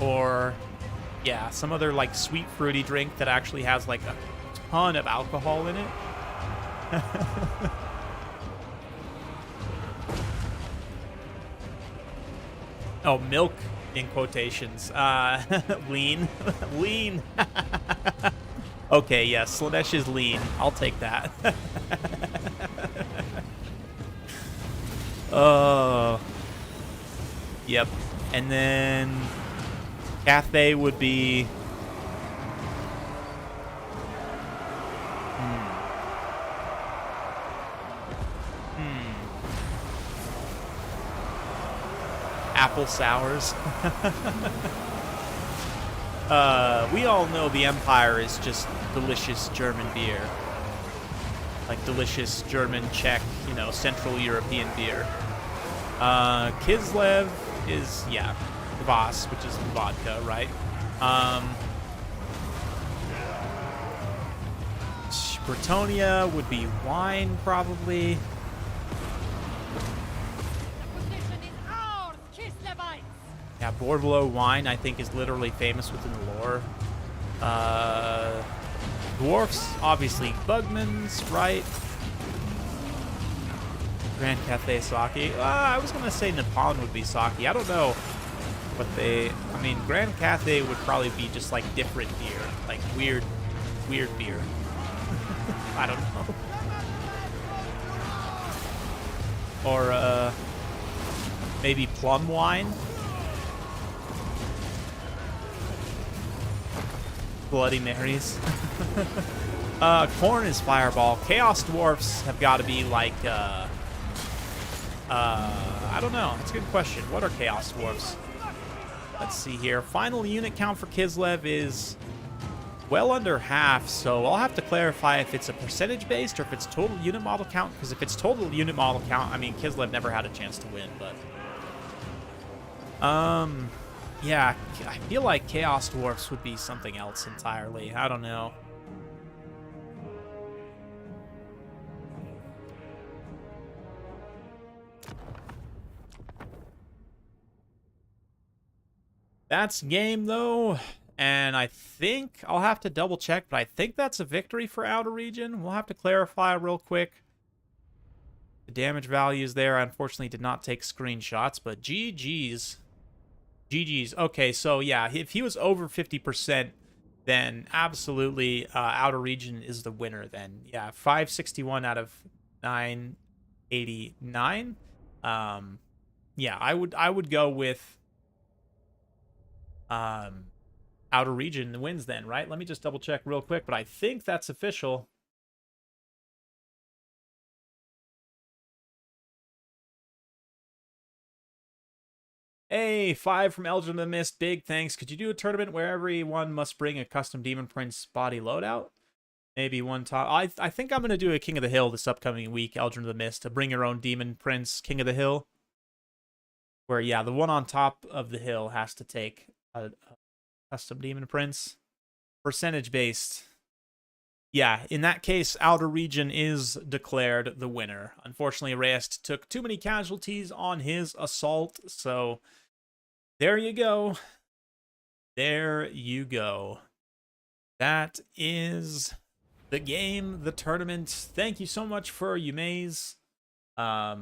Or, yeah, some other like sweet fruity drink that actually has like a ton of alcohol in it. Oh, milk in quotations. Lean. Lean. Okay, yeah, Slaanesh is lean. I'll take that. Oh. Yep. And then Cathay would be... Apple sours. We all know the Empire is just delicious German beer. Like delicious German, Czech, you know, Central European beer. Kislev is, yeah, Kvass, which is vodka, right? Bretonia would be wine, probably. Position is ours, Kislevites. Yeah, Bordeaux wine, I think, is literally famous within the lore. Dwarfs, obviously Bugman's, right? Grand Cathay sake. I was going to say Nippon would be sake. I don't know what they... I mean, Grand Cathay would probably be just, like, different beer. Like, weird beer. I don't know. Or, maybe plum wine? Bloody Marys. Corn is Fireball. Chaos Dwarfs have got to be like, I don't know. That's a good question. What are Chaos Dwarfs? Let's see here. Final unit count for Kislev is well under half, so I'll have to clarify if it's a percentage-based or if it's total unit model count, because if it's total unit model count, I mean, Kislev never had a chance to win, but... yeah, I feel like Chaos Dwarfs would be something else entirely. I don't know. That's game, though. And I think I'll have to double check, but I think that's a victory for Outer Region. We'll have to clarify real quick. The damage values there, I unfortunately did not take screenshots, but GG's. GG's. Okay, so yeah, if he was over 50%, then absolutely Outer Region is the winner then. Yeah, 561 out of 989. Yeah, I would go with Outer Region wins then, right? Let me just double check real quick, but I think that's official. Hey, 5 from Eldrin of the Mist. Big thanks. Could you do a tournament where everyone must bring a custom Demon Prince body loadout? Maybe one top. I think I'm going to do a King of the Hill this upcoming week, Eldrin of the Mist, to bring your own Demon Prince King of the Hill. Where, yeah, the one on top of the hill has to take a custom Demon Prince. Percentage-based. Yeah, in that case, Outer Region is declared the winner. Unfortunately, Reyes took too many casualties on his assault, so there you go. There you go. That is the game, the tournament. Thank you so much for Eumaies. I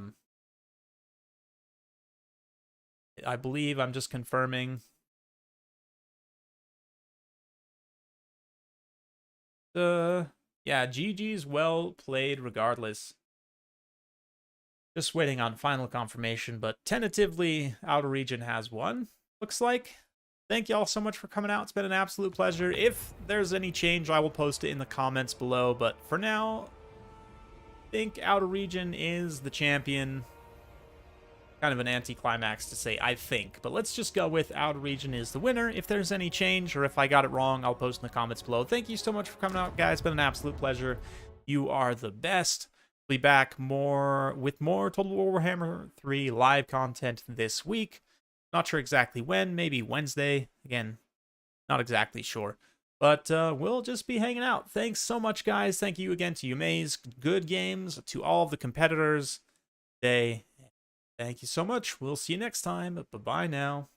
believe I'm just confirming. Yeah, GG's well played regardless. Just waiting on final confirmation, but tentatively, Outer Region has won, looks like. Thank you all so much for coming out. It's been an absolute pleasure. If there's any change, I will post it in the comments below, but for now, I think Outer Region is the champion. Kind of an anticlimax to say, I think. But let's just go with Outer Region is the winner. If there's any change or if I got it wrong, I'll post in the comments below. Thank you so much for coming out, guys. It's been an absolute pleasure. You are the best. We'll be back with more Total War Warhammer 3 live content this week. Not sure exactly when. Maybe Wednesday. Again, not exactly sure. But we'll just be hanging out. Thanks so much, guys. Thank you again to Eumaies. Good games. To all of the competitors. Thank you so much. We'll see you next time. Bye-bye now.